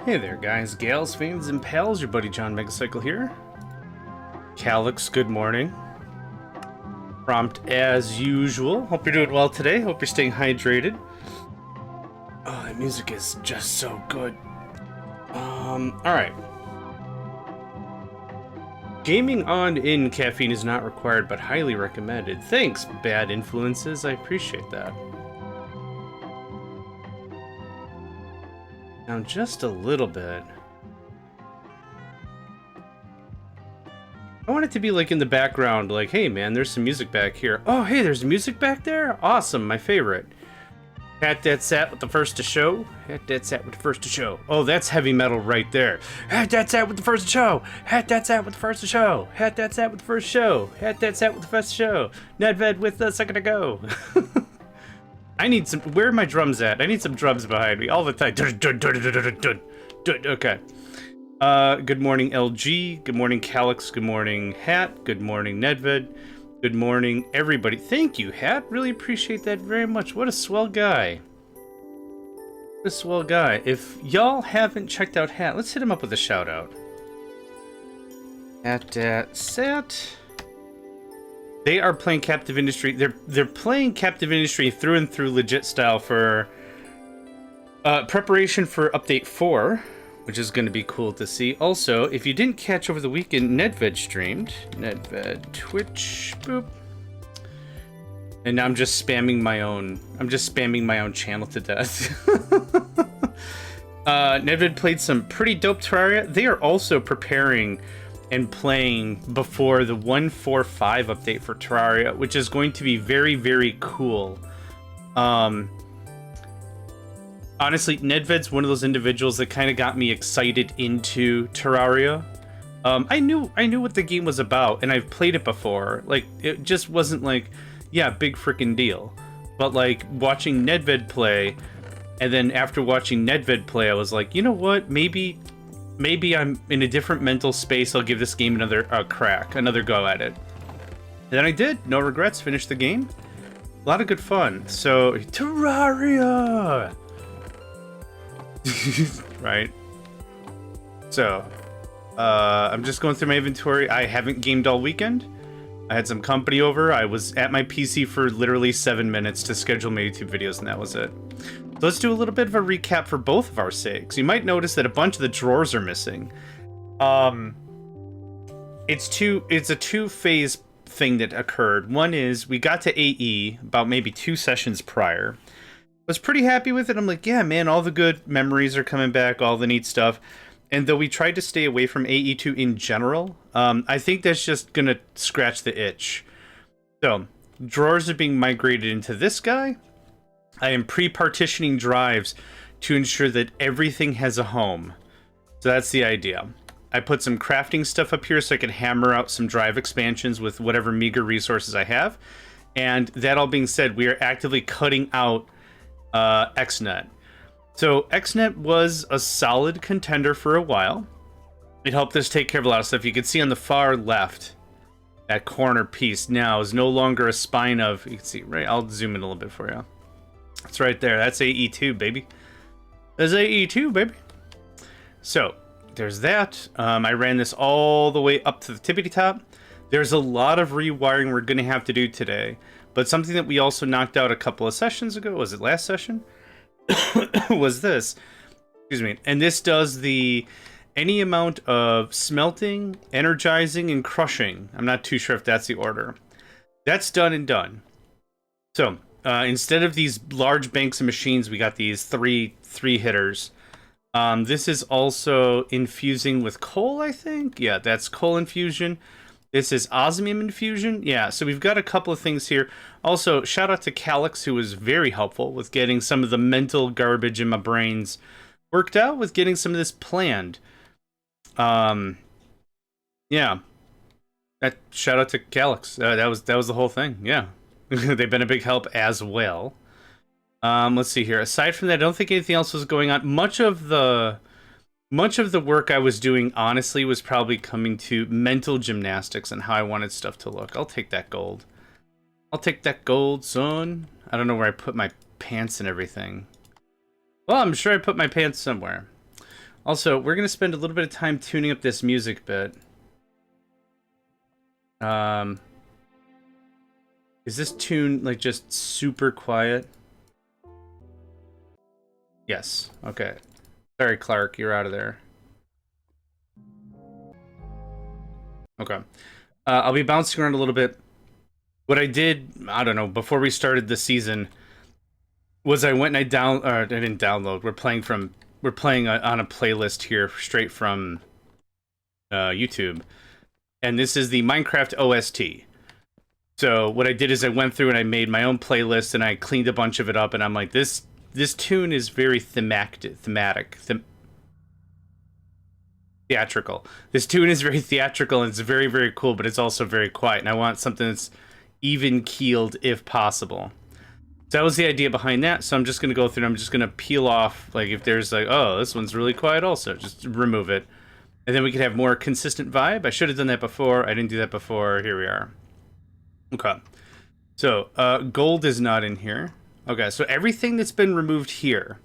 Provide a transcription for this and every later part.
Hey there, guys, gals, fans, and pals. Your buddy JohnMegacycle here. Calyx, good morning. Prompt as usual. Hope you're doing well today. Hope you're staying hydrated. Oh, the music is just so good. Alright. Gaming on in caffeine is not required, but highly recommended. Thanks, bad influences. I appreciate that. Now, just a little bit. I want it to be like in the background, like, hey man, there's some music back here. Oh, hey, there's music back there? Awesome, my favorite. Hat that sat with the first to show. Hat that sat with the first to show. Oh, that's heavy metal right there. Hat that sat with the first to show. Hat that sat with the first to show. Hat that sat with the first show. Hat that sat with the first to show. Nedved with the second to go. I need some. Where are my drums at? I need some drums behind me all the time. Okay. Good morning, LG. Good morning, Calyx. Good morning, Hat. Good morning, Nedved. Good morning, everybody. Thank you, Hat. Really appreciate that very much. What a swell guy. What a swell guy. If y'all haven't checked out Hat, let's hit him up with a shout out. Hat Sat. They are playing Captive Industry. They're playing Captive Industry through and through legit style for preparation for update 4, which is going to be cool to see. Also, if you didn't catch over the weekend, Nedved streamed. Nedved Twitch, boop. And now I'm just spamming my own. I'm just spamming my own channel to death. Nedved played some pretty dope Terraria. They are also preparing and playing before the 1.4.5 update for Terraria, which is going to be very, very cool. Honestly, Nedved's one of those individuals that kind of got me excited into Terraria. I knew what the game was about, and I've played it before. Like, it just wasn't like, yeah, big freaking deal. But like watching Nedved play, and then after watching Nedved play, I was like, you know what? Maybe I'm in a different mental space. I'll give this game another crack, another go at it. And then I did. No regrets. Finished the game. A lot of good fun. So, Terraria! Right. So, I'm just going through my inventory. I haven't gamed all weekend. I had some company over. I was at my PC for literally 7 minutes to schedule my YouTube videos, and that was it. So let's do a little bit of a recap for both of our sakes. You might notice that a bunch of the drawers are missing. It's a two-phase thing that occurred. One is we got to AE about maybe 2 sessions prior. Was pretty happy with it. I'm like, yeah, man, all the good memories are coming back, all the neat stuff. And though we tried to stay away from AE2 in general, I think that's just gonna scratch the itch. So, drawers are being migrated into this guy. I am pre-partitioning drives to ensure that everything has a home. So that's the idea. I put some crafting stuff up here so I can hammer out some drive expansions with whatever meager resources I have. And that all being said, we are actively cutting out XNet. So XNet was a solid contender for a while. It helped us take care of a lot of stuff. You can see on the far left, that corner piece now is no longer a spine of, you can see, right? I'll zoom in a little bit for you. It's right there. That's AE2, baby. That's AE2, baby. So, there's that. I ran this all the way up to the tippity top. There's a lot of rewiring we're going to have to do today. But something that we also knocked out a couple of sessions ago, was it last session? Was this. Excuse me. And this does any amount of smelting, energizing, and crushing. I'm not too sure if that's the order. That's done and done. So, instead of these large banks of machines, we got these three hitters. This is also infusing with coal, I think. Yeah, that's coal infusion. This is osmium infusion. Yeah, so we've got a couple of things here. Also, shout out to Calyx, who was very helpful with getting some of the mental garbage in my brains worked out, with getting some of this planned. Yeah. Shout out to Calyx. That was the whole thing. Yeah. They've been a big help as well. Let's see here. Aside from that, I don't think anything else was going on. Much of the work I was doing, honestly, was probably coming to mental gymnastics and how I wanted stuff to look. I'll take that gold. I'll take that gold, son. I don't know where I put my pants and everything. Well, I'm sure I put my pants somewhere. Also, we're gonna spend a little bit of time tuning up this music bit. Is this tune like just super quiet? Yes. Okay. Sorry, Clark, you're out of there. Okay. I'll be bouncing around a little bit. What I did, I don't know, before we started the season, was I went and I didn't download. We're playing on a playlist here straight from YouTube, and this is the Minecraft OST. So what I did is I went through and I made my own playlist and I cleaned a bunch of it up, and I'm like, this tune is very theatrical. This tune is very theatrical and it's very, very cool, but it's also very quiet, and I want something that's even keeled if possible. So that was the idea behind that. So I'm just going to go through and I'm just going to peel off, like, if there's like, oh, this one's really quiet also, just remove it. And then we can have more consistent vibe. I should have done that before. I didn't do that before. Here we are. Okay. So, gold is not in here. Okay, so everything that's been removed here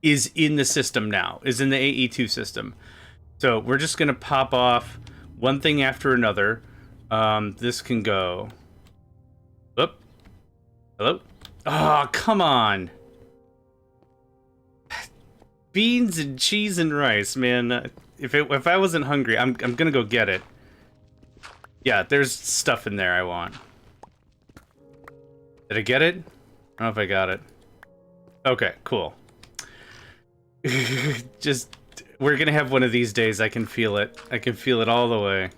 is in the system now, is in the AE2 system. So we're just going to pop off one thing after another. This can go... Oop. Hello? Oh, come on. Beans and cheese and rice, man. If I wasn't hungry, I'm gonna go get it. Yeah, there's stuff in there I want. Did I get it? I don't know if I got it. Okay, cool. Just, we're gonna have one of these days. I can feel it. I can feel it all the way.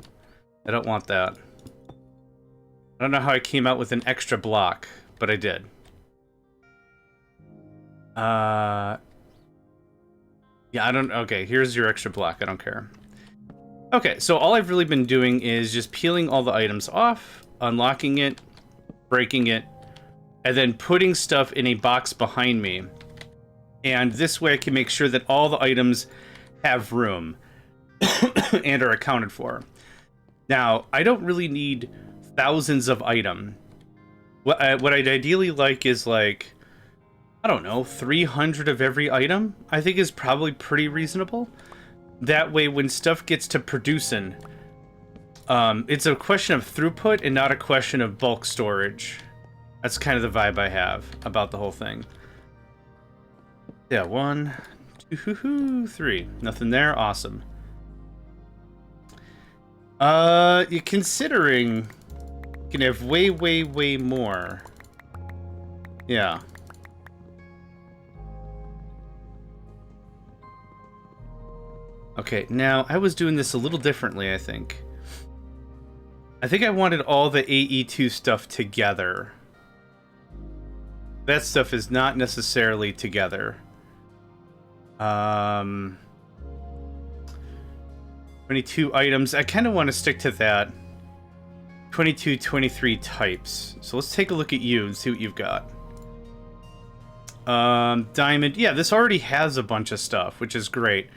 I don't want that. I don't know how I came out with an extra block, but I did. Yeah, I don't... Okay, here's your extra block. I don't care. Okay, so all I've really been doing is just peeling all the items off, unlocking it, breaking it, and then putting stuff in a box behind me. And this way I can make sure that all the items have room and are accounted for. Now, I don't really need thousands of items. What I'd ideally like is, like, I don't know, 300 of every item, I think is probably pretty reasonable. That way, when stuff gets to producing, it's a question of throughput and not a question of bulk storage. That's kind of the vibe I have about the whole thing. Yeah, 1, 2, 3. Nothing there. Awesome. You're considering you can have way, way, way more. Yeah. Okay, now, I was doing this a little differently, I think. I think I wanted all the AE2 stuff together. That stuff is not necessarily together. 22 items. I kind of want to stick to that. 22, 23 types. So let's take a look at you and see what you've got. Diamond. Yeah, this already has a bunch of stuff, which is great.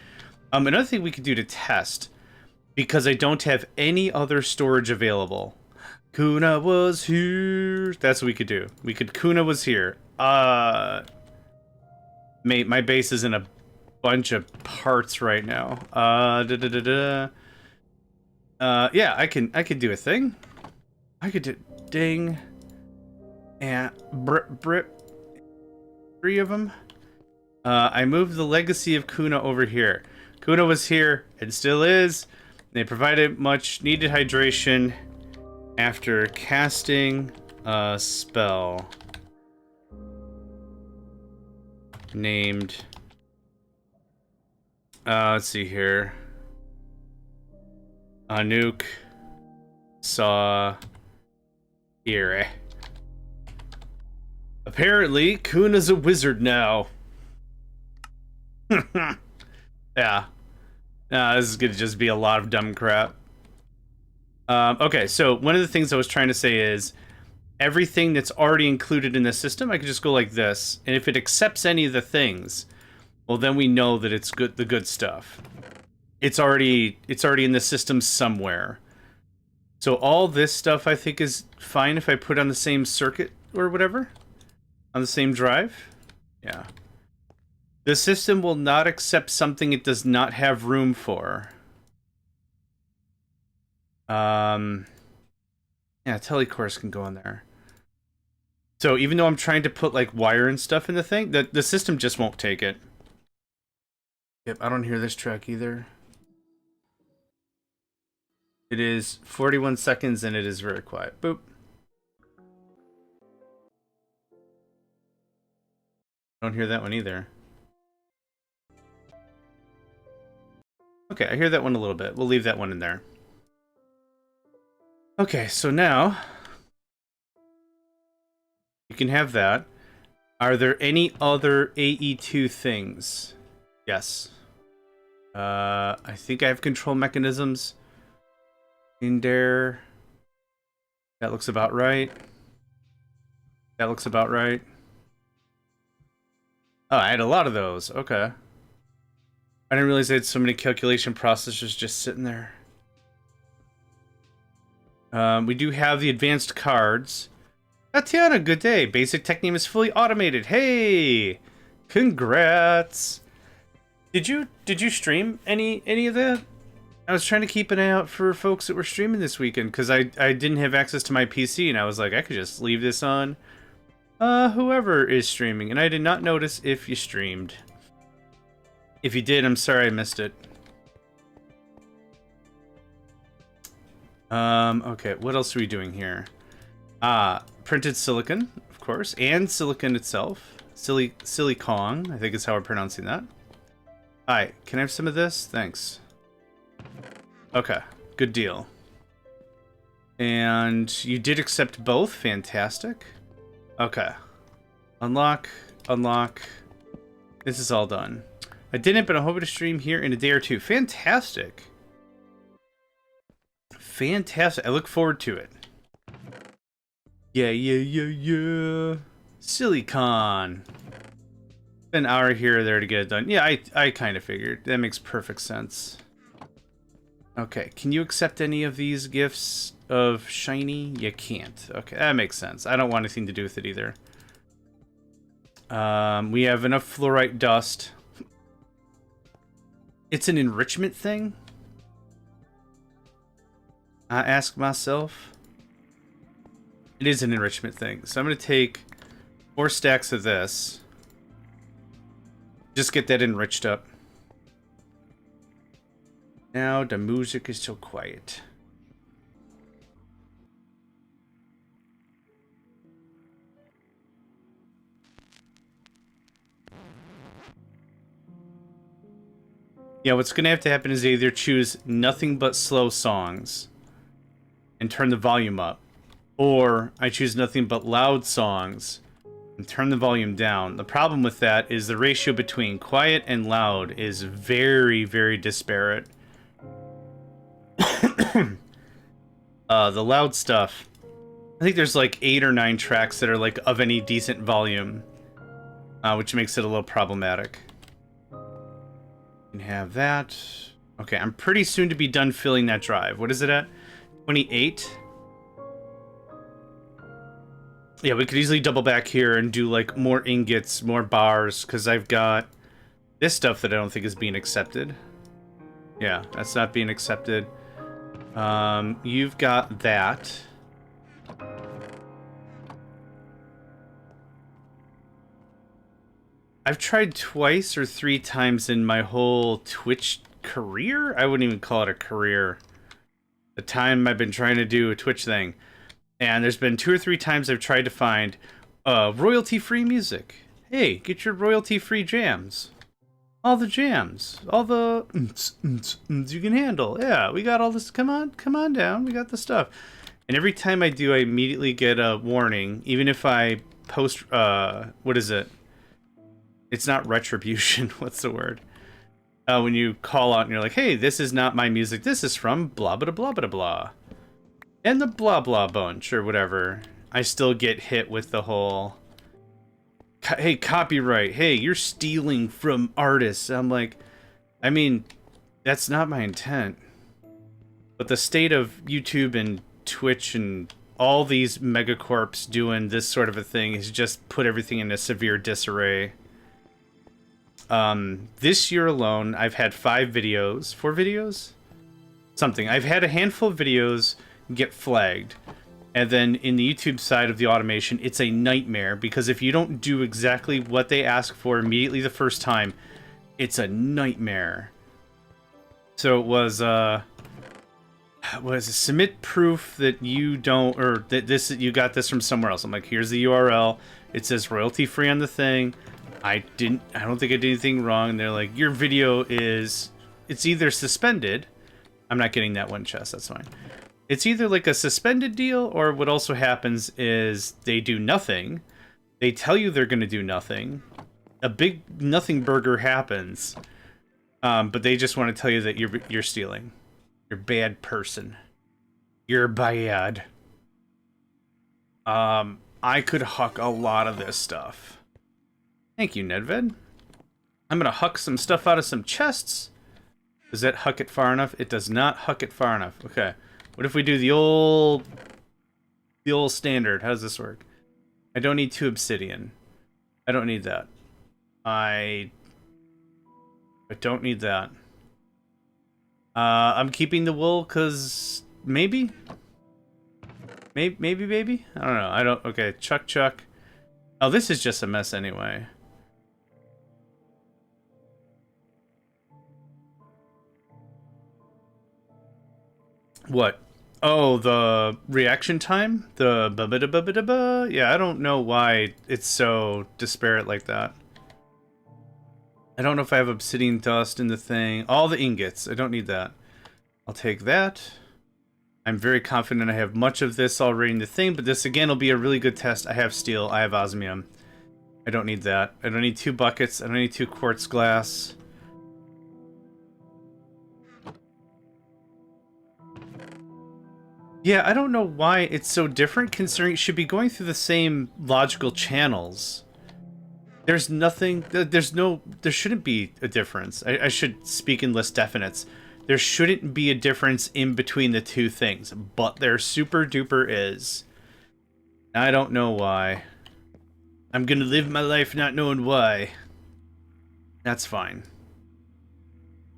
Another thing we could do to test, because I don't have any other storage available. Kuna was here. That's what we could do. Kuna was here. Mate, my base is in a bunch of parts right now. Yeah, I can do a thing. I could do ding. And brip. 3 of them. I moved the legacy of Kuna over here. Kuna was here, and still is. They provided much needed hydration after casting a spell named... let's see here. Anouk saw here. Apparently, Kuna's a wizard now. Yeah. This is gonna just be a lot of dumb crap. Okay, so one of the things I was trying to say is everything that's already included in the system, I could just go like this, and if it accepts any of the things, well, then we know that it's good, the good stuff. It's already in the system somewhere. So all this stuff I think is fine if I put on the same circuit or whatever, on the same drive. Yeah. The system will not accept something it does not have room for. Yeah, telecourse can go in there. So even though I'm trying to put like wire and stuff in the thing, the system just won't take it. Yep, I don't hear this track either. It is 41 seconds and it is very quiet. Boop. Don't hear that one either. Okay, I hear that one a little bit. We'll leave that one in there. Okay, so now you can have that. Are there any other AE2 things? Yes. I think I have control mechanisms in there. That looks about right. That looks about right. Oh, I had a lot of those. Okay. I didn't realize I had so many calculation processors just sitting there. We do have the advanced cards. Tatiana, good day. Basic tech name is fully automated. Hey! Congrats! Did you stream any of that? I was trying to keep an eye out for folks that were streaming this weekend because I didn't have access to my PC and I was like, I could just leave this on whoever is streaming, and I did not notice if you streamed. If you did, I'm sorry I missed it. Okay, what else are we doing here? Printed silicon, of course, and silicon itself. Silicon, I think is how we're pronouncing that. Hi, can I have some of this? Thanks. Okay, good deal. And you did accept both, fantastic. Okay. Unlock, unlock. This is all done. I didn't, but I'm hoping to stream here in a day or two. Fantastic. Fantastic. I look forward to it. Yeah. Silicon. An hour here or there to get it done. Yeah, I kind of figured. That makes perfect sense. Okay, can you accept any of these gifts of shiny? You can't. Okay, that makes sense. I don't want anything to do with it either. We have enough fluorite dust. It's an enrichment thing? I ask myself. It is an enrichment thing. So I'm going to take 4 stacks of this. Just get that enriched up. Now the music is so quiet. Yeah, what's going to have to happen is either choose nothing but slow songs and turn the volume up, or I choose nothing but loud songs and turn the volume down. The problem with that is the ratio between quiet and loud is very, very disparate. The loud stuff, I think there's like 8 or 9 tracks that are like of any decent volume, which makes it a little problematic. You can have that. Okay, I'm pretty soon to be done filling that drive. What is it at? 28? Yeah, we could easily double back here and do like more ingots, more bars, because I've got this stuff that I don't think is being accepted. Yeah, that's not being accepted. You've got that. I've tried twice or 3 times in my whole Twitch career? I wouldn't even call it a career. The time I've been trying to do a Twitch thing. And there's been 2 or 3 times I've tried to find royalty-free music. Hey, get your royalty-free jams. All the jams. All the you can handle. Yeah, we got all this. Come on down. We got the stuff. And every time I do, I immediately get a warning. Even if I post, what is it? It's not retribution. What's the word? When you call out and you're like, hey, this is not my music. This is from blah, blah, blah, blah, blah. And the blah, blah bunch or whatever. I still get hit with the whole, hey, copyright. Hey, you're stealing from artists. I'm like, I mean, that's not my intent. But the state of YouTube and Twitch and all these megacorps doing this sort of a thing has just put everything in a severe disarray. This year alone, I've had 4 videos? Something. I've had a handful of videos get flagged. And then in the YouTube side of the automation, it's a nightmare because if you don't do exactly what they ask for immediately the first time, it's a nightmare. So it was submit proof that you don't, or that you got this from somewhere else. I'm like, here's the URL. It says royalty free on the thing. I don't think I did anything wrong. And they're like, your video it's either suspended. I'm not getting that one chest. That's fine. It's either like a suspended deal, or what also happens is they do nothing. They tell you they're going to do nothing. A big nothing burger happens. But they just want to tell you that you're stealing. You're a bad person. You're bad. I could huck a lot of this stuff. Thank you, Nedved. I'm going to huck some stuff out of some chests. Does that huck it far enough? It does not huck it far enough. Okay. What if we do the old standard? How does this work? I don't need 2 obsidian. I don't need that. I don't need that. I'm keeping the wool because maybe. I don't know. Okay, chuck. Oh, this is just a mess anyway. What? Oh, the reaction time? The ba-ba-da-ba-ba-da-ba? Yeah, I don't know why it's so disparate like that. I don't know if I have obsidian dust in the thing. All the ingots. I don't need that. I'll take that. I'm very confident I have much of this already in the thing, but this again will be a really good test. I have steel. I have osmium. I don't need that. I don't need 2 buckets. I don't need 2 quartz glass. Yeah, I don't know why it's so different, considering it should be going through the same logical channels. There's nothing, there shouldn't be a difference. I should speak in less definites. There shouldn't be a difference in between the 2 things, but there super duper is. I don't know why. I'm gonna live my life not knowing why. That's fine.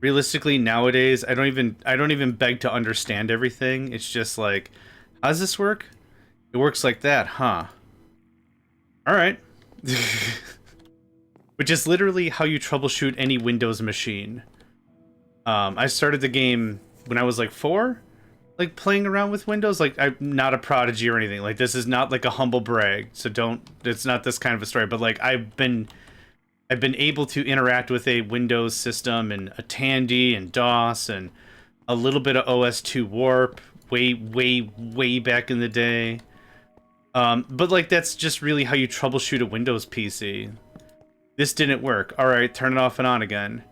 Realistically, nowadays, I don't even beg to understand everything. It's just like, how does this work? It works like that, huh? Alright. Which is literally how you troubleshoot any Windows machine. I started the game when I was like 4, like playing around with Windows. Like, I'm not a prodigy or anything. Like, this is not like a humble brag, so it's not this kind of a story. But like, I've been able to interact with a Windows system and a Tandy and DOS and a little bit of OS2 Warp way back in the day. But like, that's just really how you troubleshoot a Windows PC. This didn't work. All right, turn it off and on again.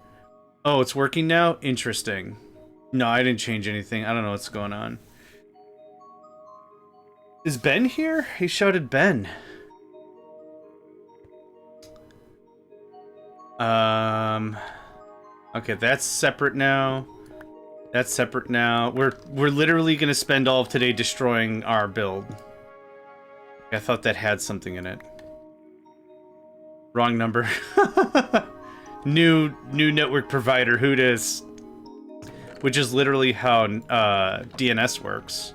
Oh, it's working now? Interesting. No, I didn't change anything. I don't know what's going on. Is Ben here? He shouted Ben. Okay, that's separate now. That's separate now. We're literally gonna spend all of today destroying our build. I thought that had something in it. Wrong number. New network provider, who dis? Which is literally how DNS works.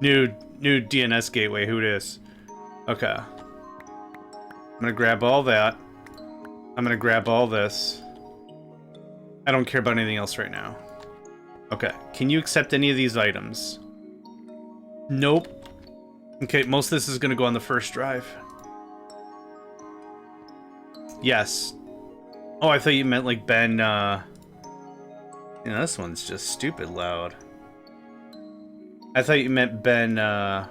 new DNS gateway, who dis? Okay. I'm gonna grab all that. I'm gonna grab all this. I don't care about anything else right now. Okay, can you accept any of these items? Nope. Okay, most of this is gonna go on the first drive. Yes. Oh, I thought you meant like Ben, you know, this one's just stupid loud. I thought you meant Ben, that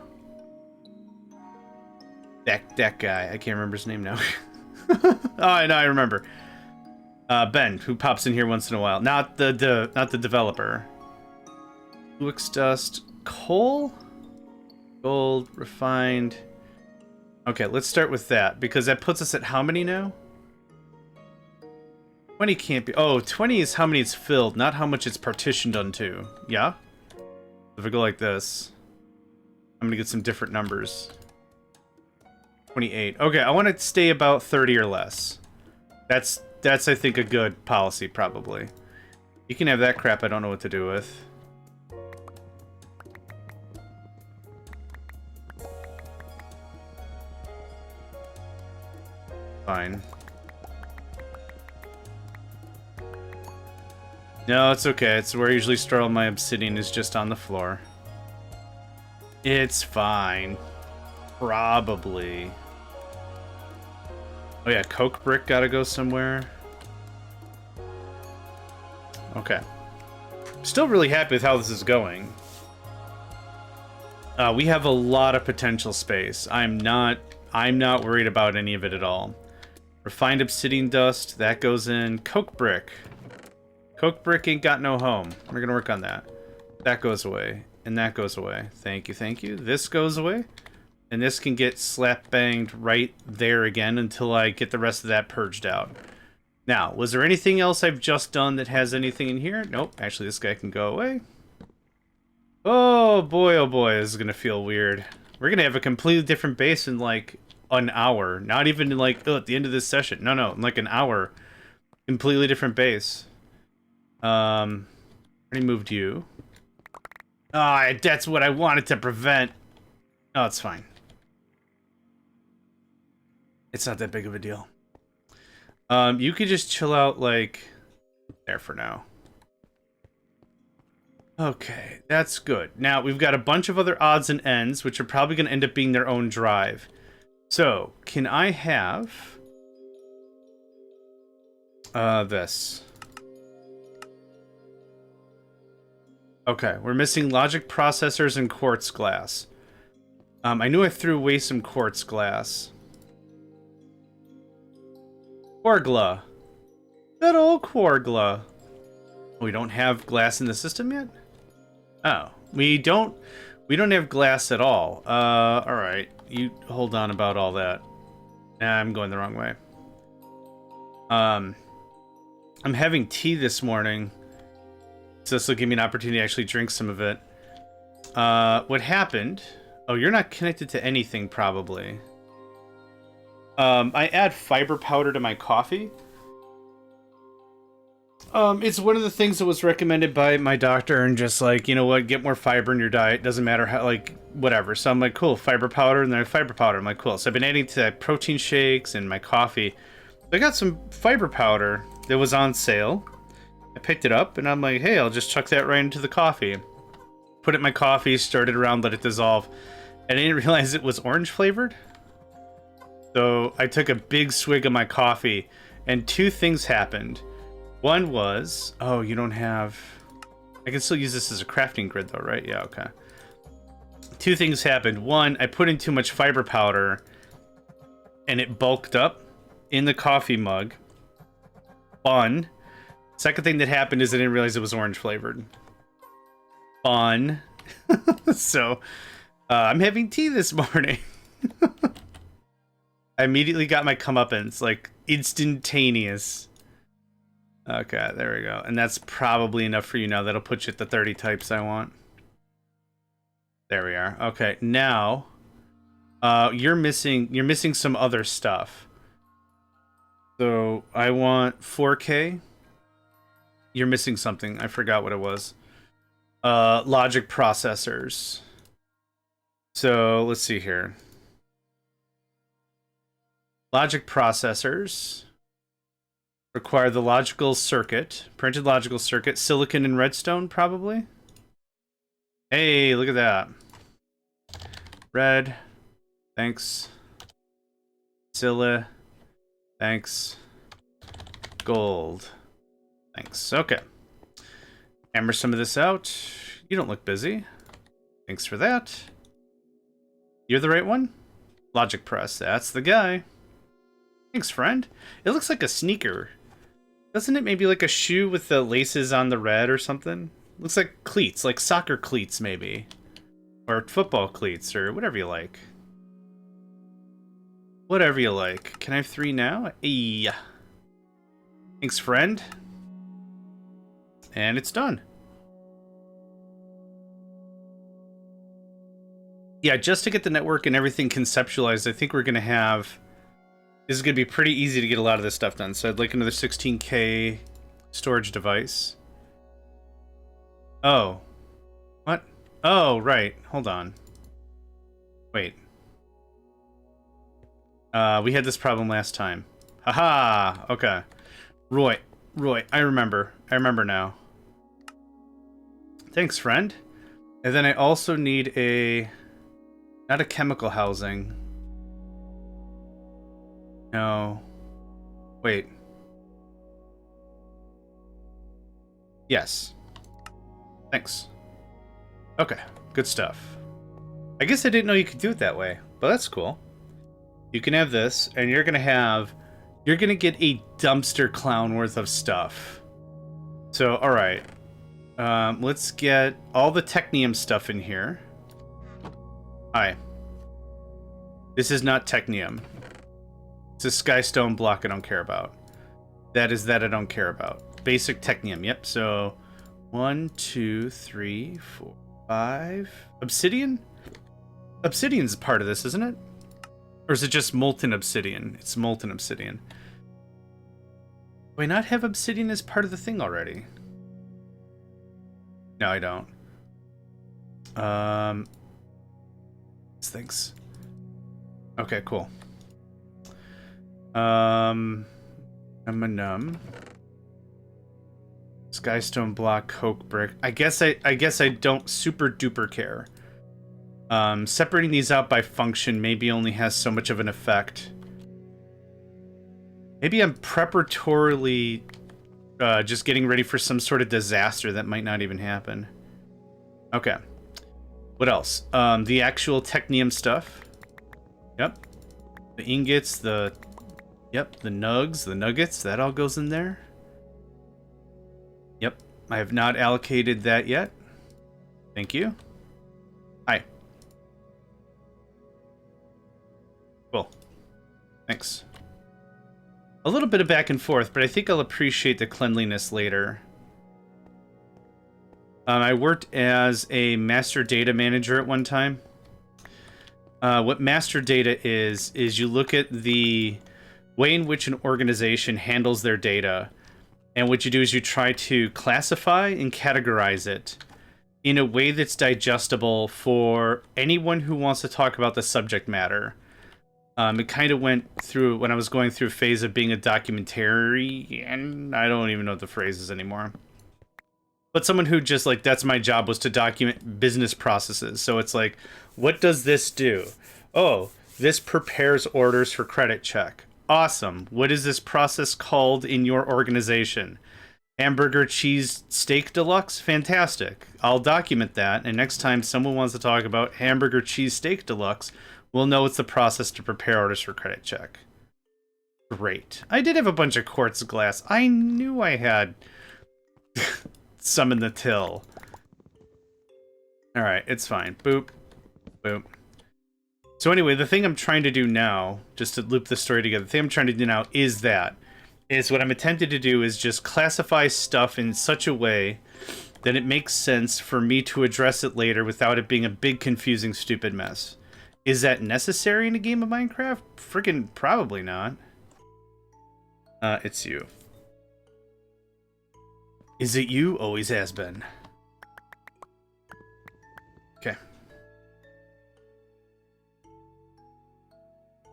guy. I can't remember his name now. Oh, I remember. Ben, who pops in here once in a while. Not the developer. Luix dust, coal, gold, refined. Okay, let's start with that because that puts us at how many now? 20 can't be. Oh, 20 is how many it's filled, not how much it's partitioned onto. Yeah? If I go like this, I'm gonna get some different numbers. 28. Okay, I want to stay about 30 or less. That's I think a good policy probably. You can have that crap I don't know what to do with. Fine. No, it's okay. It's where I usually store all my obsidian is just on the floor. It's fine. Probably. Oh yeah, coke brick gotta go somewhere. Okay. Still really happy with how this is going. We have a lot of potential space. I'm not worried about any of it at all. Refined obsidian dust, that goes in. Coke brick. Coke brick ain't got no home. We're gonna work on that. That goes away. And that goes away. Thank you, thank you. This goes away. And this can get slap banged right there again until I get the rest of that purged out. Now, was there anything else I've just done that has anything in here? Nope. Actually, this guy can go away. Oh boy, this is gonna feel weird. We're gonna have a completely different base in like an hour. Not even like at the end of this session. No, in like an hour. Completely different base. Already moved you. Ah, that's what I wanted to prevent. Oh, it's fine. It's not that big of a deal. You could just chill out like there for now. Okay, that's good. Now, we've got a bunch of other odds and ends, which are probably going to end up being their own drive. So, can I have... this. Okay, we're missing logic processors and quartz glass. I knew I threw away some quartz glass. Quargla. That old Quargla. We don't have glass in the system yet? Oh, we don't have glass at all. Alright. You hold on about all that. Nah, I'm going the wrong way. I'm having tea this morning. So this will give me an opportunity to actually drink some of it. What happened... Oh, you're not connected to anything, probably. I add fiber powder to my coffee. It's one of the things that was recommended by my doctor, and just like, you know what, get more fiber in your diet. Doesn't matter how, like, whatever. So I'm like, cool, fiber powder, and then fiber powder. I'm like, cool. So I've been adding to protein shakes and my coffee. I got some fiber powder that was on sale. I picked it up, and I'm like, hey, I'll just chuck that right into the coffee. Put it in my coffee, stirred it around, let it dissolve. And I didn't realize it was orange flavored. So I took a big swig of my coffee, and two things happened. One was, oh, you don't have... I can still use this as a crafting grid, though, right? Yeah, okay. Two things happened. One, I put in too much fiber powder, and it bulked up in the coffee mug. Fun. Second thing that happened is I didn't realize it was orange flavored. Fun. So, I'm having tea this morning. I immediately got my comeuppance, like, instantaneous. Okay, there we go. And that's probably enough for you now. That'll put you at the 30 types I want. There we are. Okay, now, you're missing some other stuff. So, I want 4K. You're missing something. I forgot what it was. Logic processors. So, let's see here. Logic processors require the logical circuit, printed logical circuit, silicon and redstone, probably. Hey, look at that. Red. Thanks. Silla. Thanks. Gold. Thanks. Okay. Hammer some of this out. You don't look busy. Thanks for that. You're the right one? Logic press. That's the guy. Thanks, friend. It looks like a sneaker. Doesn't it maybe like a shoe with the laces on the red or something? Looks like cleats, like soccer cleats maybe. Or football cleats, or whatever you like. Whatever you like. Can I have 3 now? Yeah. Thanks, friend. And it's done. Yeah, just to get the network and everything conceptualized, I think we're going to have... This is going to be pretty easy to get a lot of this stuff done. So I'd like another 16K storage device. Oh. What? Oh, right. Hold on. Wait. We had this problem last time. Haha! Okay. Roy, I remember. I remember now. Thanks, friend. And then I also need a... Not a chemical housing. No. Wait. Yes. Thanks. Okay, good stuff. I guess I didn't know you could do it that way, but that's cool. You can have this, and you're gonna get a dumpster clown worth of stuff. So, alright. Let's get all the technium stuff in here. Hi. This is not technium. It's a skystone block I don't care about. That is that I don't care about. Basic technium, yep. So, 1, 2, 3, 4, 5. Obsidian? Obsidian's a part of this, isn't it? Or is it just molten obsidian? It's molten obsidian. Do I not have obsidian as part of the thing already? No, I don't. These things. Okay, cool. Skystone block, coke brick. I guess I don't super duper care. Separating these out by function maybe only has so much of an effect. Maybe I'm preparatorily just getting ready for some sort of disaster that might not even happen. Okay. What else? The actual technium stuff. Yep. The ingots, the nuggets, that all goes in there. Yep. I have not allocated that yet. Thank you. Hi. Cool. Thanks. A little bit of back and forth, but I think I'll appreciate the cleanliness later. I worked as a master data manager at one time. What master data is you look at the way in which an organization handles their data, and what you do is you try to classify and categorize it in a way that's digestible for anyone who wants to talk about the subject matter. It kind of went through, when I was going through a phase of being a documentarian, I don't even know what the phrase is anymore. But someone who just, like, that's my job, was to document business processes. So it's like, what does this do? Oh, this prepares orders for credit check. Awesome. What is this process called in your organization? Hamburger cheese steak deluxe? Fantastic. I'll document that, and next time someone wants to talk about hamburger cheese steak deluxe, we'll know it's the process to prepare orders for credit check. Great. I did have a bunch of quartz glass. I knew I had some in the till. Alright, it's fine. Boop. Boop. So anyway, the thing I'm trying to do now, just to loop the story together, the thing I'm trying to do now is what I'm attempting to do is just classify stuff in such a way that it makes sense for me to address it later without it being a big, confusing, stupid mess. Is that necessary in a game of Minecraft? Freaking probably not. It's you. Is it you? Always has been. Okay.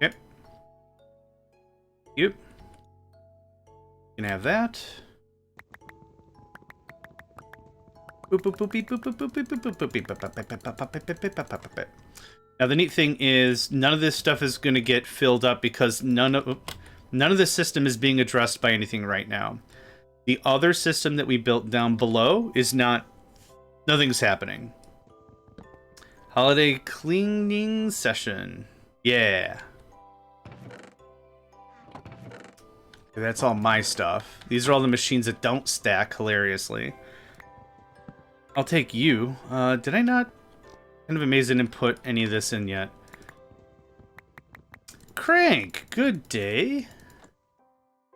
Yep. Yep. You can have that. Now the neat thing is none of this stuff is going to get filled up because none of the system is being addressed by anything right now. The other system that we built down below is not... Nothing's happening. Holiday cleaning session. Yeah. Okay, that's all my stuff. These are all the machines that don't stack, hilariously. I'll take you. Did I not... Kind of amazed I didn't put any of this in yet. Crank, good day.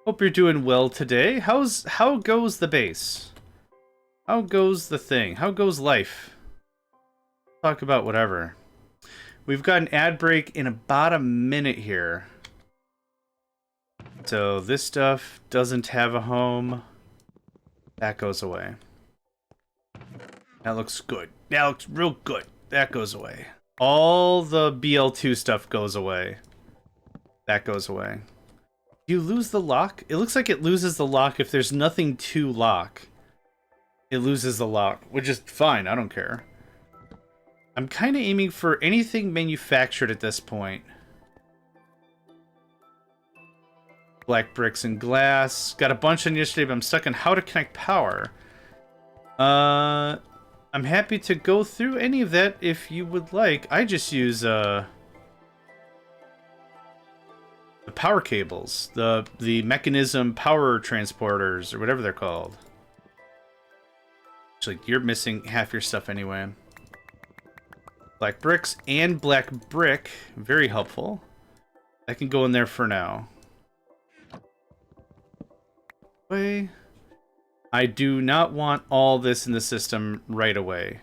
Hope you're doing well today. How goes the base? How goes the thing? How goes life? Talk about whatever. We've got an ad break in about a minute here. So this stuff doesn't have a home. That goes away. That looks good. That looks real good. That goes away. All the BL2 stuff goes away. That goes away. You lose the lock? It looks like it loses the lock if there's nothing to lock. It loses the lock, which is fine. I don't care. I'm kind of aiming for anything manufactured at this point. Black bricks and glass. Got a bunch on yesterday, but I'm stuck on how to connect power. I'm happy to go through any of that if you would like. I just use the power cables, the mechanism power transporters, or whatever they're called. Actually, you're missing half your stuff anyway. Black bricks and black brick, very helpful. I can go in there for now. Way. I do not want all this in the system right away.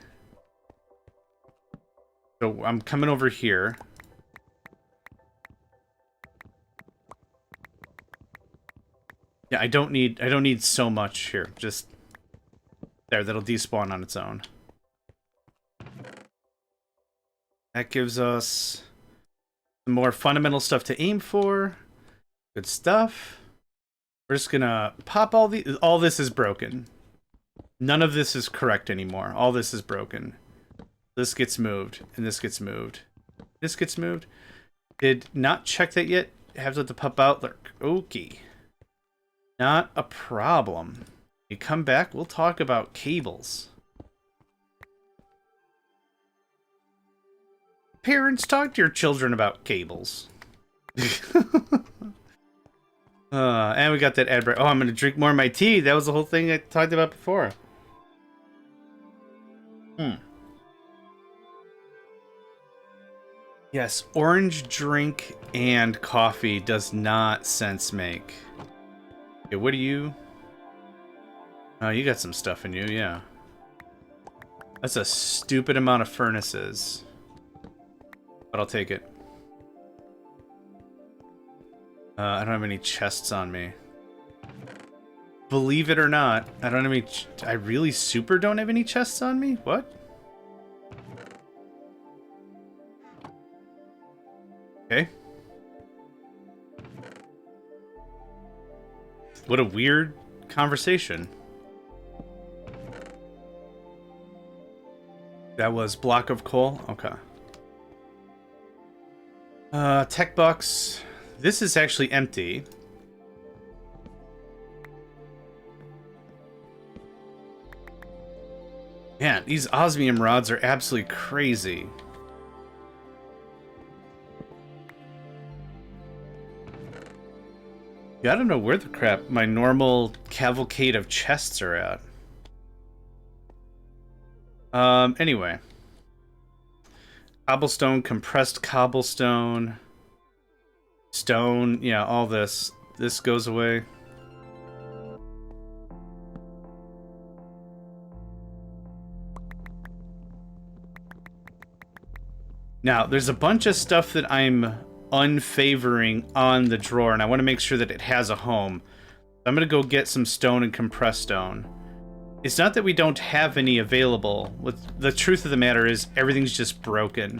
So I'm coming over here. Yeah, I don't need so much here. Just there, that'll despawn on its own. That gives us some more fundamental stuff to aim for. Good stuff. We're just gonna pop all the... All this is broken. None of this is correct anymore. All this is broken. This gets moved, and this gets moved. This gets moved. Did not check that yet. Have to pop out. Look, okay. Not a problem. You come back, we'll talk about cables. Parents, talk to your children about cables. And we got that ad break. Oh, I'm going to drink more of my tea. That was the whole thing I talked about before. Yes, orange drink and coffee does not sense make. Okay, what do you... Oh, you got some stuff in you, yeah. That's a stupid amount of furnaces. But I'll take it. I don't have any chests on me. Believe it or not, I don't have any... I really super don't have any chests on me? What? Okay. What a weird conversation. That was block of coal? Okay. Tech box. This is actually empty. Man, these osmium rods are absolutely crazy. Yeah, I don't know where the crap my normal cavalcade of chests are at. Anyway. Cobblestone, compressed cobblestone, stone, yeah, all this. This goes away. Now, there's a bunch of stuff that I'm unfavoring on the drawer, and I want to make sure that it has a home. I'm going to go get some stone and compressed stone. It's not that we don't have any available. The truth of the matter is, everything's just broken.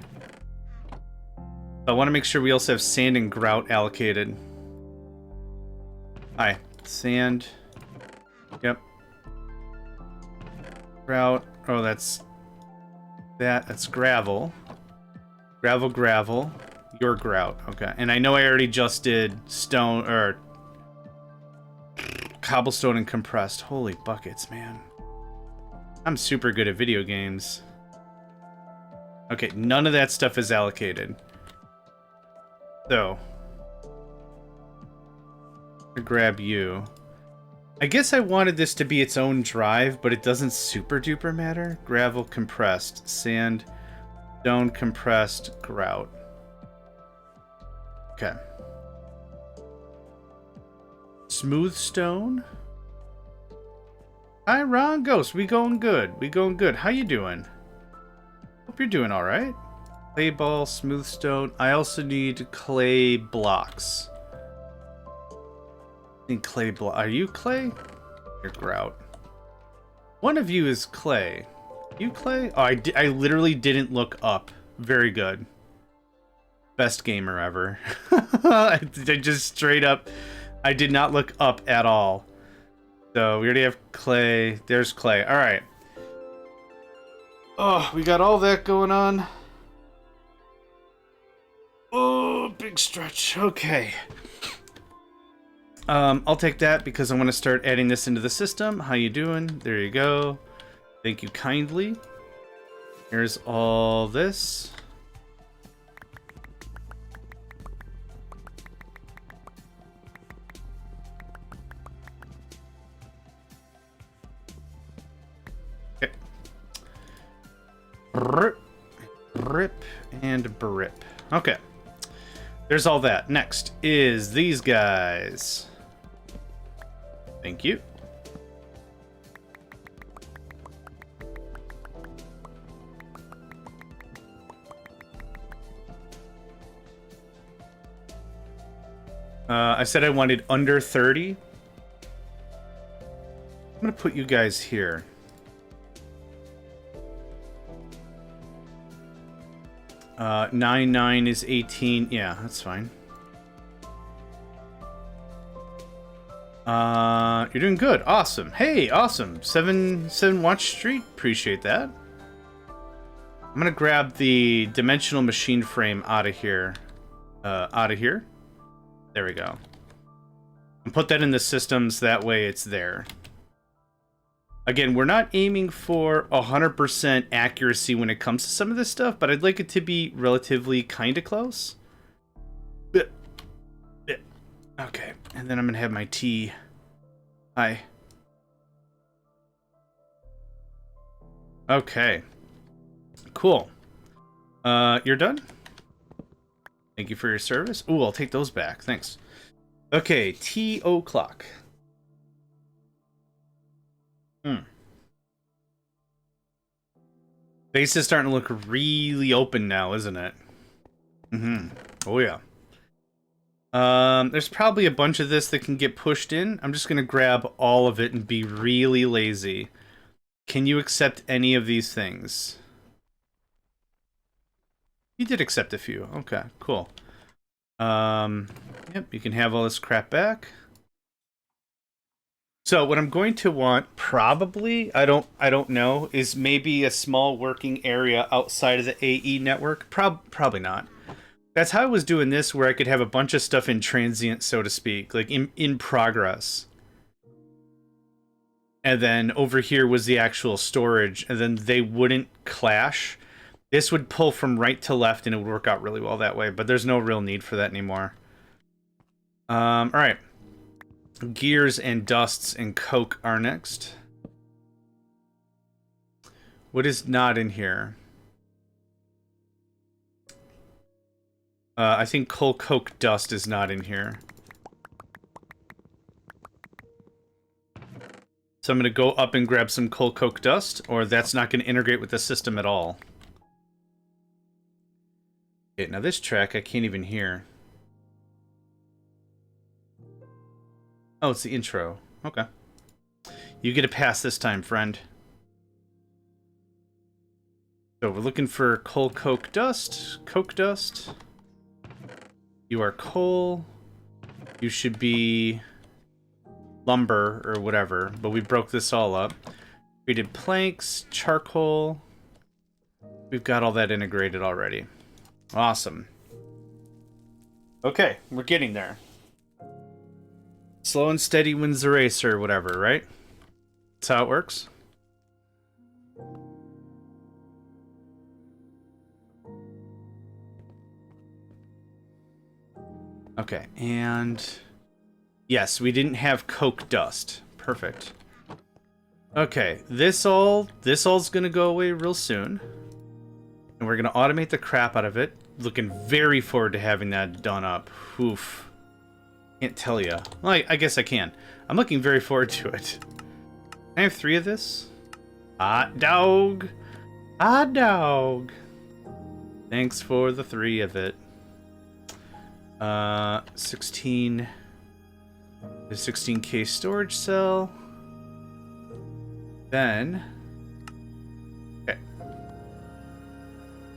I want to make sure we also have sand and grout allocated. Hi. Sand. Yep. Grout. Oh, that's gravel. Gravel. Your grout. Okay. And I know I already just did stone, or cobblestone and compressed. Holy buckets, man. I'm super good at video games. Okay, none of that stuff is allocated. So, I'll grab you. I guess I wanted this to be its own drive, but it doesn't super duper matter. Gravel compressed, sand, stone compressed, grout. Okay. Smooth stone. Hi, Ron Ghost. We going good. How you doing? Hope you're doing all right. Clay ball, smooth stone. I also need clay blocks. I think clay block. Are you clay? You're grout. One of you is clay. You clay? Oh, I literally didn't look up. Very good. Best gamer ever. I just straight up, I did not look up at all. So we already have clay. There's clay. All right. Oh, we got all that going on. Oh, big stretch. Okay. I'll take that because I'm going to start adding this into the system. How you doing? There you go. Thank you kindly. Here's all this. Okay. Rip and brip. Okay. There's all that. Next is these guys. Thank you. I said I wanted under 30. I'm going to put you guys here. Uh, 9 is 18. Yeah, that's fine. You're doing good. Awesome. Hey, awesome. 7 Watch Street. Appreciate that. I'm gonna grab the dimensional machine frame out of here. There we go. And put that in the systems. That way it's there. Again, we're not aiming for 100% accuracy when it comes to some of this stuff, but I'd like it to be relatively kind of close. Okay, and then I'm going to have my tea. Hi. Okay. Cool. You're done? Thank you for your service. Ooh, I'll take those back. Thanks. Okay, T.O. clock. Base is starting to look really open now, isn't it? Oh, yeah. There's probably a bunch of this that can get pushed in. I'm just going to grab all of it and be really lazy. Can you accept any of these things? You did accept a few. Okay, cool. Yep, you can have all this crap back. So what I'm going to want, probably, I don't know, is maybe a small working area outside of the AE network. Probably not. That's how I was doing this, where I could have a bunch of stuff in transient, so to speak, like in progress. And then over here was the actual storage, and then they wouldn't clash. This would pull from right to left, and it would work out really well that way, but there's no real need for that anymore. All right. Gears and dusts and coke are next. What is not in here? I think coal coke dust is not in here. So I'm going to go up and grab some coal coke dust, or that's not going to integrate with the system at all. Okay, now this track I can't even hear. Oh, it's the intro. Okay. You get a pass this time, friend. So we're looking for coal coke dust. Coke dust. You are coal. You should be lumber or whatever, but we broke this all up. Treated planks, charcoal. We've got all that integrated already. Awesome. Okay, we're getting there. Slow and steady wins the race, or whatever, right? That's how it works. Okay, and yes, we didn't have coke dust. Perfect. Okay, this all's gonna go away real soon, and we're gonna automate the crap out of it. Looking very forward to having that done up. Oof. Can't tell you. Well, I guess I can. I'm looking very forward to it. Can I have 3 of this? Hot dog. Hot dog. Thanks for the 3 of it. 16. The 16K storage cell. Then. Okay.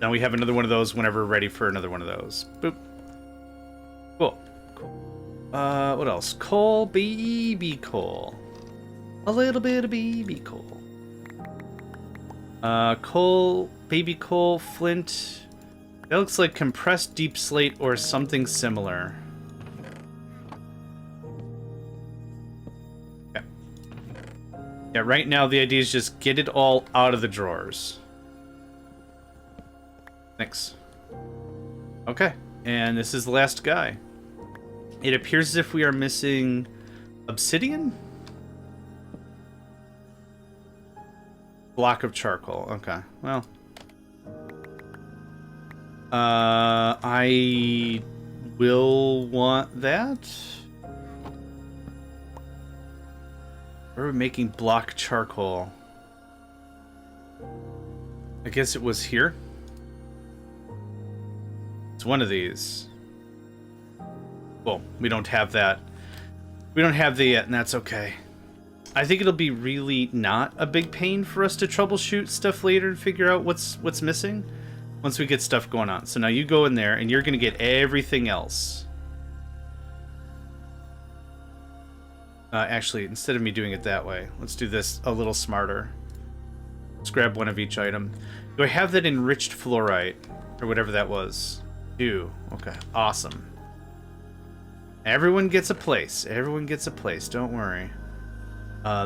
Now we have another one of those whenever we're ready for another one of those. Boop. Cool. What else? Coal, baby coal. A little bit of baby coal. Coal, baby coal, flint. That looks like compressed deep slate or something similar. Okay. Yeah, right now the idea is just get it all out of the drawers. Thanks. Okay, and this is the last guy. It appears as if we are missing obsidian? Block of charcoal. Okay, well. I will want that. Where are we making block charcoal? I guess it was here. It's one of these. Well, we don't have that. We don't have that yet, and that's okay. I think it'll be really not a big pain for us to troubleshoot stuff later and figure out what's missing once we get stuff going on. So now you go in there, and you're going to get everything else. Actually, instead of me doing it that way, let's do this a little smarter. Let's grab one of each item. Do I have that enriched fluorite? Or whatever that was? Do. Okay, awesome. Everyone gets a place. Everyone gets a place. Don't worry.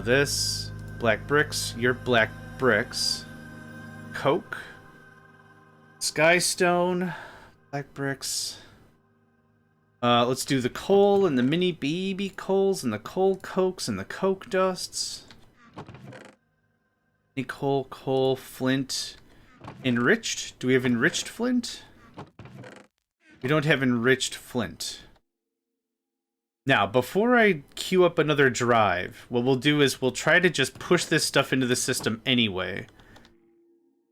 This. Black bricks. Your black bricks. Coke. Skystone. Black bricks. Let's do the coal and the mini baby coals and the coal cokes and the coke dusts. Any coal, flint. Enriched? Do we have enriched flint? We don't have enriched flint. Now, before I queue up another drive, what we'll do is we'll try to just push this stuff into the system anyway.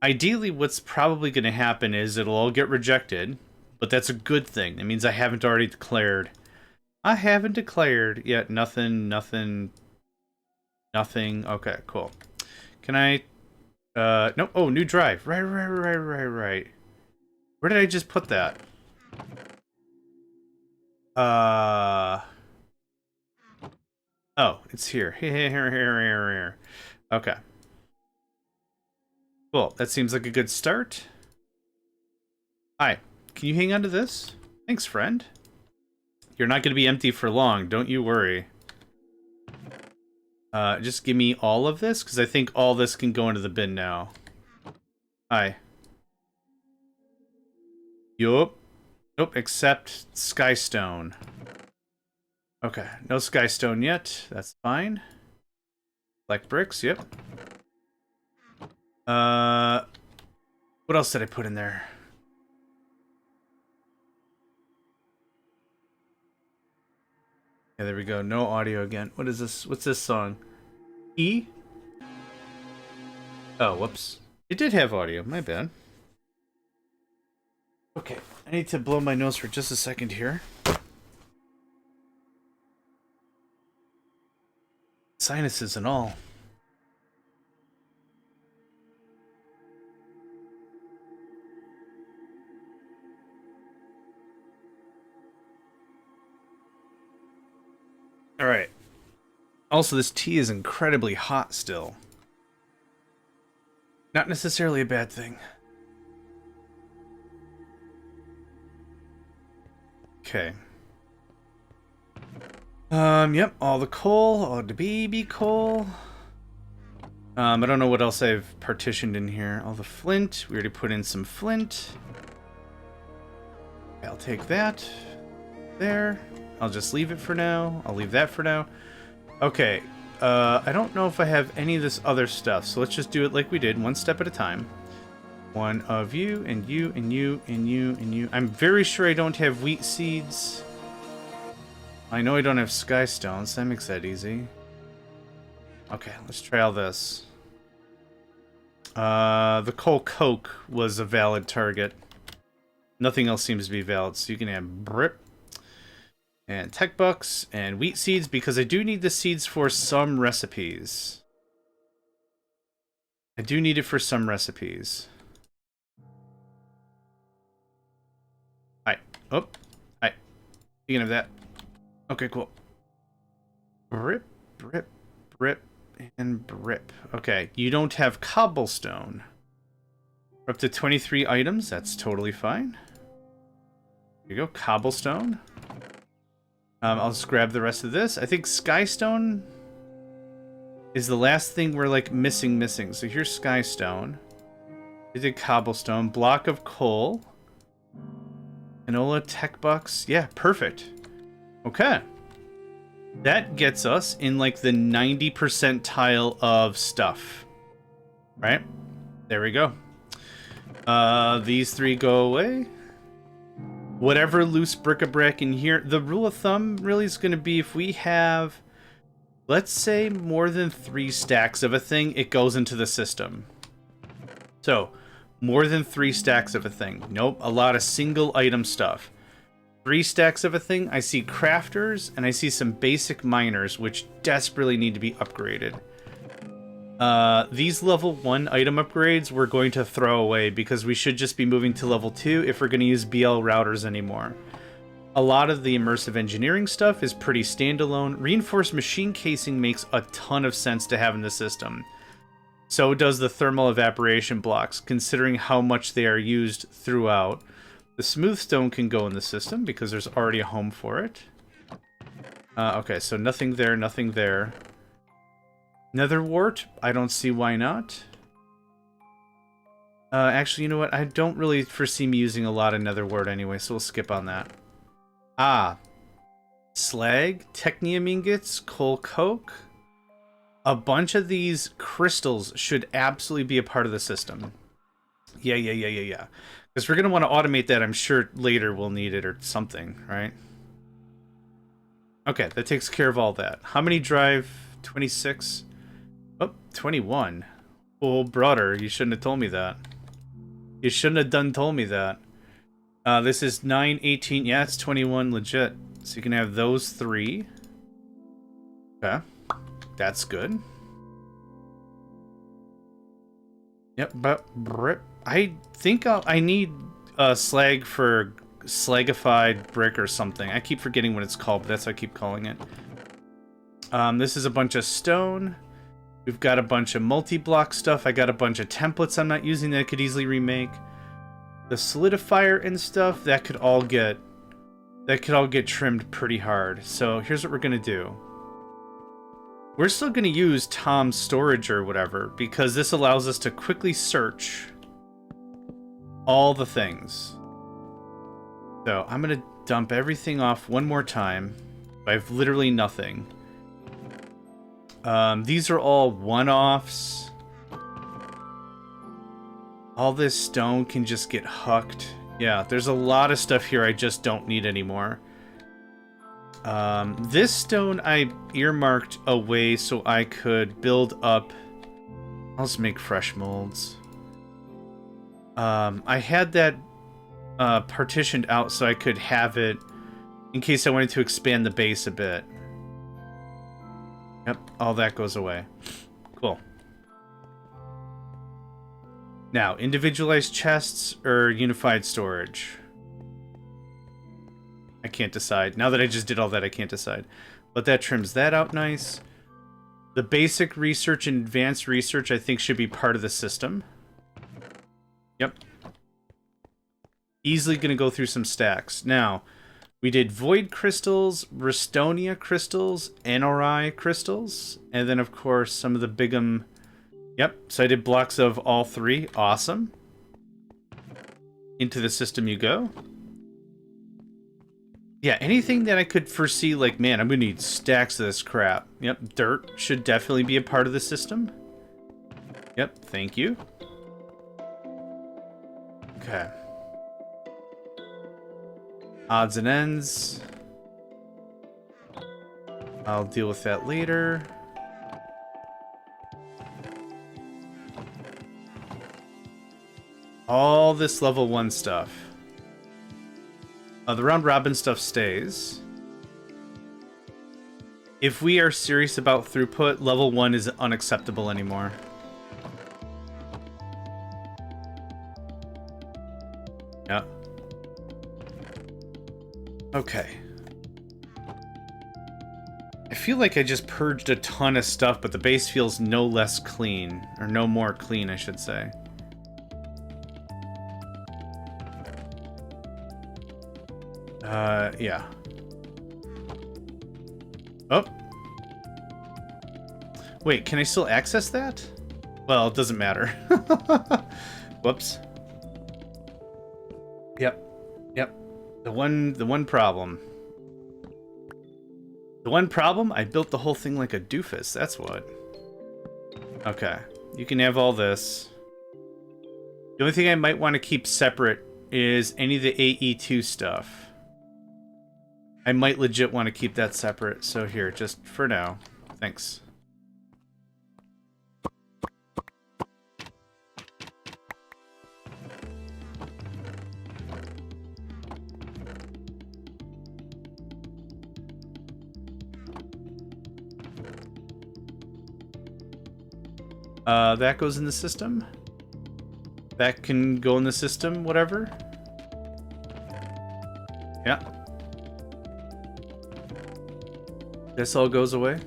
Ideally, what's probably going to happen is it'll all get rejected, but that's a good thing. That means I haven't already declared. I haven't declared yet. Nothing. Okay, cool. Can I... no. Oh, new drive. Right. Where did I just put that? Oh, it's here. Here. Okay. Cool. That seems like a good start. Hi. Can you hang on to this? Thanks, friend. You're not going to be empty for long. Don't you worry. Just give me all of this, because I think all this can go into the bin now. Hi. Yup. Nope, except Skystone. Okay, no Skystone yet. That's fine. Black bricks, yep. What else did I put in there? Yeah, there we go. No audio again. What is this? What's this song? E? Oh, whoops. It did have audio. My bad. Okay, I need to blow my nose for just a second here. Sinuses and all. Alright. Also, this tea is incredibly hot still. Not necessarily a bad thing. Okay. Yep, all the coal, all the baby coal. I don't know what else I've partitioned in here. All the flint. We already put in some flint. I'll take that. There. I'll just leave it for now. I'll leave that for now. Okay. I don't know if I have any of this other stuff, so let's just do it like we did, one step at a time. One of you, and you, and you, and you, and you. I'm very sure I don't have wheat seeds. I know I don't have sky stones. That makes that easy. Okay, let's try all this. The coal coke was a valid target. Nothing else seems to be valid, so you can have Brip and Tech Bucks and Wheat Seeds, because I do need the seeds for some recipes. I do need it for some recipes. Hi. Oh. Hi. You can have that. Okay, cool. Brip, Brip, Brip, and Brip. Okay, you don't have cobblestone. We're up to 23 items. That's totally fine. Here you go, cobblestone. I'll just grab the rest of this. I think skystone is the last thing we're like missing. So here's skystone. We did cobblestone, block of coal, Enola, tech bucks. Yeah, perfect. Okay. That gets us in like the 90 percentile of stuff. Right? There we go. These three go away. Whatever loose bric-a-brac in here. The rule of thumb really is going to be if we have, let's say, more than 3 stacks of a thing, it goes into the system. So, more than 3 stacks of a thing. Nope, a lot of single item stuff. 3 stacks of a thing, I see crafters, and I see some basic miners, which desperately need to be upgraded. These level 1 item upgrades we're going to throw away because we should just be moving to level 2 if we're going to use BL routers anymore. A lot of the immersive engineering stuff is pretty standalone. Reinforced machine casing makes a ton of sense to have in the system. So does the thermal evaporation blocks, considering how much they are used throughout. The smooth stone can go in the system because there's already a home for it. Okay, so nothing there, nothing there. Nether wart, I don't see why not. Actually, you know what? I don't really foresee me using a lot of nether wart anyway, so we'll skip on that. Ah. Slag, technium ingots, coal coke. A bunch of these crystals should absolutely be a part of the system. Yeah. Because we're going to want to automate that. I'm sure later we'll need it or something, right? Okay, that takes care of all that. How many drive? 26? Oh, 21. Oh, brother, you shouldn't have told me that. You shouldn't have told me that. This is 9, 18. Yeah, it's 21 legit. So you can have those 3. Okay. That's good. Yep, but I think I need slag for slagified brick or something. I keep forgetting what it's called, but that's what I keep calling it. This is a bunch of stone. We've got a bunch of multi-block stuff. I got a bunch of templates I'm not using that I could easily remake. The solidifier and stuff, that could all get trimmed pretty hard. So here's what we're gonna do. We're still gonna use Tom's storage or whatever, because this allows us to quickly search all the things. So I'm gonna dump everything off one more time. I have literally nothing. These are all one-offs. All this stone can just get hucked. Yeah, there's a lot of stuff here I just don't need anymore. This stone I earmarked away so I could build up. I'll just make fresh molds. I had that partitioned out so I could have it in case I wanted to expand the base a bit. Yep, all that goes away. Cool. Now, individualized chests or unified storage? I can't decide. Now that I just did all that, I can't decide. But that trims that out nice. The basic research and advanced research, I think, should be part of the system. Yep. Easily going to go through some stacks. Now, we did Void Crystals, Restonia Crystals, NRI Crystals, and then, of course, some of the Bigum. Yep, so I did blocks of all 3. Awesome. Into the system you go. Yeah, anything that I could foresee, like, man, I'm going to need stacks of this crap. Yep, dirt should definitely be a part of the system. Yep, thank you. Okay. Odds and ends. I'll deal with that later. All this level 1 stuff. The round robin stuff stays. If we are serious about throughput, level 1 is unacceptable anymore. Yeah. Okay. I feel like I just purged a ton of stuff, but the base feels no less clean. Or no more clean, I should say. Yeah. Oh. Wait, can I still access that? Well, it doesn't matter. Whoops. Yep. Yep. The one problem. The one problem? I built the whole thing like a doofus. That's what. Okay. You can have all this. The only thing I might want to keep separate is any of the AE2 stuff. I might legit want to keep that separate. So here, just for now. Thanks. That goes in the system. That can go in the system, whatever. Yeah. This all goes away.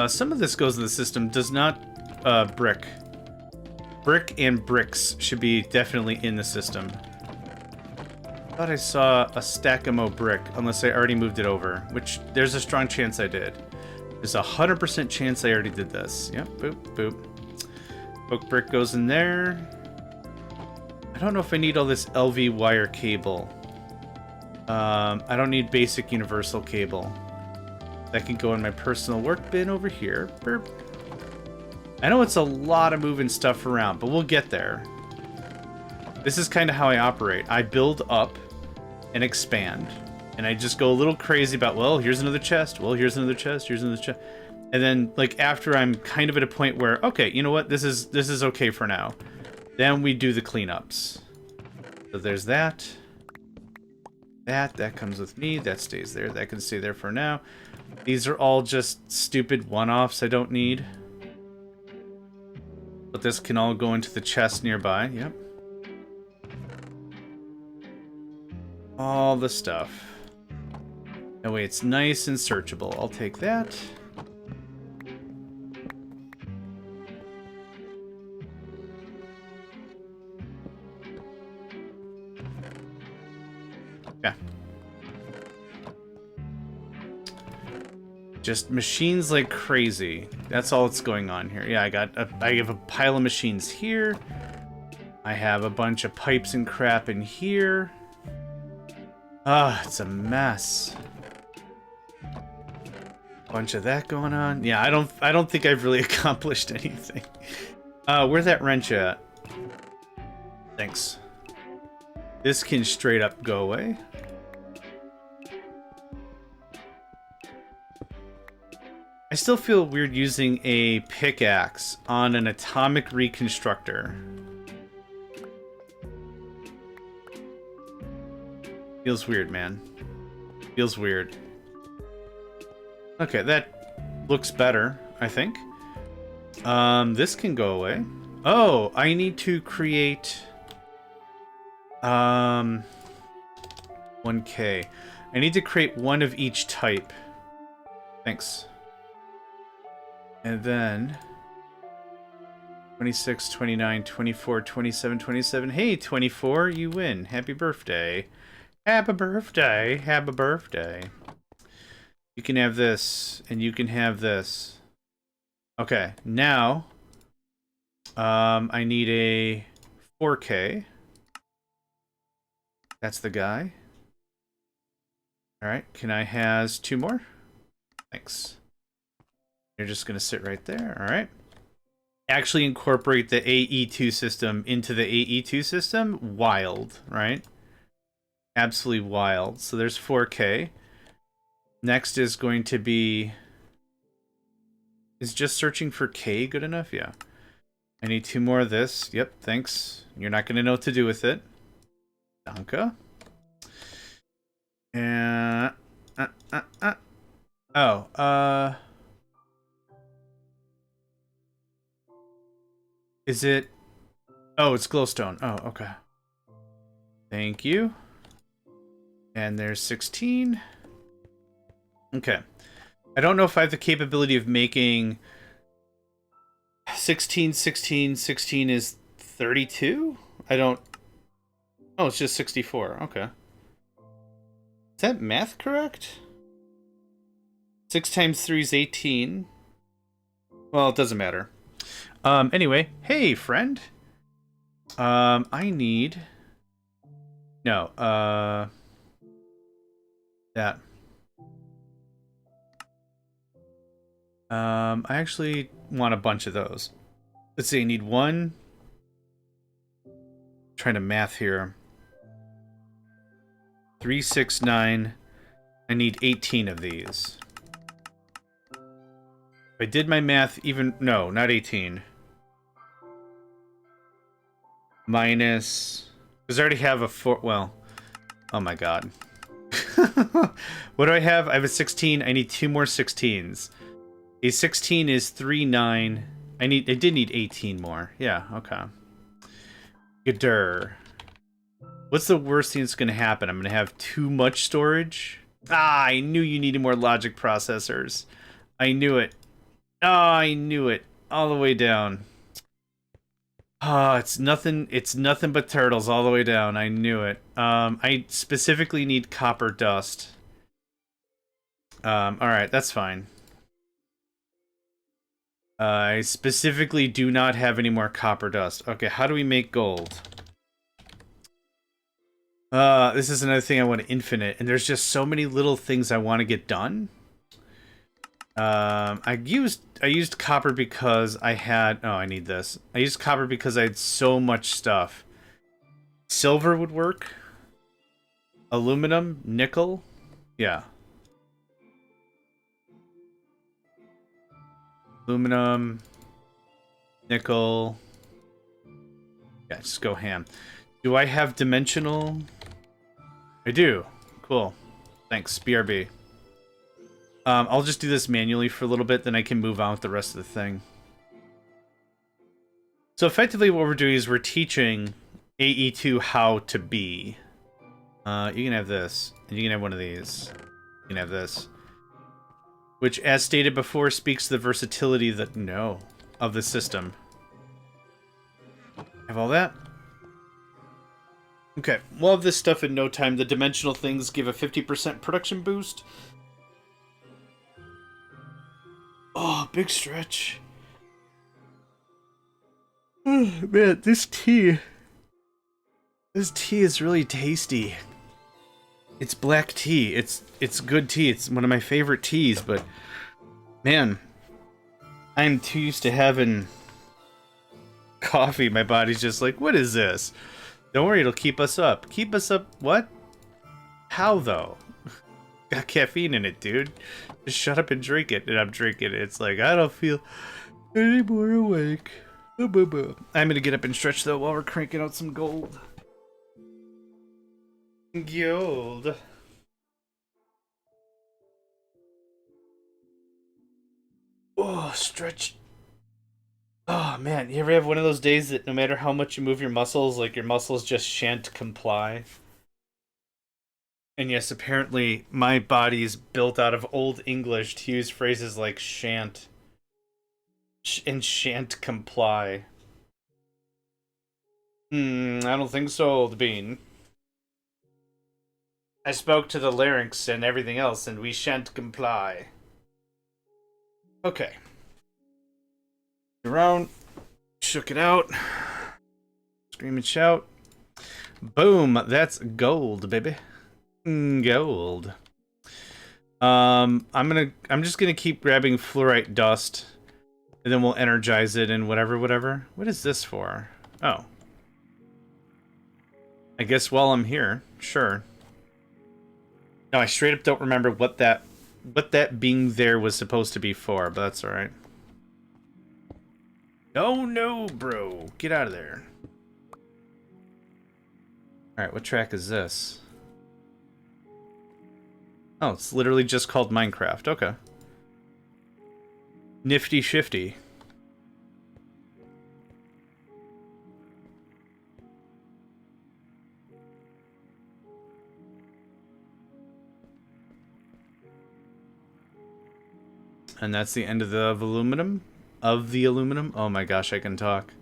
Some of this goes in the system, does not brick. Brick and bricks should be definitely in the system. I thought I saw a Stackamo brick, unless I already moved it over, which there's a strong chance I did. There's a 100% chance I already did this. Yep, boop, boop. Oak brick goes in there. I don't know if I need all this LV wire cable. I don't need basic universal cable. That can go in my personal work bin over here. Burp. I know it's a lot of moving stuff around, but we'll get there. This is kind of how I operate. I build up and expand. And I just go a little crazy about, well, here's another chest. Well, here's another chest. Here's another chest. And then, like, after I'm kind of at a point where, okay, you know what? This is okay for now. Then we do the cleanups. So there's that. That comes with me. That stays there. That can stay there for now. These are all just stupid one-offs I don't need. But this can all go into the chest nearby. Yep. All the stuff. That way it's nice and searchable. I'll take that. Yeah. Just machines like crazy. That's all that's going on here. Yeah, I have a pile of machines here. I have a bunch of pipes and crap in here. Ah, it's a mess. Bunch of that going on. Yeah, I don't think I've really accomplished anything. Where's that wrench at? Thanks. This can straight up go away. I still feel weird using a pickaxe on an atomic reconstructor. Feels weird, man. Feels weird. Okay, that looks better, I think. This can go away. Oh, I need to create 1K. I need to create one of each type. Thanks. And then 26, 29, 24, 27, 27. Hey, 24, you win. Happy birthday. Happy birthday. Happy birthday. You can have this, and you can have this. Okay, now I need a 4K. That's the guy. Alright, can I has 2 more? Thanks. You're just gonna sit right there, alright. Actually incorporate the AE2 system into the AE2 system. Wild, right? Absolutely wild. So there's 4K. Next is going to be... Is just searching for K good enough? Yeah. I need 2 more of this. Yep, thanks. You're not going to know what to do with it. Danke. And oh, is it? Oh, it's glowstone. Oh, okay. Thank you. And there's 16. Okay. I don't know if I have the capability of making 16, 16, 16 is 32? I don't... Oh, it's just 64. Okay. Is that math correct? 6 times 3 is 18. Well, it doesn't matter. Anyway, hey, friend. I need... No, that. I actually want a bunch of those. Let's see, I need one. Trying to math here. 3, 6, 9. I need 18 of these. If I did my math even... No, not 18. Minus... Because I already have a 4... Well... Oh my god. What do I have? I have a 16. I need 2 more 16s. A 16 is 3, 9. I did need 18 more. Yeah, okay. Gadur. What's the worst thing that's going to happen? I'm going to have too much storage? Ah, I knew you needed more logic processors. I knew it. Ah, I knew it. All the way down. Ah, it's nothing but turtles all the way down. I knew it. I specifically need copper dust. Alright, that's fine. I specifically do not have any more copper dust. Okay, how do we make gold? This is another thing I want to infinite, and there's just so many little things I want to get done. I used copper because I had... Oh, I need this. I used copper because I had so much stuff. Silver would work. Aluminum, nickel. Yeah. Aluminum, nickel. Yeah, just go ham. Do I have dimensional? I do. Cool. Thanks, BRB. I'll just do this manually for a little bit, then I can move on with the rest of the thing. So effectively what we're doing is we're teaching AE2 how to be. You can have this, and you can have one of these. You can have this. Which, as stated before, speaks to the versatility that of the system. Have all that? Okay, we'll have this stuff in no time. The dimensional things give a 50% production boost. Oh, big stretch. Oh, man, this tea is really tasty. It's black tea. It's good tea. It's one of my favorite teas, but man, I'm too used to having coffee. My body's just like, what is this? Don't worry, it'll keep us up. Keep us up? What? How though? Got caffeine in it, dude. Just shut up and drink it. And I'm drinking it. It's like, I don't feel any more awake. I'm gonna get up and stretch though while we're cranking out some gold. Gold. Oh, stretch. Oh man, you ever have one of those days that no matter how much you move your muscles, like your muscles just shan't comply? And yes, apparently my body is built out of Old English to use phrases like shan't and shan't comply. I don't think so, Old Bean. I spoke to the larynx and everything else, and we shan't comply. Okay. Around. Shook it out. Scream and shout. Boom. That's gold, baby. Gold. I'm just gonna keep grabbing fluorite dust, and then we'll energize it and whatever. What is this for? Oh. I guess while I'm here, sure. No, I straight up don't remember what that being there was supposed to be for, but that's alright. Oh no, bro. Get out of there. Alright, what track is this? Oh, it's literally just called Minecraft. Okay. Nifty shifty. And that's the end of the aluminum? Of the aluminum? Oh my gosh, I can talk.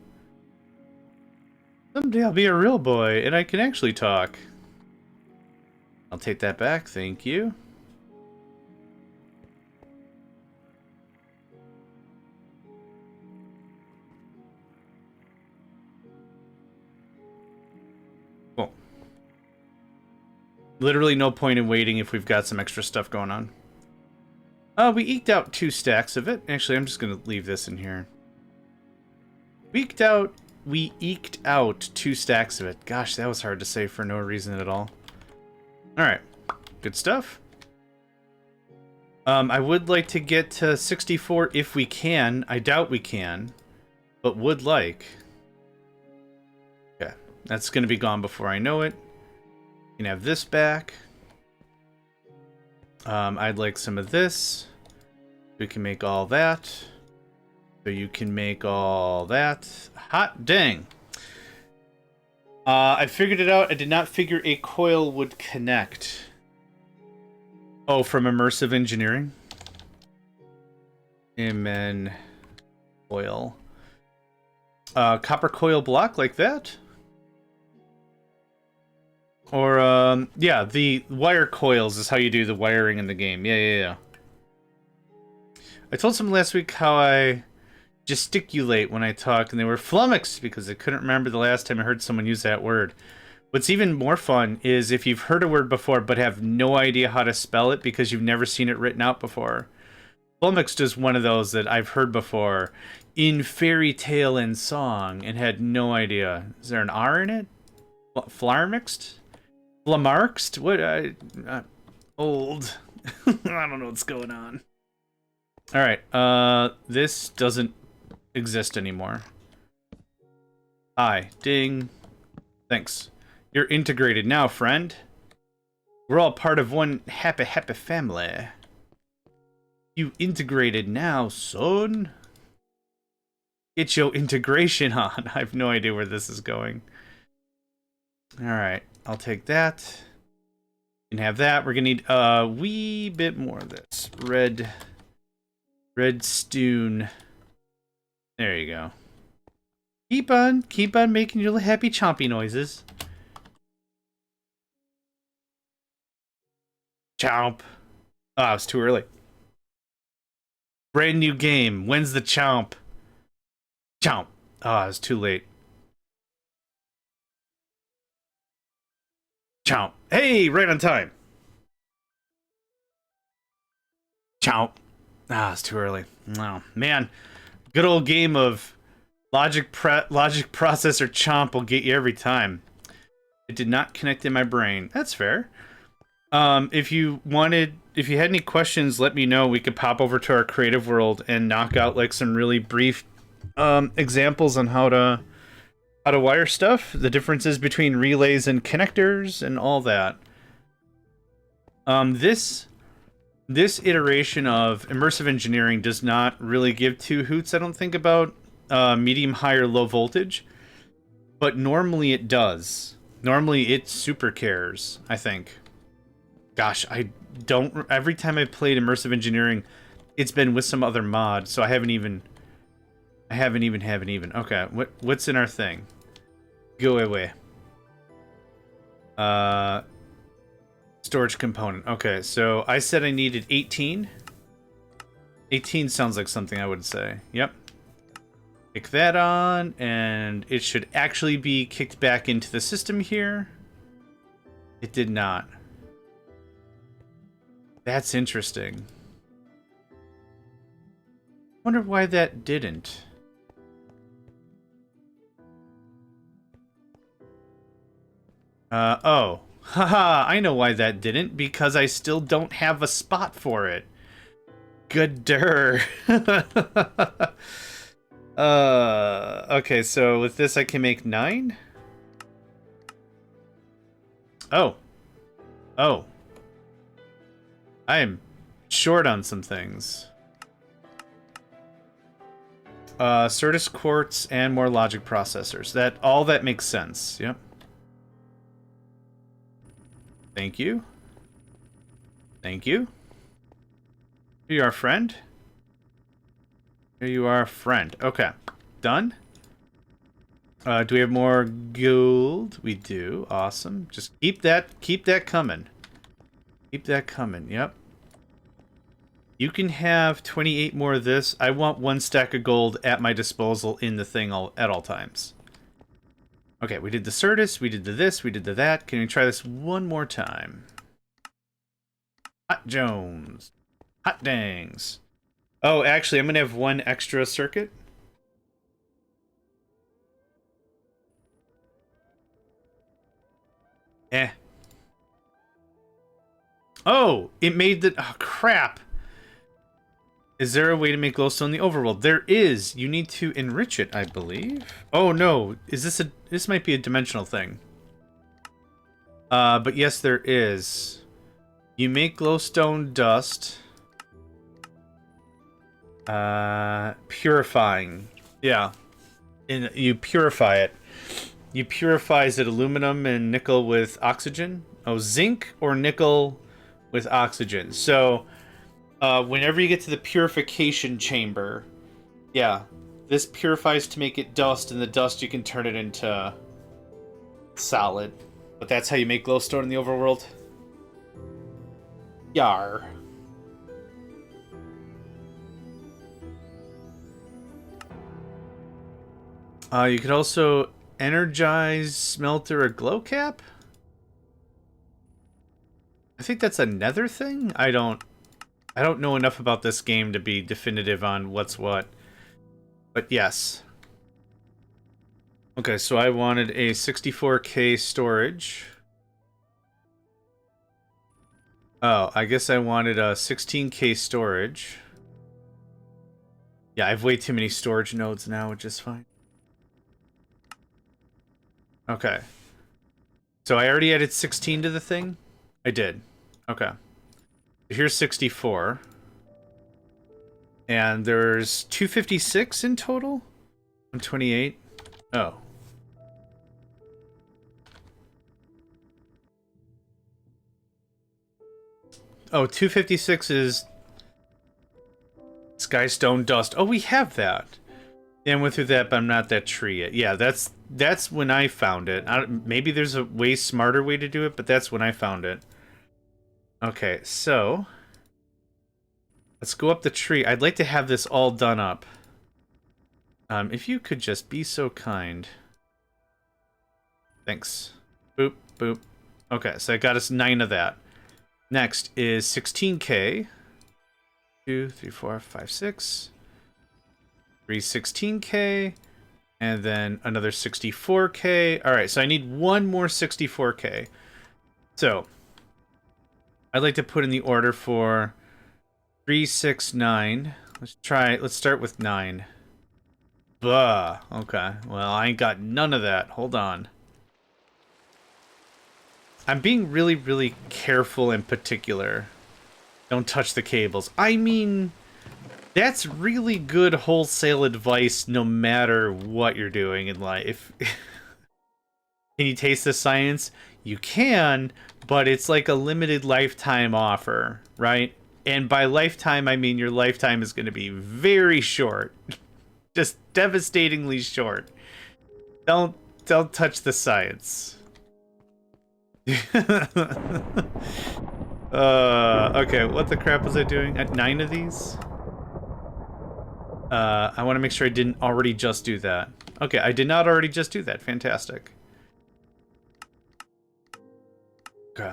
Someday I'll be a real boy, and I can actually talk. I'll take that back, thank you. Cool. Literally no point in waiting if we've got some extra stuff going on. We eked out 2 stacks of it. Actually, I'm just gonna leave this in here. We eked out 2 stacks of it. Gosh, that was hard to say for no reason at all. Alright. Good stuff. I would like to get to 64 if we can. I doubt we can, but would like. Okay, that's going to be gone before I know it. You can have this back. I'd like some of this. We can make all that. So you can make all that. Hot dang. I figured it out. I did not figure a coil would connect. Oh, from immersive engineering? Amen. Coil. Copper coil block like that? Or, yeah, the wire coils is how you do the wiring in the game. Yeah. I told someone last week how I gesticulate when I talk, and they were flummoxed because I couldn't remember the last time I heard someone use that word. What's even more fun is if you've heard a word before but have no idea how to spell it because you've never seen it written out before. Flummoxed is one of those that I've heard before in fairy tale and song and had no idea. Is there an R in it? Flarmixed? Flamarxed? What? Old. I don't know what's going on. Alright, this doesn't exist anymore. Hi. Ding. Thanks. You're integrated now, friend. We're all part of one happy family. You integrated now, son. Get your integration on. I have no idea where this is going. Alright, I'll take that. You can have that. We're gonna need a wee bit more of this. Red stone. There you go. Keep on making your little happy chompy noises. Chomp. Oh, it's too early. Brand new game. When's the chomp? Chomp. Oh, it's too late. Chomp. Hey, right on time. Chomp. Ah, it's too early. No, man. Good old game of logic processor chomp will get you every time. It did not connect in my brain. That's fair. If you had any questions, let me know. We could pop over to our creative world and knock out like some really brief examples on how to wire stuff, the differences between relays and connectors and all that. This iteration of immersive engineering does not really give 2 hoots, I don't think, about medium, high, or low voltage. But normally it does. Normally it super cares, I think. Gosh, I don't... Every time I've played immersive engineering, it's been with some other mod, so I haven't even... Okay, what's in our thing? Go away. Storage component. Okay, so I said I needed 18. 18 sounds like something I would say. Yep. Kick that on, and it should actually be kicked back into the system here. It did not. That's interesting. Wonder why that didn't. Oh. Haha, I know why that didn't, because I still don't have a spot for it. Gooder. Okay, so with this I can make 9? Oh. I am short on some things. Certus quartz and more logic processors. All that makes sense. Yep. Thank you. Thank you. Here you are, friend. Here you are, friend. Okay. Done. Do we have more gold? We do. Awesome. Just keep that coming. Keep that coming. Yep. You can have 28 more of this. I want 1 stack of gold at my disposal in the thing at all times. Okay, we did the Certus, we did the this, we did the that. Can we try this one more time? Hot Jones. Hot dangs. Oh, actually, I'm going to have 1 extra circuit. Oh, it made the... Oh, crap. Is there a way to make glowstone in the overworld? There is. You need to enrich it, I believe. Oh, no. Is this a... This might be a dimensional thing. But yes, there is. You make glowstone dust. Purifying. Yeah. And you purify it. You purify, is it aluminum and nickel with oxygen? Oh, zinc or nickel with oxygen. So... whenever you get to the purification chamber, yeah, this purifies to make it dust, and the dust you can turn it into solid. But that's how you make glowstone in the overworld. Yar. You could also energize smelter or glow cap. I think that's a nether thing. I don't know enough about this game to be definitive on what's what. But yes. Okay, so I wanted a 64K storage. Oh, I guess I wanted a 16K storage. Yeah, I have way too many storage nodes now, which is fine. Okay. So I already added 16 to the thing? I did. Okay. Here's 64. And there's 256 in total? 128? Oh. Oh, 256 is Skystone Dust. Oh, we have that. Yeah, I went through that, but I'm not that tree yet. Yeah, that's when I found it. Maybe there's a way smarter way to do it, but that's when I found it. Okay, so let's go up the tree. I'd like to have this all done up. If you could just be so kind. Thanks. Boop, boop. Okay, so I got us 9 of that. Next is 16K. 2, 3, 4, 5, 6. 3 16K. And then another 64K. Alright, so I need 1 more 64K. So I'd like to put in the order for 3, 6, 9. Let's start with 9. Buh. Okay. Well, I ain't got none of that. Hold on. I'm being really, really careful and particular. Don't touch the cables. I mean, that's really good wholesale advice no matter what you're doing in life. Can you taste the science? You can, but it's like a limited lifetime offer, right? And by lifetime, I mean your lifetime is going to be very short. Just devastatingly short. Don't touch the science. Okay, what the crap was I doing? At 9 of these? I want to make sure I didn't already just do that. Okay, I did not already just do that. Fantastic. Okay.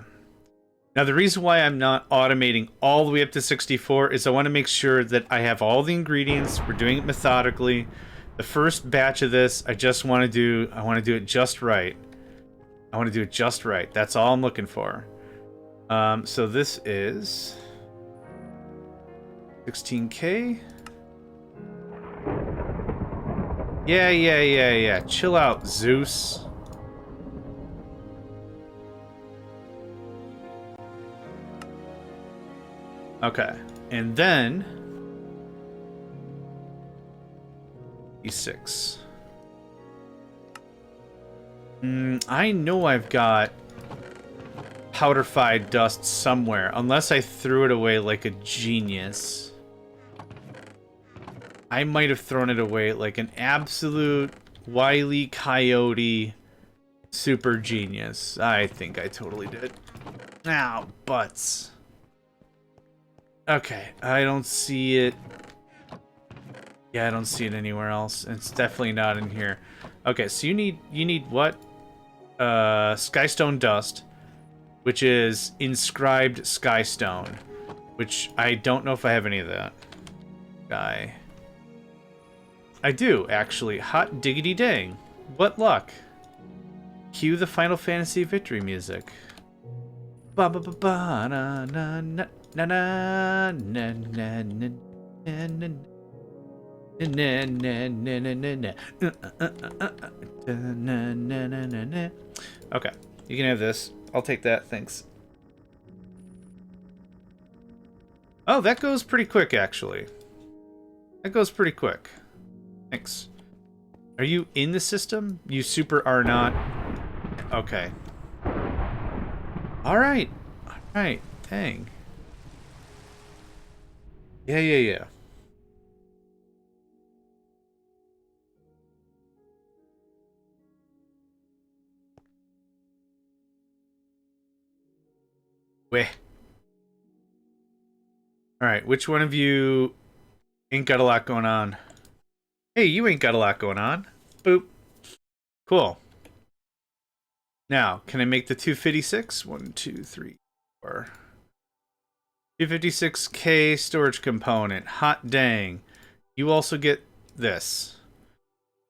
Now, the reason why I'm not automating all the way up to 64 is I want to make sure that I have all the ingredients. We're doing it methodically. The first batch of this, I want to do it just right. I want to do it just right. That's all I'm looking for. So this is 16K. Yeah. Chill out, Zeus. Okay. And then E6. I know I've got powder-fied dust somewhere, unless I threw it away like a genius. I might have thrown it away like an absolute Wile E. Coyote super genius. I think I totally did. Ow, butts. Okay, I don't see it. Yeah, I don't see it anywhere else. It's definitely not in here. Okay, so you need what? Skystone dust, which is inscribed skystone, which I don't know if I have any of that. Guy. I do, actually. Hot diggity dang. What luck. Cue the Final Fantasy victory music. Ba ba ba ba na na na na na na na na na na. Okay, you can have this. I'll take that, thanks. Oh, that goes pretty quick, actually. That goes pretty quick. Thanks. Are you in the system? You super are not. Okay. Alright. Alright. Dang. Yeah. Weh. Alright, which one of you ain't got a lot going on? Hey, you ain't got a lot going on. Boop. Cool. Now, can I make the 256? 1, 2, 3, 4. 256K storage component. Hot dang. You also get this.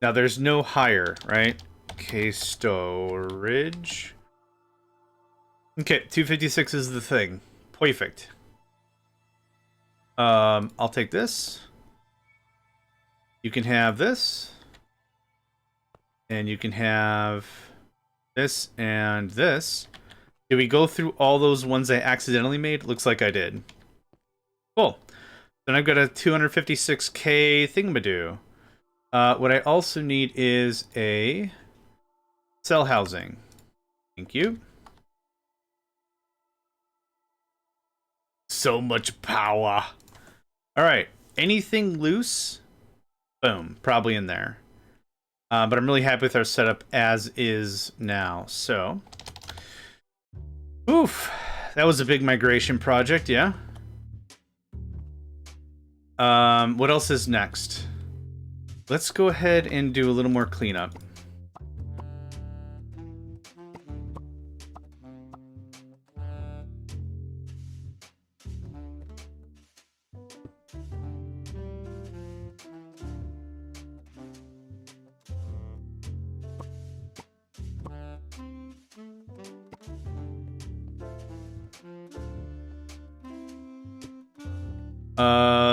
Now, there's no higher, right? K storage. Okay, 256 is the thing. Perfect. I'll take this. You can have this. And you can have this and this. Did we go through all those ones I accidentally made? Looks like I did. Cool. Then I've got a 256K thingamadoo. What I also need is a cell housing. Thank you. So much power. Alright. Anything loose? Boom. Probably in there. But I'm really happy with our setup as is now. So, oof, that was a big migration project, yeah. What else is next? Let's go ahead and do a little more cleanup.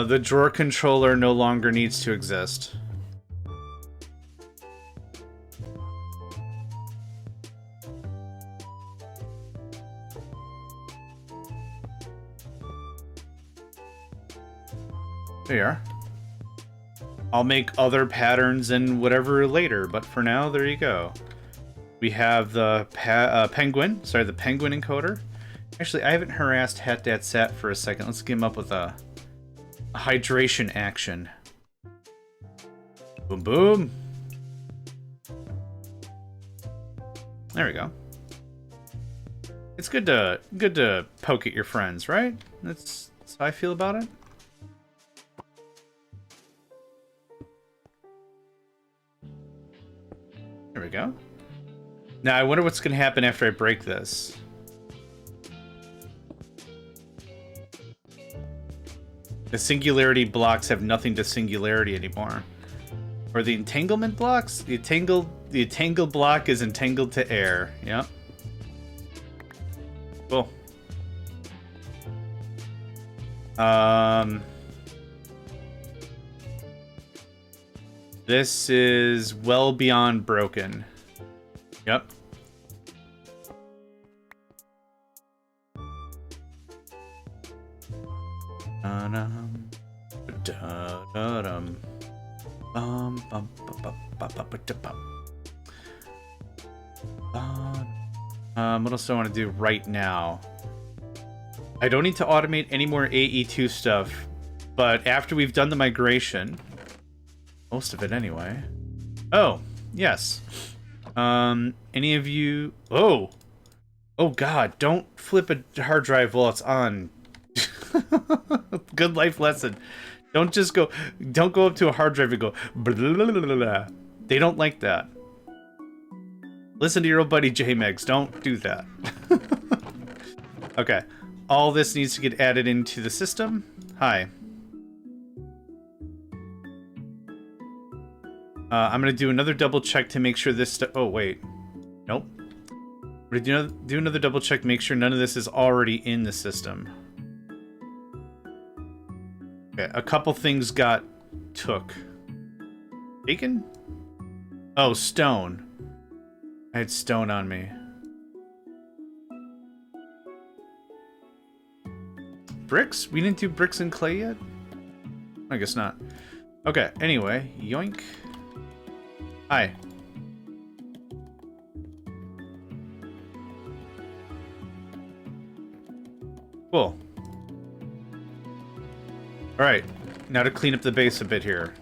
The drawer controller no longer needs to exist. There you are. I'll make other patterns and whatever later, but for now, there you go. We have the penguin encoder. Actually, I haven't harassed HatDatSat for a second. Let's get him up with a hydration action. Boom, boom. There we go. It's good to poke at your friends, right? That's how I feel about it. There we go. Now I wonder what's going to happen after I break this. The singularity blocks have nothing to singularity anymore. Or the entanglement blocks? The entangled block is entangled to air. Yep. Cool. This is well beyond broken. Yep. Da-dum, da-da-dum. Bum, bum, bum, bum, bum, bum, bum. What else do I want to do right now? I don't need to automate any more AE2 stuff, but after we've done the migration, most of it anyway. Oh, yes. Any of you... Oh! Oh god, don't flip a hard drive while it's on. Good life lesson. Don't just go... Don't go up to a hard drive and go... Blah, blah, blah, blah. They don't like that. Listen to your old buddy JMegs. Don't do that. Okay. All this needs to get added into the system. Hi. I'm going to do another double check to make sure this... Oh, wait. Nope. I'm going to do another double check, make sure none of this is already in the system. Okay, a couple things got took. Taken? Oh, stone. I had stone on me. Bricks? We didn't do bricks and clay yet? I guess not. Okay, anyway, yoink. Hi. Cool. Alright, now to clean up the base a bit here.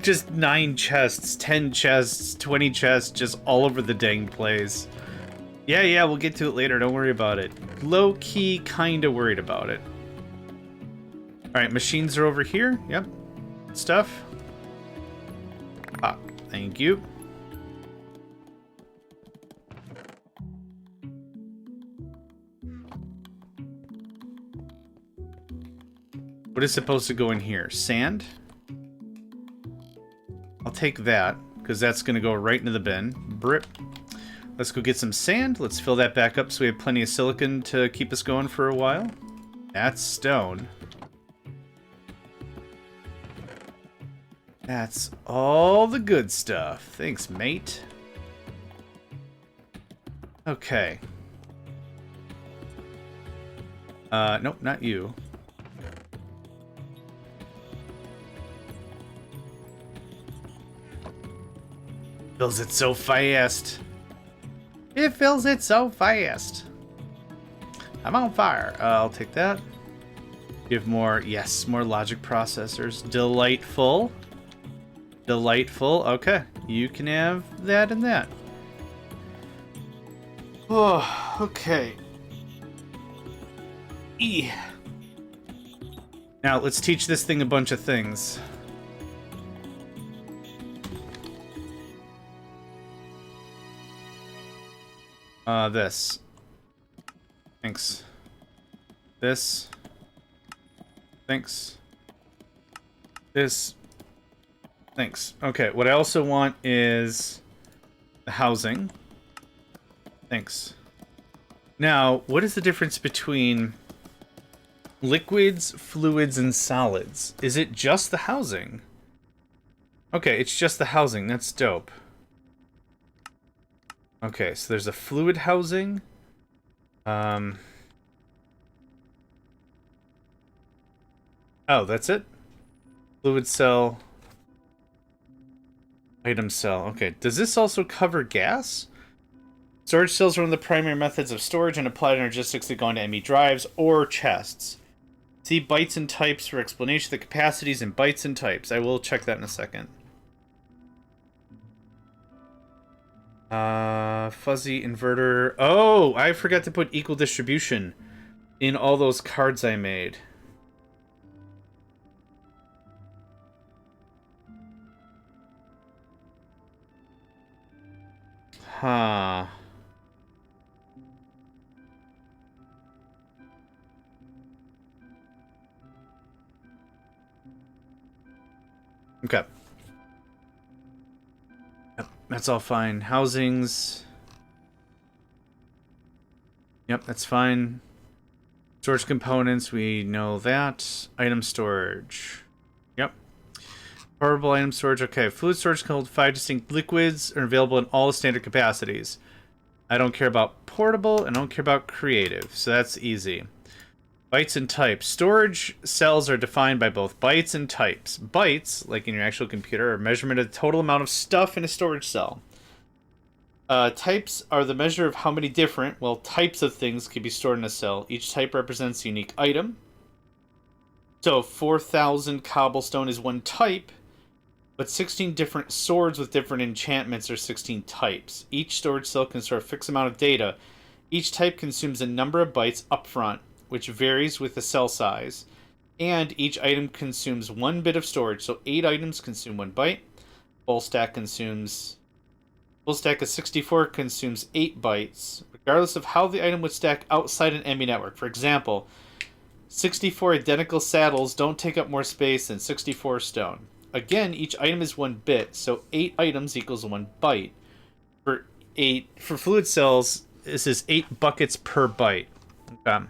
Just 9 chests, 10 chests, 20 chests, just all over the dang place. Yeah, we'll get to it later, don't worry about it. Low-key, kinda worried about it. Alright, machines are over here, yep. Stuff. Ah, thank you. What is supposed to go in here? Sand? I'll take that, because that's going to go right into the bin. Brip. Let's go get some sand. Let's fill that back up so we have plenty of silicon to keep us going for a while. That's stone. That's all the good stuff. Thanks, mate. Okay. Nope, not you. Fills it so fast. It fills it so fast. I'm on fire. I'll take that. Give more, yes, more logic processors. Delightful. Delightful. Okay, you can have that and that. Oh, okay. E. Now, let's teach this thing a bunch of things. This. Thanks. This. Thanks. This. Thanks. Okay, what I also want is the housing. Thanks. Now, what is the difference between liquids, fluids, and solids? Is it just the housing? Okay, it's just the housing. That's dope. Okay, so there's a fluid housing. Oh, that's it? Fluid cell. Item cell. Okay, does this also cover gas? Storage cells are one of the primary methods of storage and applied energistics that go into ME drives or chests. See bytes and types for explanation of the capacities in bytes and types. I will check that in a second. Fuzzy inverter. Oh, I forgot to put equal distribution in all those cards I made. Huh. Okay. Yep, that's all fine. Housings. Yep, that's fine. Storage components, we know that. Item storage. Yep. Portable item storage, okay. Fluid storage can hold 5 distinct liquids, are available in all standard capacities. I don't care about portable, and I don't care about creative, so that's easy. Bytes and types. Storage cells are defined by both bytes and types. Bytes, like in your actual computer, are a measurement of the total amount of stuff in a storage cell. Types are the measure of how many different, well, types of things can be stored in a cell. Each type represents a unique item. So 4,000 cobblestone is one type, but 16 different swords with different enchantments are 16 types. Each storage cell can store a fixed amount of data. Each type consumes a number of bytes upfront, which varies with the cell size. And each item consumes 1 bit of storage, so 8 items consume 1 byte. Full stack of 64 consumes 8 bytes, regardless of how the item would stack outside an ME network. For example, 64 identical saddles don't take up more space than 64 stone. Again, each item is 1 bit, so 8 items equals 1 byte. For fluid cells, this is 8 buckets per byte. Okay.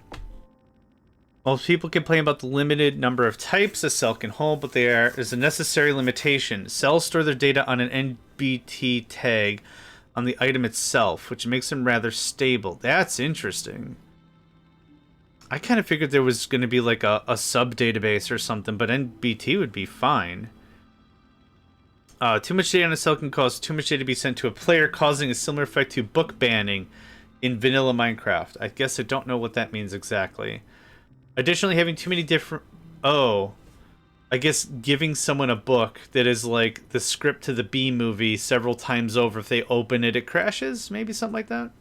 Most people complain about the limited number of types a cell can hold, but there is a necessary limitation. Cells store their data on an NBT tag on the item itself, which makes them rather stable. That's interesting. I kind of figured there was going to be like a sub-database or something, but NBT would be fine. Too much data on a cell can cause too much data to be sent to a player, causing a similar effect to book banning in vanilla Minecraft. I guess I don't know what that means exactly. Additionally, having too many different... Oh. I guess giving someone a book that is like the script to the B movie several times over, if they open it, it crashes? Maybe something like that?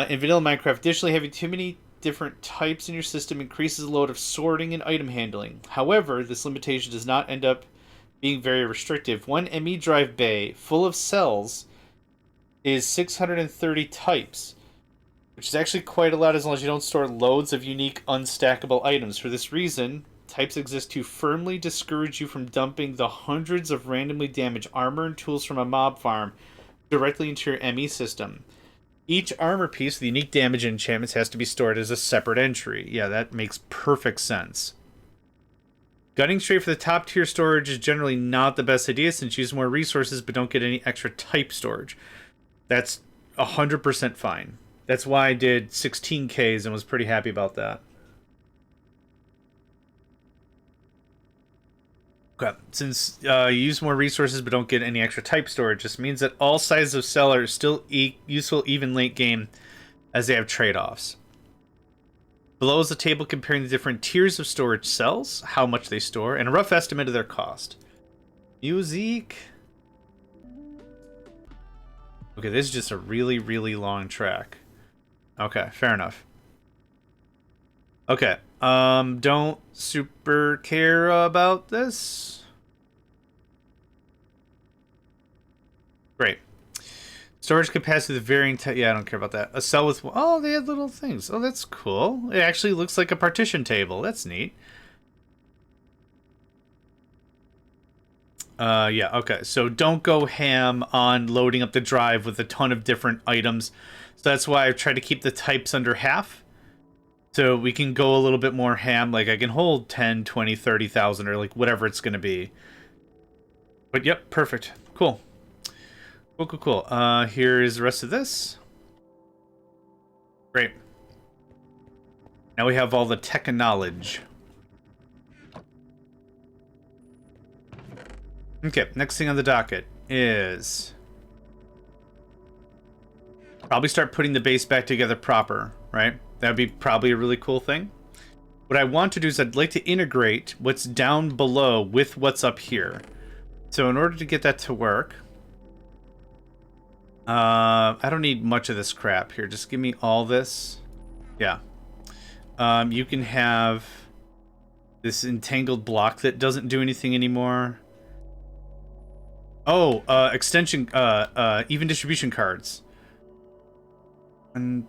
In vanilla Minecraft, additionally, having too many different types in your system increases the load of sorting and item handling. However, this limitation does not end up being very restrictive. One ME drive bay full of cells is 630 types, which is actually quite a lot as long as you don't store loads of unique unstackable items. For this reason, types exist to firmly discourage you from dumping the hundreds of randomly damaged armor and tools from a mob farm directly into your ME system. Each armor piece with unique damage and enchantments has to be stored as a separate entry. Yeah, that makes perfect sense. Gunning straight for the top tier storage is generally not the best idea since you use more resources but don't get any extra type storage. That's 100% fine. That's why I did 16Ks and was pretty happy about that. Okay, since you use more resources but don't get any extra type storage, this means that all sizes of cell are still useful even late game, as they have trade-offs. Below is a table comparing the different tiers of storage cells, how much they store, and a rough estimate of their cost. Music. Okay, this is just a really, really long track. Okay, fair enough. Okay, don't super care about this. Great. Storage capacity with varying yeah, I don't care about that. A cell with... Oh, they had little things. Oh, that's cool. It actually looks like a partition table. That's neat. Yeah, okay. So don't go ham on loading up the drive with a ton of different items. So that's why I've tried to keep the types under half. So we can go a little bit more ham. Like, I can hold 10, 20, 30,000 or like whatever it's going to be. But yep, perfect. Cool. Cool, cool, cool. Here is the rest of this. Great. Now we have all the tech and knowledge. Okay, next thing on the docket is... probably start putting the base back together proper, right? That would be probably a really cool thing. What I want to do is I'd like to integrate what's down below with what's up here. So in order to get that to work... I don't need much of this crap here. Just give me all this. Yeah. You can have this entangled block that doesn't do anything anymore. Oh, extension, even distribution cards. 1,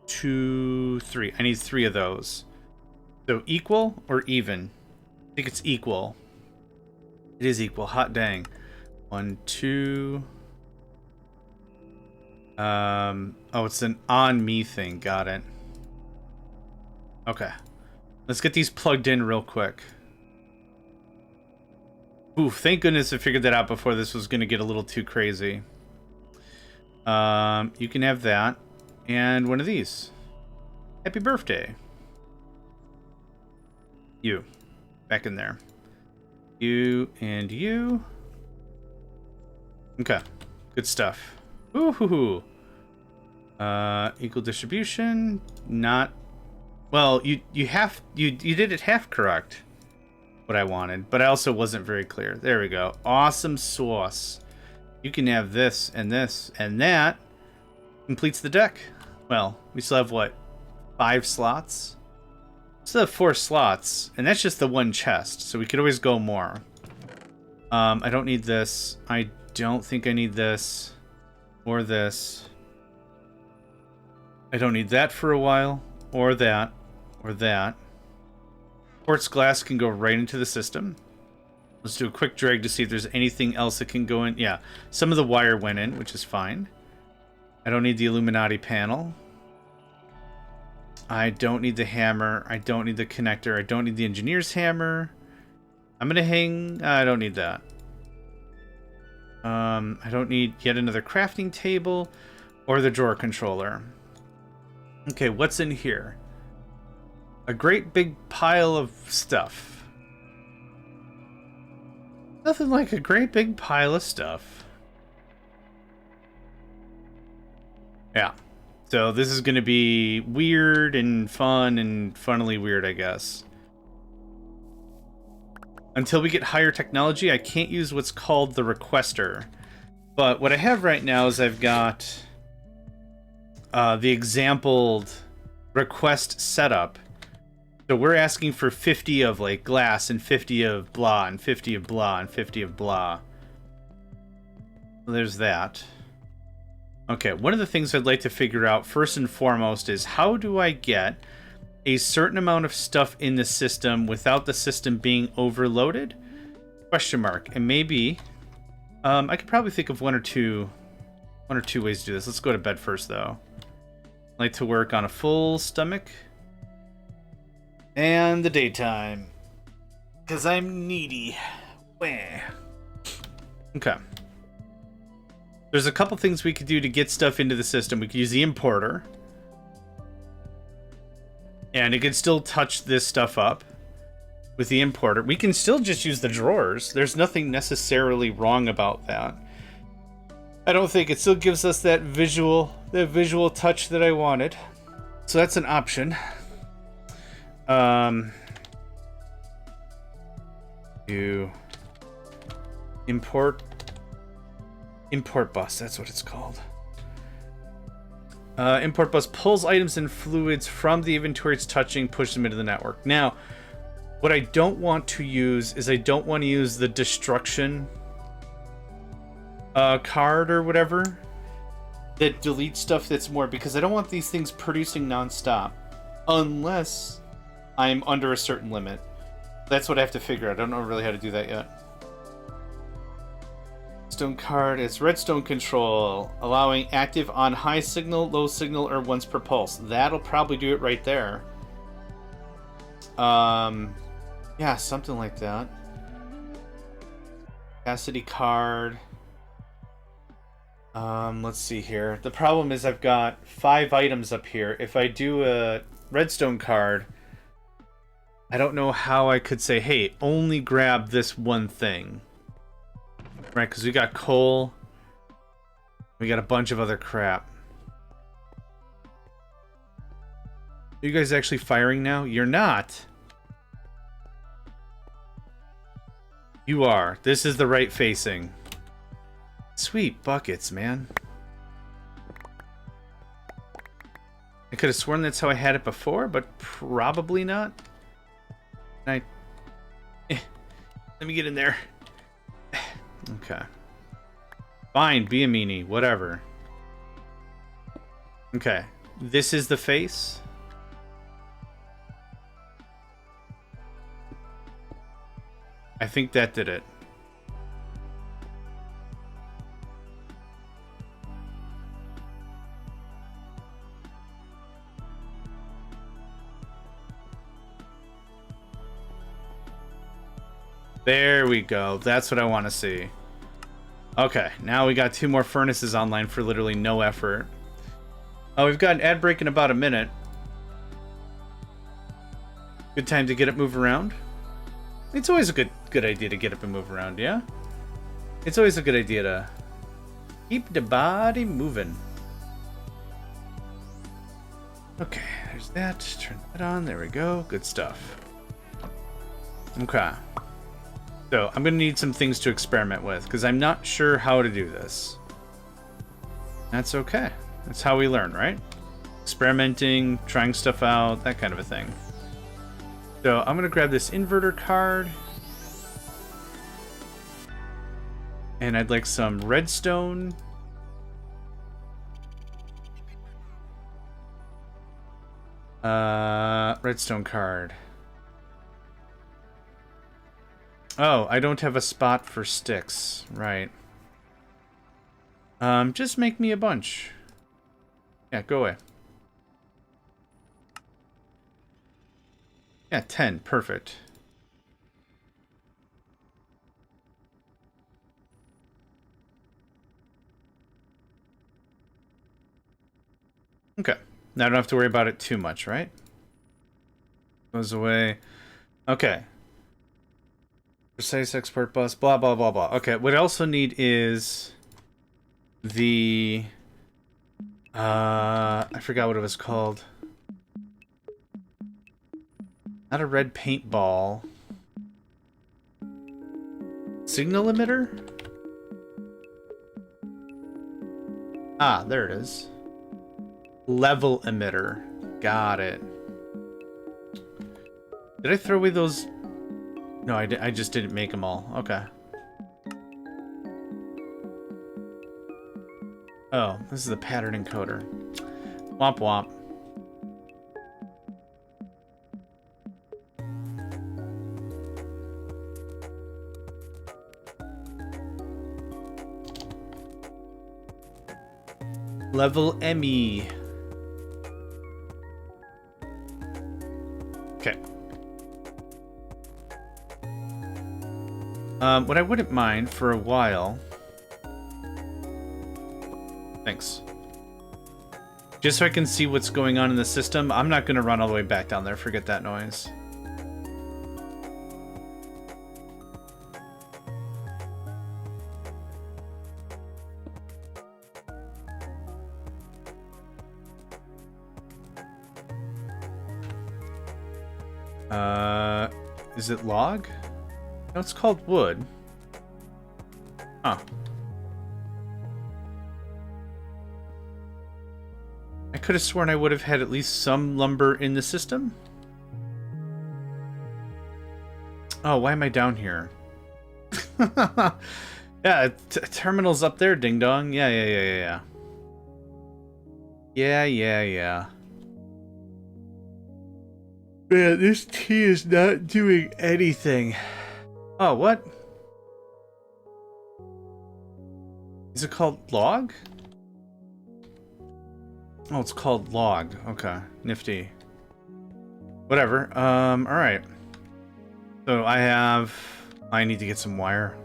2, 3. I need 3 of those. So equal or even? I think it's equal. It is equal. Hot dang. 1, 2. Oh, it's an on me thing. Got it. Okay. Let's get these plugged in real quick. Ooh, thank goodness I figured that out before this was going to get a little too crazy. You can have that. And one of these. Happy birthday. You. Back in there. You and you. Okay. Good stuff. Ooh. Equal distribution. Not. Well, you did it half correct. What I wanted, but I also wasn't very clear. There we go. Awesome sauce. You can have this and this and that. Completes the deck. Well, we still have what? 5 slots? Still have 4 slots, and that's just the one chest, so we could always go more. I don't need this. I don't think I need this. Or this. I don't need that for a while. Or that. Or that. Quartz glass can go right into the system. Let's do a quick drag to see if there's anything else that can go in. Yeah, some of the wire went in, which is fine. I don't need the Illuminati panel. I don't need the hammer. I don't need the connector. I don't need the engineer's hammer. I'm going to hang... I don't need that. I don't need yet another crafting table or the drawer controller. Okay, what's in here? A great big pile of stuff. Nothing like a great big pile of stuff. Yeah. So this is going to be weird and fun and funnily weird, I guess. Until we get higher technology, I can't use what's called the requester. But what I have right now is I've got the exampled request setup. So we're asking for 50 of like glass and 50 of blah and 50 of blah and 50 of blah. So there's that. Okay, one of the things I'd like to figure out first and foremost is how do I get a certain amount of stuff in the system without the system being overloaded? Question mark. And maybe I could probably think of one or two ways to do this. Let's go to bed first though. I like to work on a full stomach. And the daytime. Because I'm needy. Wah. Okay. There's a couple things we could do to get stuff into the system. We could use the importer. And it could still touch this stuff up with the importer. We can still just use the drawers. There's nothing necessarily wrong about that. I don't think it still gives us that visual touch that I wanted. So that's an option. Do import bus, that's what it's called. Import bus pulls items and fluids from the inventory it's touching, pushes them into the network. Now, what I don't want to use is I don't want to use the destruction card or whatever that deletes stuff that's more, because I don't want these things producing nonstop unless I'm under a certain limit. That's what I have to figure out. I don't know really how to do that yet. Stone card, it's redstone control, allowing active on high signal, low signal, or once per pulse. That'll probably do it right there. Yeah, something like that. Capacity card. Let's see here. The problem is I've got 5 items up here. If I do a redstone card, I don't know how I could say, hey, only grab this one thing. Right, because we got coal. We got a bunch of other crap. Are you guys actually firing now? You're not. You are. This is the right facing. Sweet buckets, man. I could have sworn that's how I had it before, but probably not. Let me get in there. Okay. Fine, be a meanie, whatever. Okay. This is the face. I think that did it. There we go. That's what I want to see. Okay, now we got 2 more furnaces online for literally no effort. Oh, we've got an ad break in about a minute. Good time to get up, move around. It's always a good idea to get up and move around, yeah? It's always a good idea to keep the body moving. Okay, there's that. Turn that on. There we go. Good stuff. Okay. So, I'm going to need some things to experiment with, because I'm not sure how to do this. That's okay. That's how we learn, right? Experimenting, trying stuff out, that kind of a thing. So, I'm going to grab this inverter card. And I'd like some redstone. Redstone card. Oh, I don't have a spot for sticks. Right. Just make me a bunch. Yeah, go away. Yeah, 10. Perfect. Okay. Now I don't have to worry about it too much, right? Goes away. Okay. Precise export bus, blah, blah, blah, blah. Okay, what I also need is the... I forgot what it was called. Not a red paintball. Signal emitter? Ah, there it is. Level emitter. Got it. Did I throw away those? No, I just didn't make them all. Okay. Oh, this is the pattern encoder. Womp womp. Level ME. Okay. What I wouldn't mind for a while... Thanks. Just so I can see what's going on in the system. I'm not going to run all the way back down there. Forget that noise. Is it log? No, it's called wood. Huh. I could have sworn I would have had at least some lumber in the system. Oh, why am I down here? Yeah, terminal's up there, ding dong. Yeah. Yeah. Man, this tea is not doing anything. Oh, what? Is it called log? Oh, it's called log. Okay, nifty. Whatever. Alright. So I need to get some wire.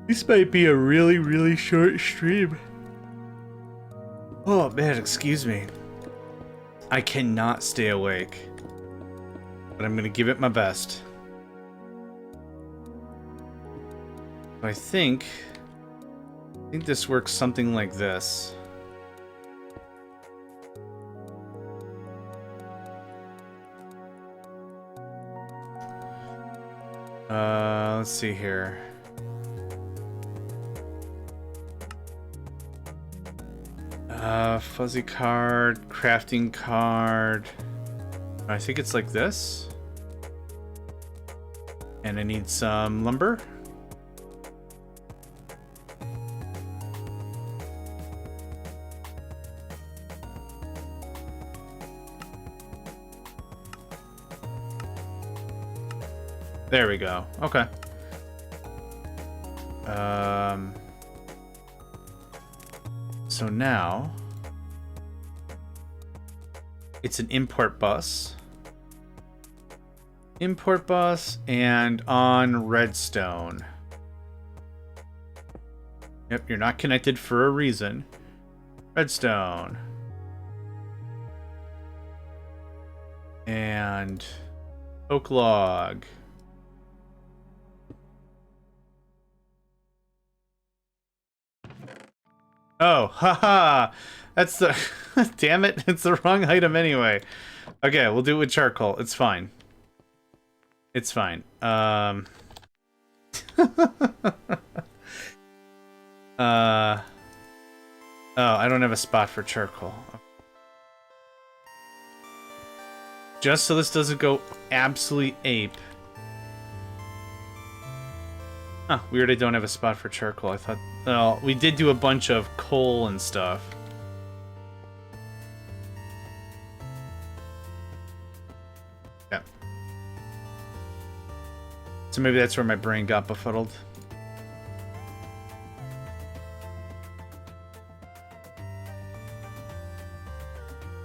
This might be a really, really short stream. Oh man, excuse me. I cannot stay awake. But I'm gonna give it my best. I think this works something like this. Let's see here. Fuzzy card, crafting card. I think it's like this. And I need some lumber. There we go. Okay. So now it's an import bus. Import bus and on redstone. Yep, you're not connected for a reason. Redstone. And oak log. Oh, haha. That's the... Damn it, it's the wrong item anyway. Okay, we'll do it with charcoal. It's fine. It's fine. Oh, I don't have a spot for charcoal. Just so this doesn't go absolutely ape. Huh, weird I don't have a spot for charcoal. I thought... Well, we did do a bunch of coal and stuff. Yeah. So maybe that's where my brain got befuddled.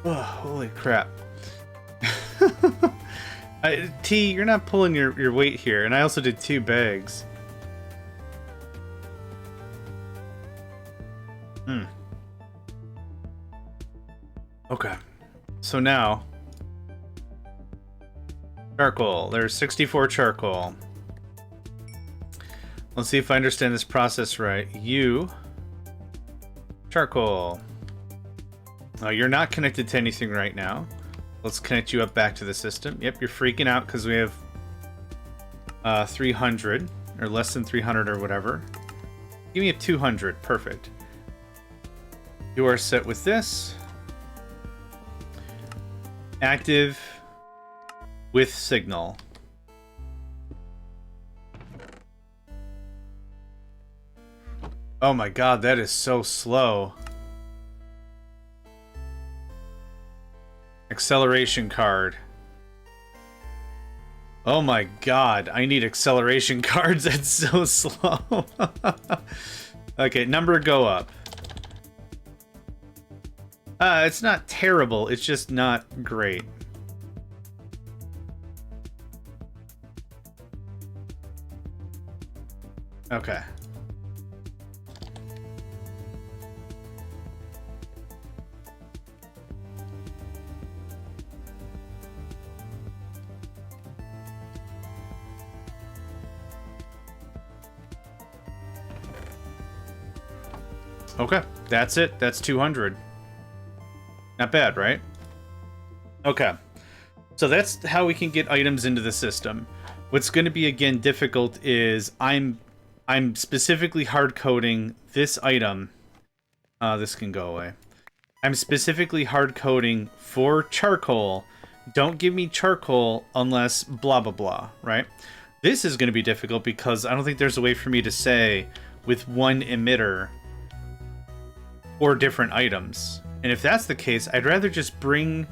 Oh, holy crap. T, you're not pulling your weight here, and I also did 2 bags. Okay. So now... Charcoal. There's 64 charcoal. Let's see if I understand this process right. You... Charcoal. Oh, you're not connected to anything right now. Let's connect you up back to the system. Yep, you're freaking out because we have 300 or less than 300 or whatever. Give me a 200. Perfect. You are set with this. Active with signal. Oh my god, that is so slow. Acceleration card. Oh my god, I need acceleration cards. That's so slow. Okay, number go up. It's not terrible, it's just not great. Okay. Okay, that's it. That's 200. Not bad, right? Okay. So that's how we can get items into the system. What's going to be, again, difficult is I'm specifically hard-coding this item. This can go away. I'm specifically hard-coding for charcoal. Don't give me charcoal unless blah, blah, blah, right? This is going to be difficult because I don't think there's a way for me to say with one emitter or different items. And if that's the case, I'd rather just bring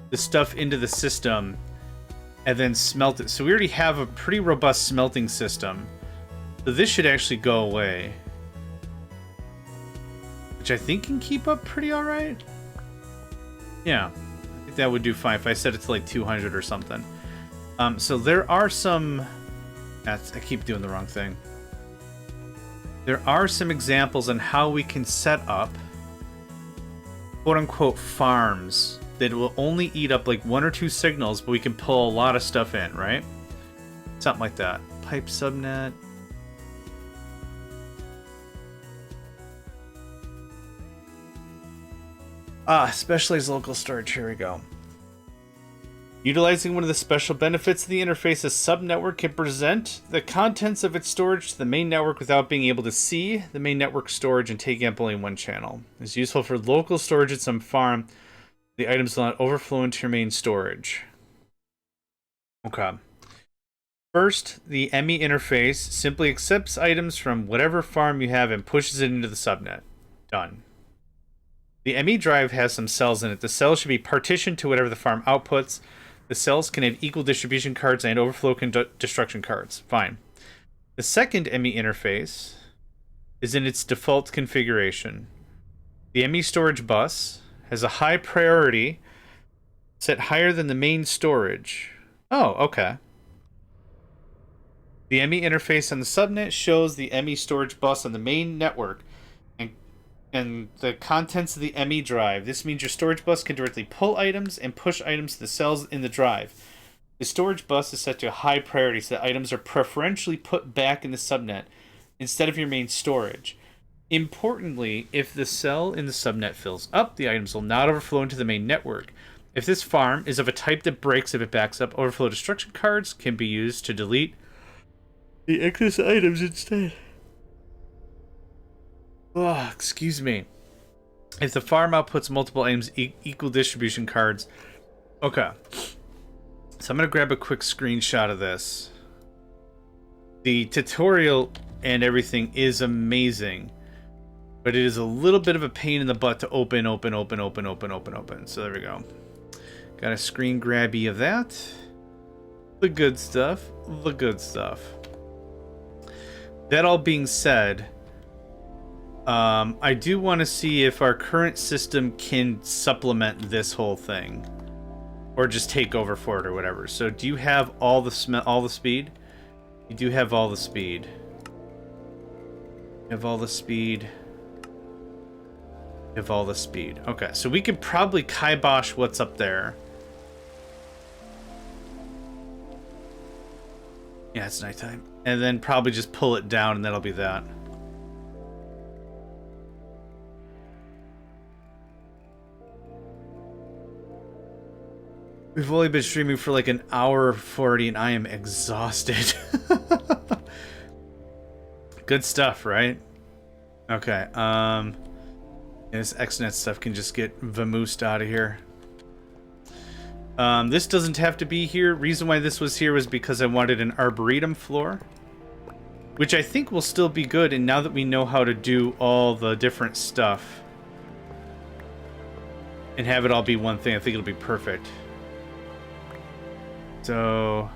the stuff into the system and then smelt it. So we already have a pretty robust smelting system. So this should actually go away. Which I think can keep up pretty alright. Yeah, I think that would do fine if I set it to like 200 or something. So there are some... I keep doing the wrong thing. There are some examples on how we can set up quote-unquote farms that will only eat up like 1 or 2 signals, but we can pull a lot of stuff in, right? Something like that. Pipe subnet. Specialized local storage. Here we go. Utilizing one of the special benefits of the interface, a subnetwork can present the contents of its storage to the main network without being able to see the main network storage and taking up only one channel. It's useful for local storage at some farm. The items will not overflow into your main storage. Okay. First, the ME interface simply accepts items from whatever farm you have and pushes it into the subnet. Done. The ME drive has some cells in it. The cells should be partitioned to whatever the farm outputs. The cells can have equal distribution cards and overflow destruction cards. Fine. The second ME interface is in its default configuration. The ME storage bus has a high priority set higher than the main storage. Oh, okay. The ME interface on the subnet shows the ME storage bus on the main network and the contents of the ME drive. This means your storage bus can directly pull items and push items to the cells in the drive. The storage bus is set to a high priority so that items are preferentially put back in the subnet instead of your main storage. Importantly, if the cell in the subnet fills up, the items will not overflow into the main network. If this farm is of a type that breaks if it backs up, overflow destruction cards can be used to delete the excess items instead. Oh, excuse me. If the farm outputs multiple items, equal distribution cards. Okay. So I'm going to grab a quick screenshot of this. The tutorial and everything is amazing, but it is a little bit of a pain in the butt to open. So there we go. Got a screen grabby of that. The good stuff. The good stuff. That all being said, I do want to see if our current system can supplement this whole thing, or just take over for it or whatever. So, do you have all the speed? You do have all the speed. You have all the speed. You have all the speed. Okay, so we could probably kibosh what's up there. Yeah, it's nighttime. And then probably just pull it down and that'll be that. We've only been streaming for like an hour 40 and I am exhausted. Good stuff, right? Okay, this XNet stuff can just get vamoosed out of here. This doesn't have to be here. Reason why this was here was because I wanted an arboretum floor, which I think will still be good. And now that we know how to do all the different stuff and have it all be one thing, I think it'll be perfect. So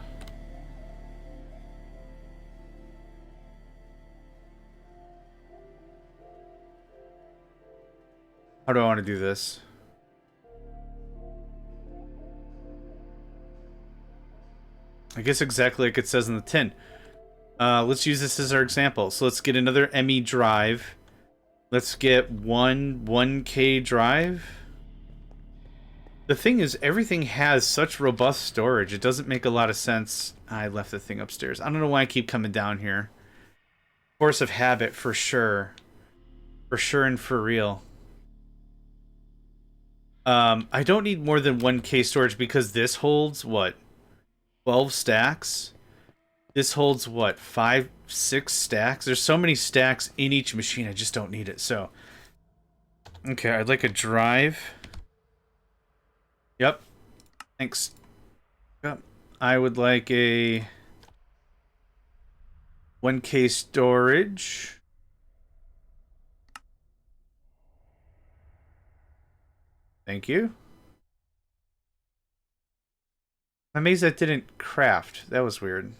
how do I want to do this? I guess exactly like it says in the tin. Let's use this as our example. So let's get another ME drive. Let's get one 1K drive. The thing is, everything has such robust storage. It doesn't make a lot of sense. I left the thing upstairs. I don't know why I keep coming down here. Force of habit, for sure. For sure and for real. I don't need more than 1K storage because this holds, what? 12 stacks? This holds, what? 5, 6 stacks? There's so many stacks in each machine, I just don't need it, so... Okay, I'd like a drive. Yep. Thanks. Yep. I would like a 1K storage. Thank you. I'm amazed that didn't craft. That was weird.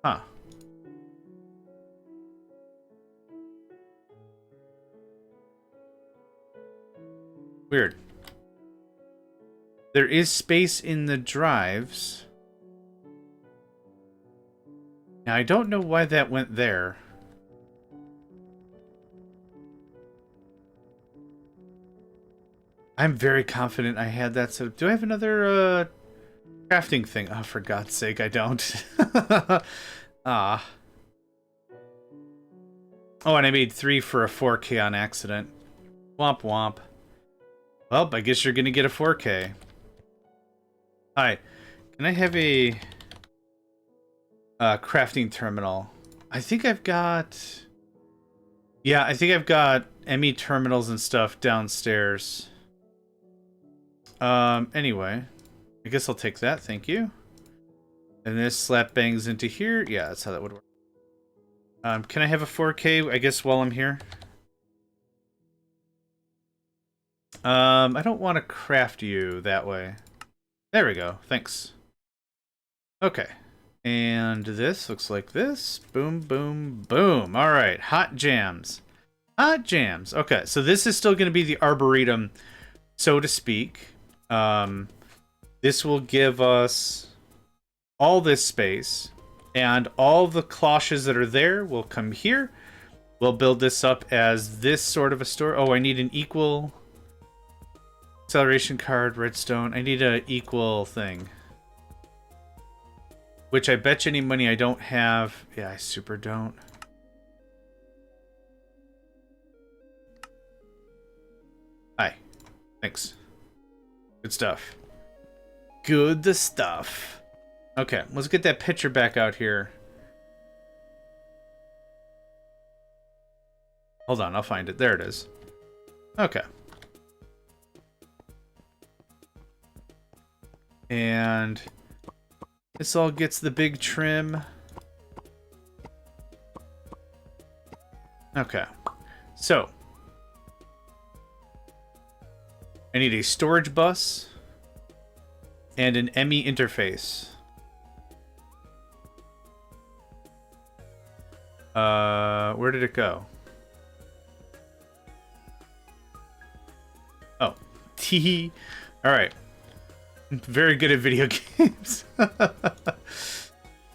Huh. Weird. There is space in the drives. Now, I don't know why that went there. I'm very confident I had that. So, do I have another, crafting thing? Oh, for God's sake, I don't. Ah. Oh, and I made 3 for a 4K on accident. Womp womp. Well, I guess you're gonna get a 4K. Hi. Can I have a crafting terminal? I think I've got... Yeah, I think I've got ME terminals and stuff downstairs. Anyway. I guess I'll take that, thank you. And this slap bangs into here. Yeah, that's how that would work. Can I have a 4K, I guess, while I'm here? I don't want to craft you that way. There we go, thanks. Okay. And this looks like this. Boom, boom, boom. All right, hot jams. Hot jams. Okay, so this is still going to be the Arboretum, so to speak. This will give us all this space, and all the cloches that are there will come here. We'll build this up as this sort of a store. Oh, I need an equal acceleration card, redstone. I need an equal thing. Which I bet you any money I don't have. Yeah, I super don't. Hi. Thanks. Good stuff. Good stuff. Okay, let's get that picture back out here. Hold on, I'll find it. There it is. Okay. And this all gets the big trim. Okay. So, I need a storage bus and an ME interface. Where did it go? Oh, tee. All right. Very good at video games.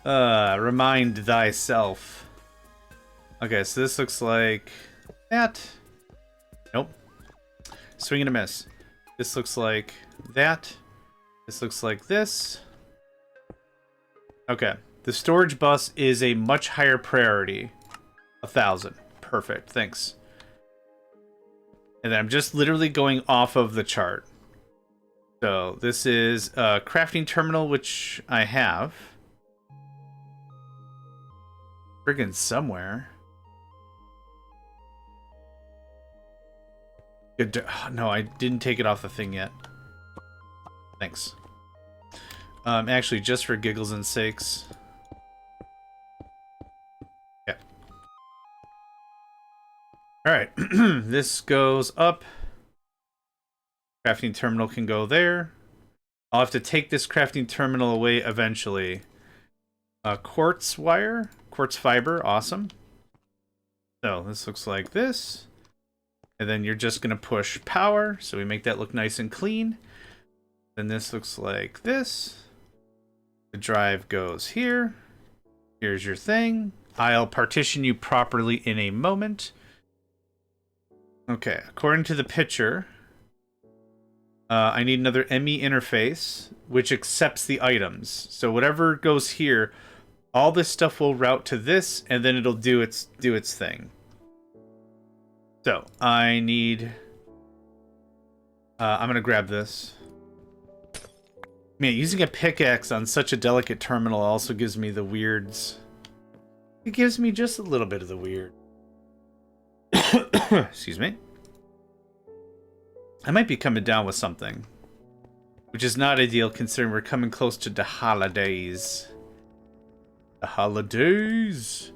Remind thyself. Okay, so this looks like that. Nope. Swing and a miss. This looks like that. This looks like this. Okay. The storage bus is a much higher priority. 1,000. Perfect. Thanks. And then I'm just literally going off of the chart. So this is a crafting terminal, which I have. Friggin' somewhere. Good. Oh, no, I didn't take it off the thing yet. Thanks. Actually, just for giggles and sakes. Yeah. Alright. This goes up. Crafting terminal can go there. I'll have to take this crafting terminal away eventually. Quartz wire. Quartz fiber. Awesome. So, this looks like this. And then you're just going to push power. So we make that look nice and clean. Then this looks like this. The drive goes here. Here's your thing. I'll partition you properly in a moment. Okay, according to the picture, I need another ME interface, which accepts the items. So whatever goes here, all this stuff will route to this, and then it'll do its thing. So I need. I'm gonna grab this. Man, using a pickaxe on such a delicate terminal also gives me the weirds. It gives me just a little bit of the weird. Excuse me. I might be coming down with something, which is not ideal considering we're coming close to the holidays. The holidays.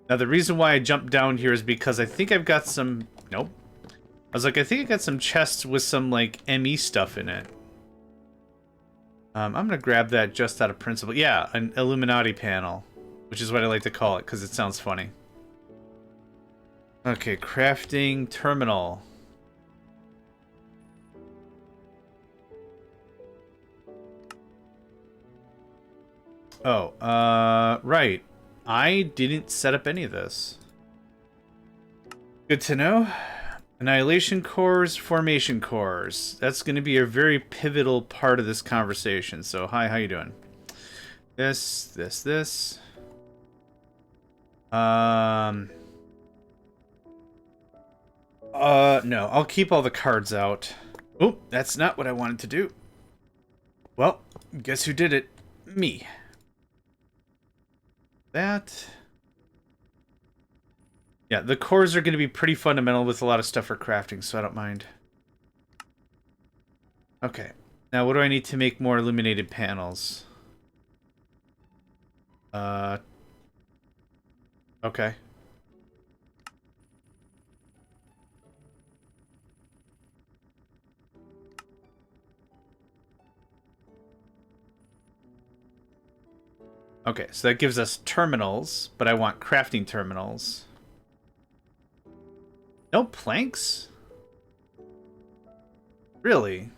Now, the reason why I jumped down here is because I think I've got some... Nope. I was like, I think I got some chests with some, like, ME stuff in it. I'm going to grab that just out of principle. Yeah, an Illuminati panel, which is what I like to call it because it sounds funny. Okay, crafting terminal. Oh, right. I didn't set up any of this. Good to know. Annihilation cores, formation cores. That's going to be a very pivotal part of this conversation. So, hi, how you doing? This. No, I'll keep all the cards out. Oh, that's not what I wanted to do. Well, guess who did it? Me. That. Yeah, the cores are going to be pretty fundamental with a lot of stuff for crafting, so I don't mind. Okay. Now, what do I need to make more illuminated panels? Okay. Okay, so that gives us terminals, but I want crafting terminals. No planks? Really?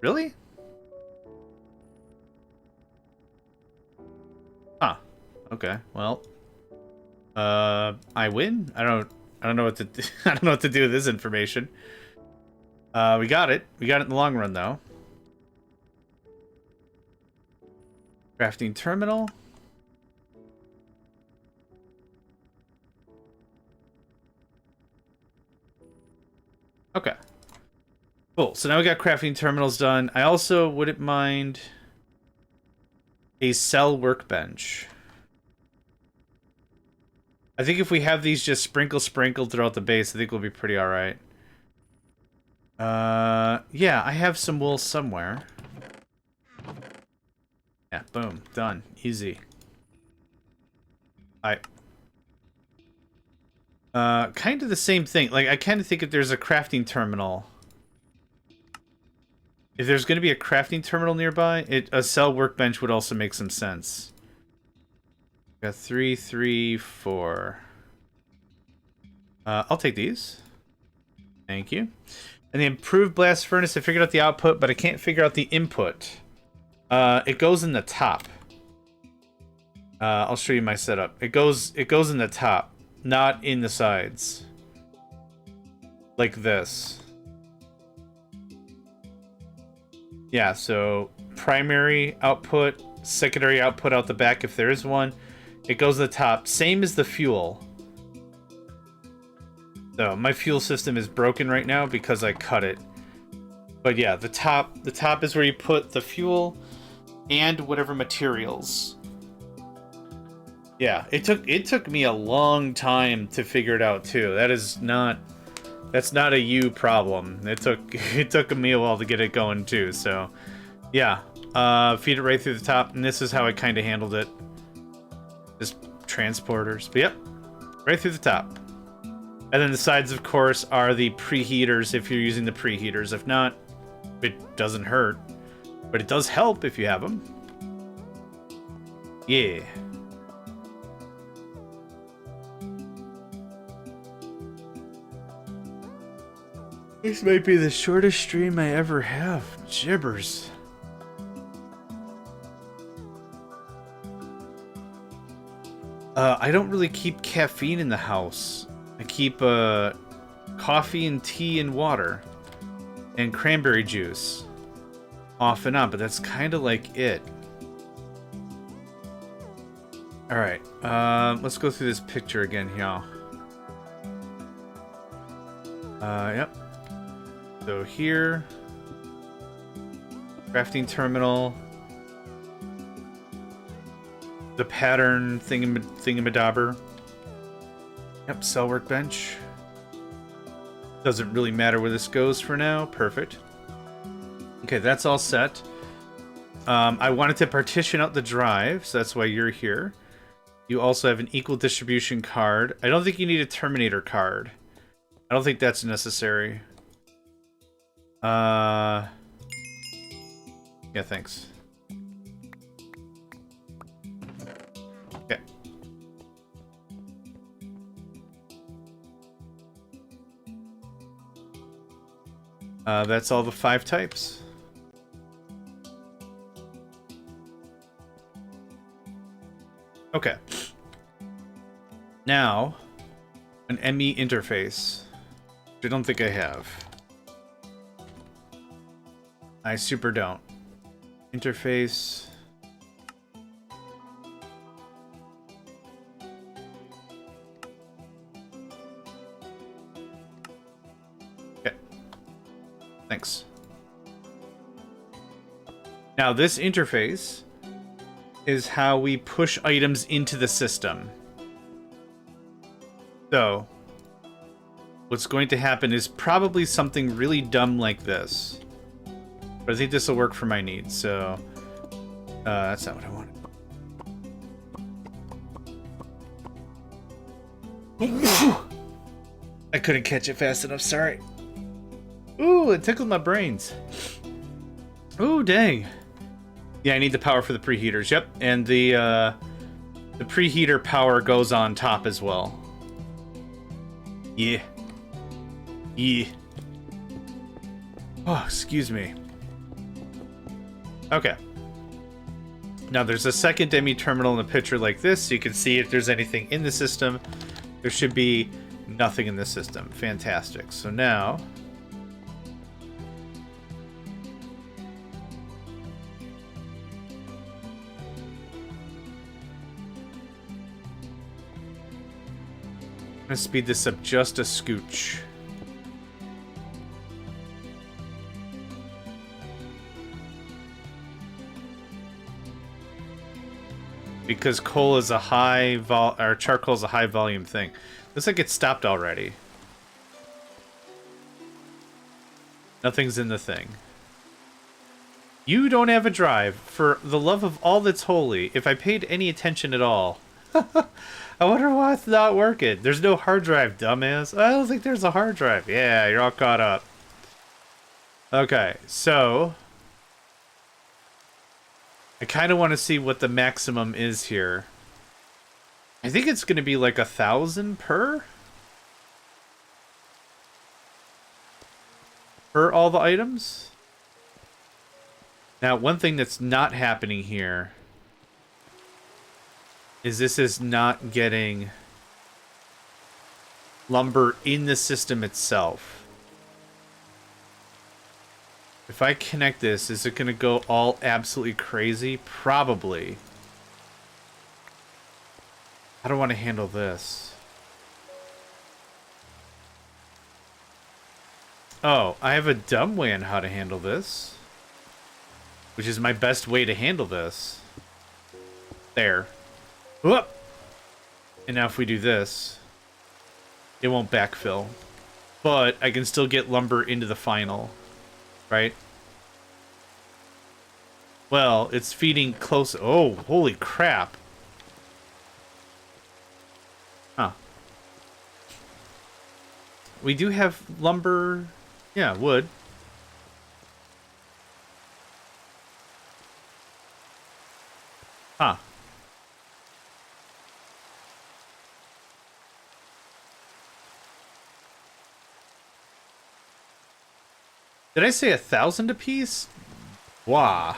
Really? Huh. Okay, well. I win? I don't know what to do. I don't know what to do with this information. We got it. We got it in the long run, though. Crafting terminal. Okay. Cool. So now we got crafting terminals done. I also wouldn't mind a cell workbench. I think if we have these just sprinkled throughout the base, I think we'll be pretty alright. Yeah, I have some wool somewhere. Yeah, boom. Done. Easy. Kind of the same thing. Like, I kind of think if there's a crafting terminal... If there's going to be a crafting terminal nearby, a cell workbench would also make some sense. Got 3, 3, 4. I'll take these. Thank you. And the improved blast furnace, I figured out the output, but I can't figure out the input. It goes in the top. I'll show you my setup. It goes in the top, not in the sides. Like this. Yeah, so primary output, secondary output out the back if there is one. It goes to the top. Same as the fuel. So my fuel system is broken right now because I cut it. But yeah, the top is where you put the fuel and whatever materials. Yeah, it took me a long time to figure it out too. That's not a you problem. It took me a while to get it going too. So, yeah, feed it right through the top, and this is how I kind of handled it. Just transporters, but yep, right through the top. And then the sides, of course, are the preheaters if you're using the preheaters. If not, it doesn't hurt, but it does help if you have them. Yeah. This might be the shortest stream I ever have. Jibbers. I don't really keep caffeine in the house. I keep coffee and tea and water and cranberry juice off and on, but that's kind of like it. All right, let's go through this picture again here. Yep. So here, crafting terminal, the pattern thingamadobber. Yep, cell workbench. Doesn't really matter where this goes for now. Perfect. Okay, that's all set. I wanted to partition out the drive, so that's why you're here. You also have an equal distribution card. I don't think you need a Terminator card. I don't think that's necessary. Yeah, thanks. Okay. That's all the 5 types. Okay. Now, an ME interface. Which I don't think I have. I super don't. Interface. Okay. Thanks. Now this interface is how we push items into the system. So, what's going to happen is probably something really dumb like this. But I think this will work for my needs, so... that's not what I wanted. I couldn't catch it fast enough, sorry. Ooh, it tickled my brains. Ooh, dang. Yeah, I need the power for the preheaters. Yep, and the preheater power goes on top as well. Yeah. Yeah. Oh, excuse me. Okay. Now there's a second demi terminal in a picture like this, so you can see if there's anything in the system. There should be nothing in the system. Fantastic. So now... I'm gonna speed this up just a scooch. Because coal is a or charcoal is a high volume thing. Looks like it stopped already. Nothing's in the thing. You don't have a drive. For the love of all that's holy, if I paid any attention at all. I wonder why it's not working. There's no hard drive, dumbass. I don't think there's a hard drive. Yeah, you're all caught up. Okay, so... I kind of want to see what the maximum is here. I think it's going to be like 1,000 per all the items. Now, one thing that's not happening here is this is not getting lumber in the system itself. If I connect this, is it going to go all absolutely crazy? Probably. How do I want to handle this? Oh, I have a dumb way on how to handle this. Which is my best way to handle this. There. Whoop! And now if we do this, it won't backfill. But I can still get lumber into the final. Right? Well, it's feeding close. Oh, holy crap. Huh. We do have lumber. Yeah, wood. Huh. Did I say 1,000 apiece? Wow.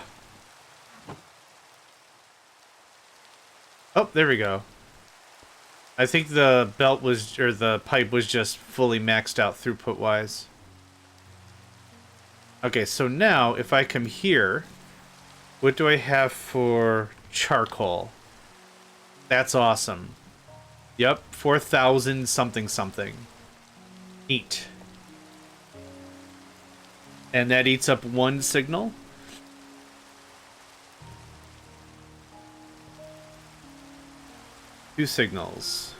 Oh, there we go. I think the belt was, or the pipe was just fully maxed out throughput-wise. Okay, so now, if I come here, what do I have for charcoal? That's awesome. Yep, 4,000 something something. Neat. And that eats up one signal. Two signals.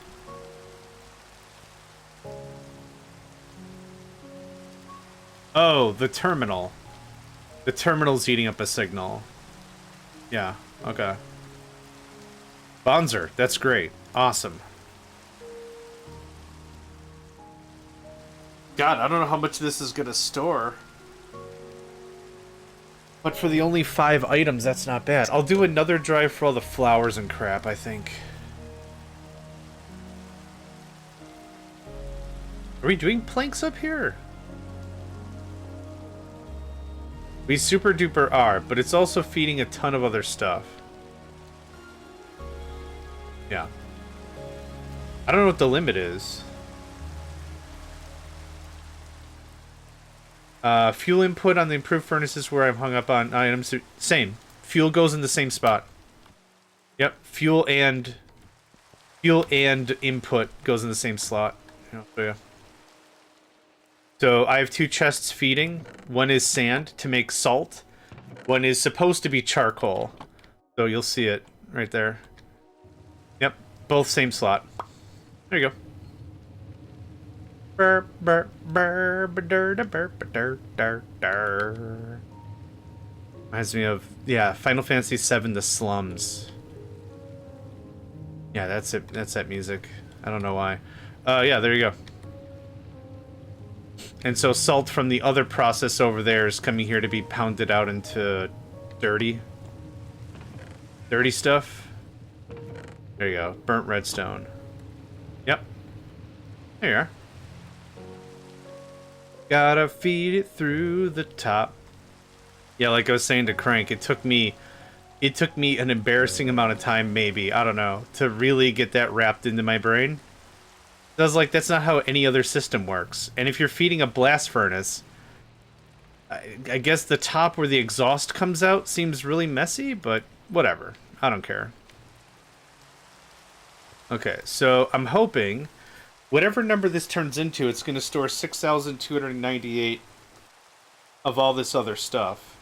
Oh, the terminal. The terminal's eating up a signal. Yeah, okay. Bonzer, that's great. Awesome. God, I don't know how much this is gonna store. But for the only 5 items, that's not bad. I'll do another drive for all the flowers and crap, I think. Are we doing planks up here? We super duper are, but it's also feeding a ton of other stuff. Yeah. I don't know what the limit is. Fuel input on the improved furnaces where I'm hung up on items. Same. Fuel goes in the same spot. Yep. Fuel and input goes in the same slot. Yeah. So I have 2 chests feeding. One is sand to make salt. One is supposed to be charcoal. So you'll see it right there. Yep. Both same slot. There you go. Reminds me of, yeah, Final Fantasy VII, The Slums. Yeah, that's it. That's that music. I don't know why. Yeah, there you go. And so salt from the other process over there is coming here to be pounded out into dirty. Dirty stuff. There you go. Burnt redstone. Yep. There you are. Gotta feed it through the top. Yeah, like I was saying to Crank, it took me an embarrassing amount of time, maybe, I don't know, to really get that wrapped into my brain. I was like, that's not how any other system works. And if you're feeding a blast furnace, I guess the top where the exhaust comes out seems really messy, but whatever. I don't care. Okay, so I'm hoping whatever number this turns into, it's going to store 6,298 of all this other stuff.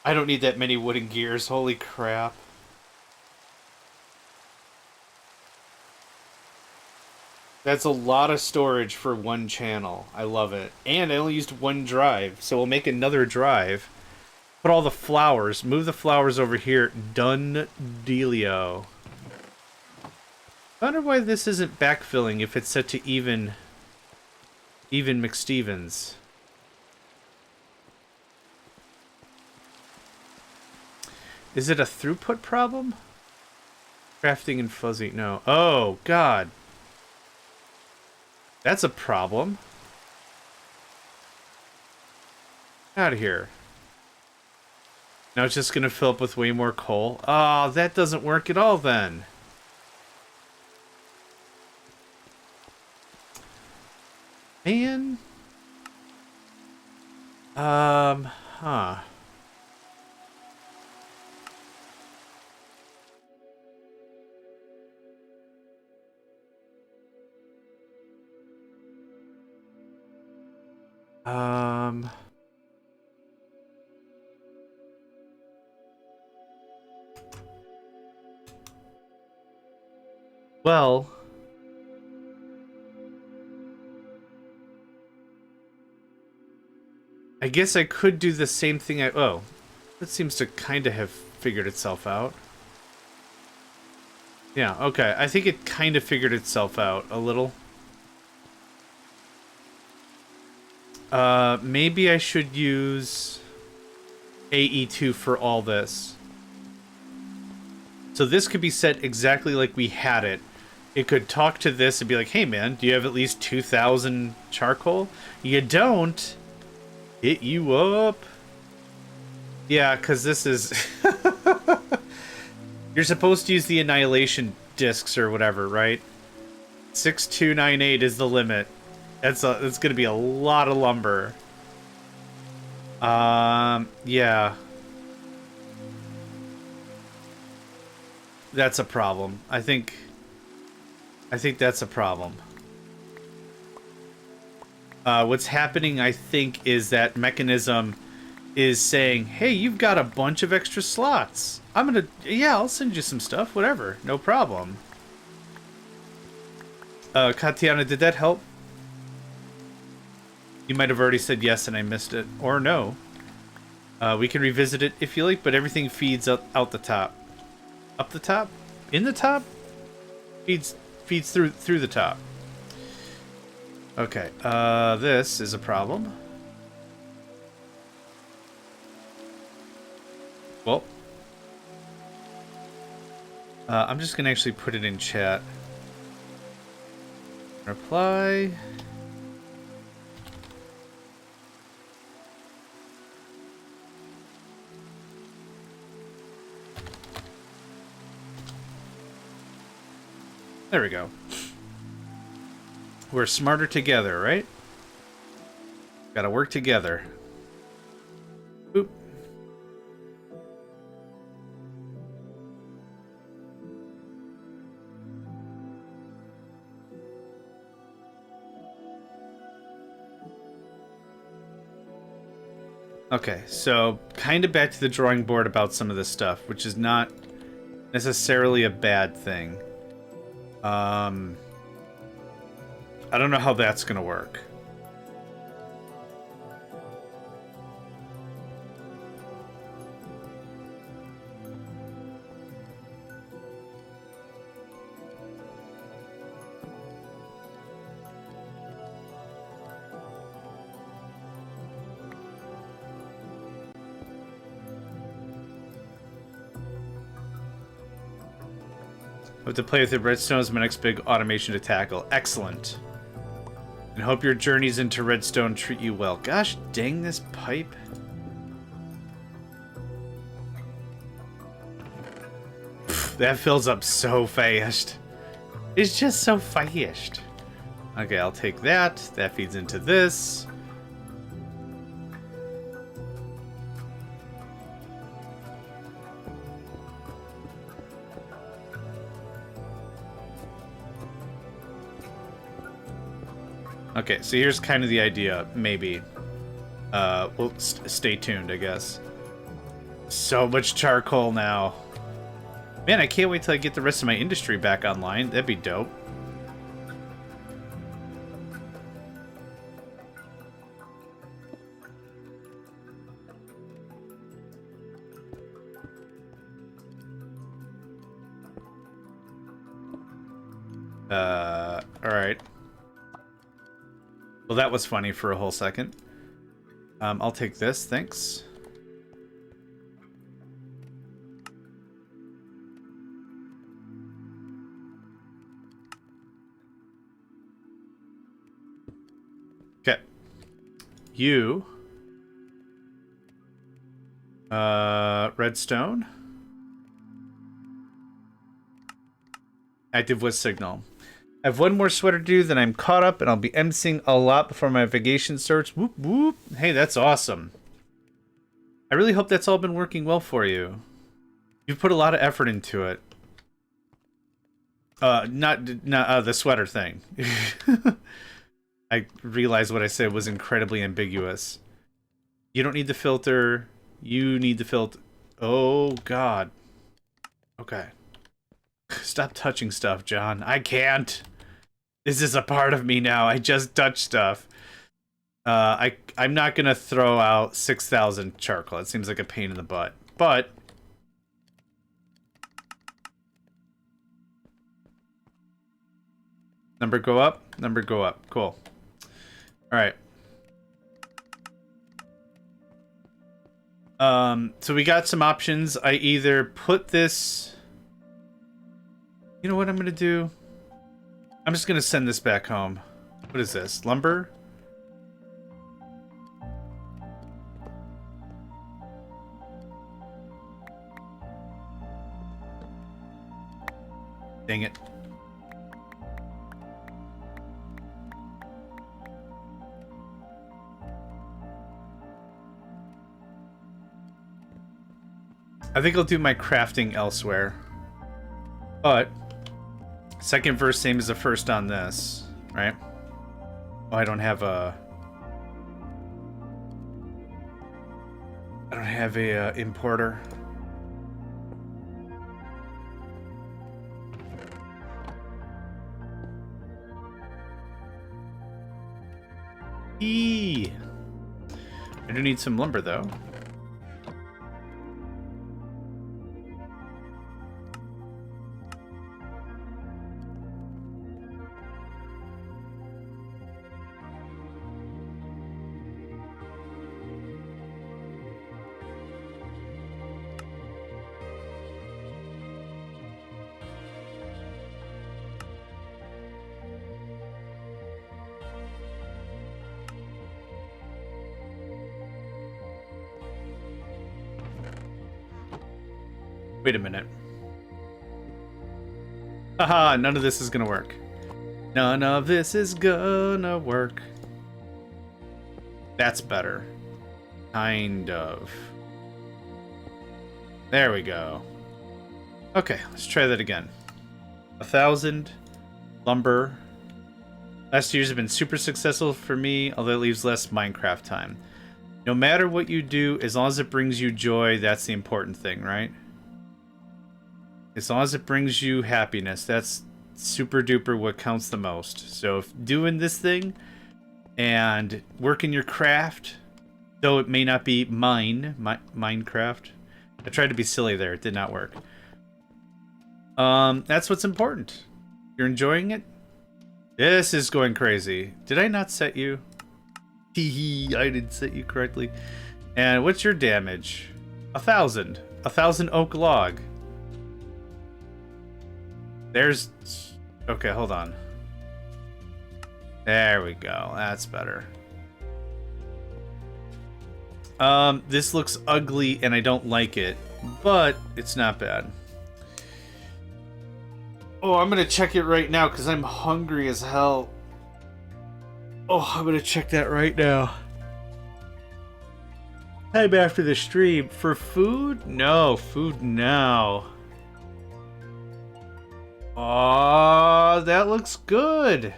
I don't need that many wooden gears. Holy crap. That's a lot of storage for one channel. I love it. And I only used one drive, so we'll make another drive. Put all the flowers. Move the flowers over here. Done dealio. I wonder why this isn't backfilling if it's set to even McStevens. Is it a throughput problem? Crafting and fuzzy. No. Oh, God. That's a problem. Out of here. Now it's just going to fill up with way more coal. Oh, that doesn't work at all then. Man. Huh. Well, I guess I could do the same thing. Oh, that seems to kind of have figured itself out. Yeah, okay. I think it kind of figured itself out a little. Maybe I should use AE2 for all this. So this could be set exactly like we had it. It could talk to this and be like, hey man, do you have at least 2,000 charcoal? You don't? Hit you up. Yeah, because this is... You're supposed to use the annihilation discs or whatever, right? 6298 is the limit. That's going to be a lot of lumber. Yeah. That's a problem. I think that's a problem. What's happening, I think, is that Mechanism is saying, hey, you've got a bunch of extra slots. Yeah, I'll send you some stuff, whatever. No problem. Katiana, did that help? You might have already said yes and I missed it. Or no. We can revisit it if you like, but everything feeds out the top. Up the top? In the top? Feeds through the top. Okay, this is a problem. Well, I'm just gonna actually put it in chat. Reply. There we go. We're smarter together, right? Gotta work together. Oop. Okay, so kind of back to the drawing board about some of this stuff, which is not necessarily a bad thing. I don't know how that's gonna work. Hope to play with the redstone is my next big automation to tackle. Excellent. And hope your journeys into redstone treat you well. Gosh dang this pipe. That fills up so fast. It's just so fast. Okay, I'll take that. That feeds into this. Okay, so here's kind of the idea, maybe. We'll stay tuned, I guess. So much charcoal now. Man, I can't wait till I get the rest of my industry back online. That'd be dope. Alright. Well, that was funny for a whole second. I'll take this, thanks. Okay. You. Redstone. Active with signal. I have one more sweater to do, then I'm caught up, and I'll be emceeing a lot before my vacation starts. Whoop, whoop. Hey, that's awesome. I really hope that's all been working well for you. You've put a lot of effort into it. Not the sweater thing. I realized what I said was incredibly ambiguous. You don't need the filter. You need the filter. Oh, God. Okay. Stop touching stuff, John. I can't. This is a part of me now. I just touch stuff. I'm not gonna throw out 6,000 charcoal. It seems like a pain in the butt. But number go up. Number go up. Cool. All right. So we got some options. I either put this. You know what I'm gonna do? I'm just gonna send this back home. What is this? Lumber? Dang it. I think I'll do my crafting elsewhere. But second verse same as the first on this, right? Oh, I don't have a importer. I do need some lumber though. Wait a minute. Haha, none of this is gonna work. None of this is gonna work. That's better. Kind of. There we go. Okay, let's try that again. 1,000 lumber. Last years have been super successful for me, although it leaves less Minecraft time. No matter what you do, as long as it brings you joy, that's the important thing, right? As long as it brings you happiness, that's super duper what counts the most. So if doing this thing and working your craft, though it may not be Minecraft. I tried to be silly there, it did not work. That's what's important. You're enjoying it? This is going crazy. Did I not set you? Hee, I didn't set you correctly. And what's your damage? 1,000. 1,000 oak log. There's... Okay, hold on. There we go. That's better. This looks ugly and I don't like it, but it's not bad. Oh, I'm gonna check it right now because I'm hungry as hell. Oh, I'm gonna check that right now. Time after the stream. For food? No, food now. Oh, that looks good.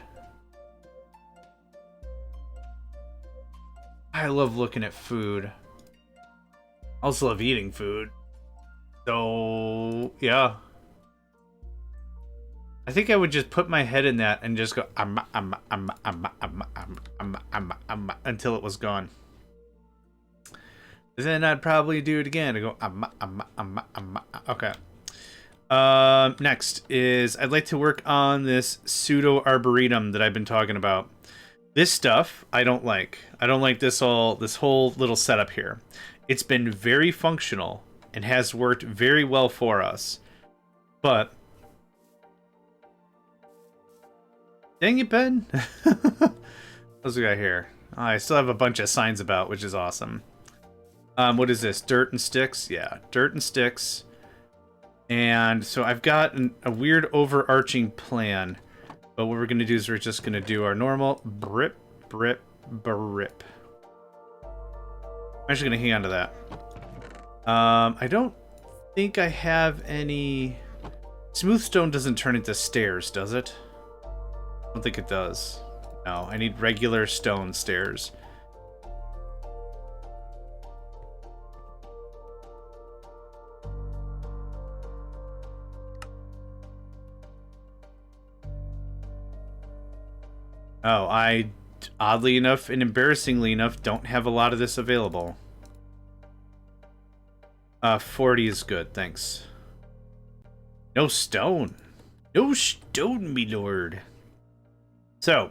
I love looking at food. I also love eating food. So, yeah. I think I would just put my head in that and just go until it was gone. Then I'd probably do it again and go okay. Next is I'd like to work on this pseudo arboretum that I've been talking about. This stuff I don't like. I don't like this whole little setup here. It's been very functional and has worked very well for us. But dang it, Ben. What's we got here? Oh, I still have a bunch of signs about, which is awesome. What is this? Dirt and sticks? Yeah, dirt and sticks. And so I've got a weird overarching plan. But what we're going to do is we're just going to do our normal brip, brip, brip. I'm actually going to hang on to that. I don't think I have any... Smooth stone doesn't turn into stairs, does it? I don't think it does. No, I need regular stone stairs. Oh, I, oddly enough and embarrassingly enough, don't have a lot of this available. 40 is good, thanks. No stone. No stone, me lord. So,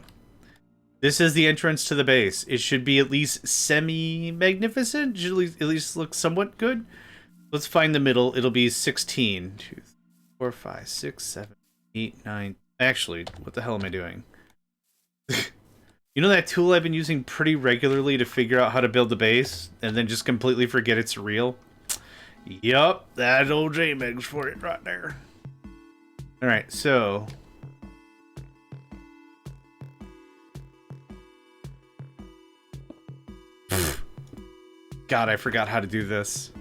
this is the entrance to the base. It should be at least semi-magnificent. Should at least look somewhat good. Let's find the middle. It'll be 16. 2, 4, 5, 6, 7, 8, 9. Actually, what the hell am I doing? You know that tool I've been using pretty regularly to figure out how to build the base and then just completely forget it's real? Yup, that's old JMegs for it right there. Alright, so... God, I forgot how to do this.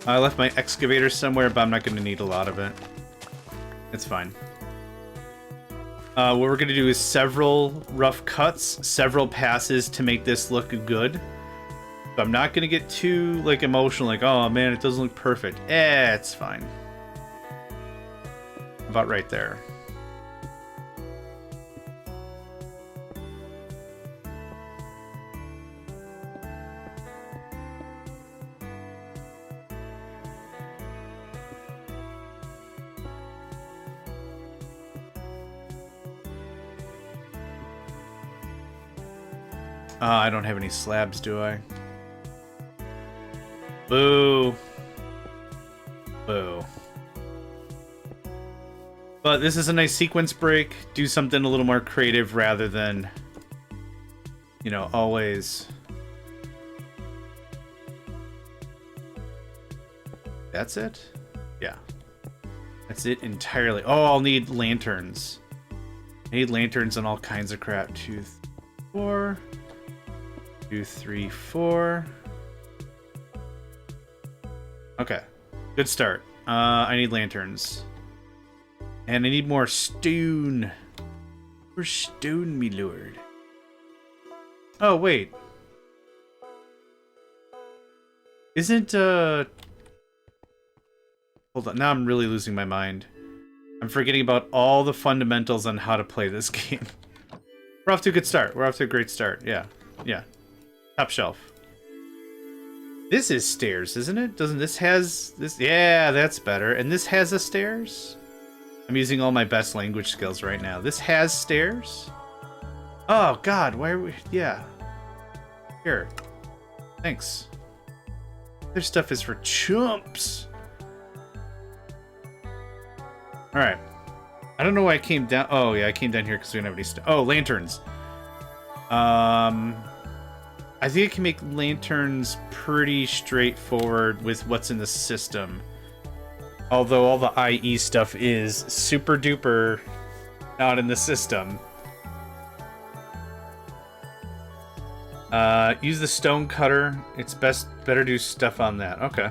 I left my excavator somewhere, but I'm not going to need a lot of it. It's fine. What we're going to do is several rough cuts, several passes to make this look good. But I'm not going to get too like emotional, like, oh man, it doesn't look perfect. It's fine. About right there. I don't have any slabs, do I? Boo. Boo. But this is a nice sequence break. Do something a little more creative rather than, you know, always. That's it? Yeah. That's it entirely. Oh, I'll need lanterns. I need lanterns and all kinds of crap. 2, 4. 2, 3, 4. Okay. Good start. I need lanterns. And I need more stone. More stone, me lord. Oh, wait. Isn't, Hold on. Now I'm really losing my mind. I'm forgetting about all the fundamentals on how to play this game. We're off to a good start. We're off to a great start. Yeah. Yeah. Top shelf. This is stairs, isn't it? Doesn't this has this? Yeah, that's better. And this has a stairs? I'm using all my best language skills right now. This has stairs? Oh, God, why are we... Yeah. Here. Thanks. This stuff is for chumps. Alright. I don't know why I came down... Oh, yeah, I came down here because we don't have any stuff. Oh, lanterns. I think I can make lanterns pretty straightforward with what's in the system. Although all the IE stuff is super duper not in the system. Use the stone cutter. It's better do stuff on that. Okay.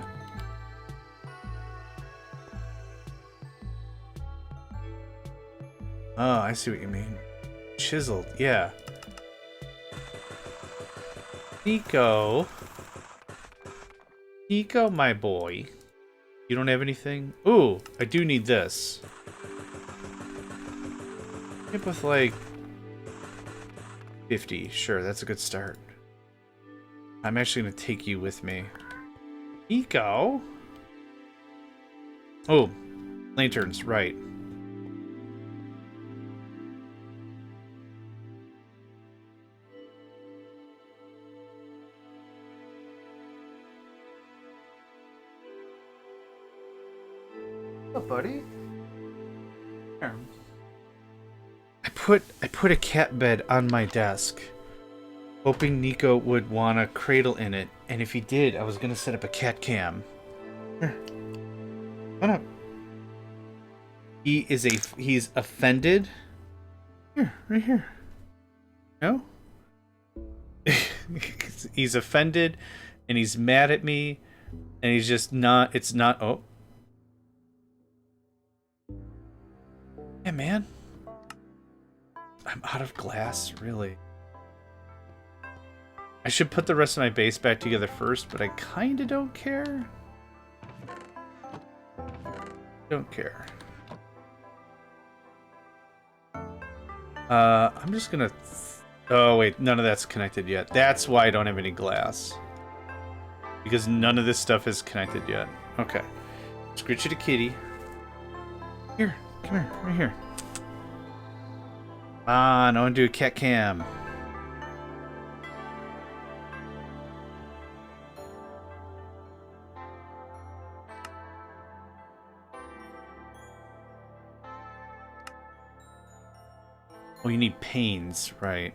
Oh, I see what you mean. Chiseled, yeah. Nico, my boy. You don't have anything? Ooh, I do need this. Hit with like 50. Sure, that's a good start. I'm actually gonna take you with me. Nico? Oh, lanterns, right. What's up, buddy? Here. I put a cat bed on my desk, hoping Nico would want to cradle in it, and if he did, I was gonna set up a cat cam. Here. Come up. He's offended. Here, right here. No? He's offended, and he's mad at me, and he's just not, it's not, oh. Yeah, man. I'm out of glass, really. I should put the rest of my base back together first, but I kinda don't care. Don't care. I'm just gonna... Oh, wait, none of that's connected yet. That's why I don't have any glass. Because none of this stuff is connected yet. Okay. Scritch it a kitty. Here, come here, right here. I want to do a cat cam. Oh, you need panes, right.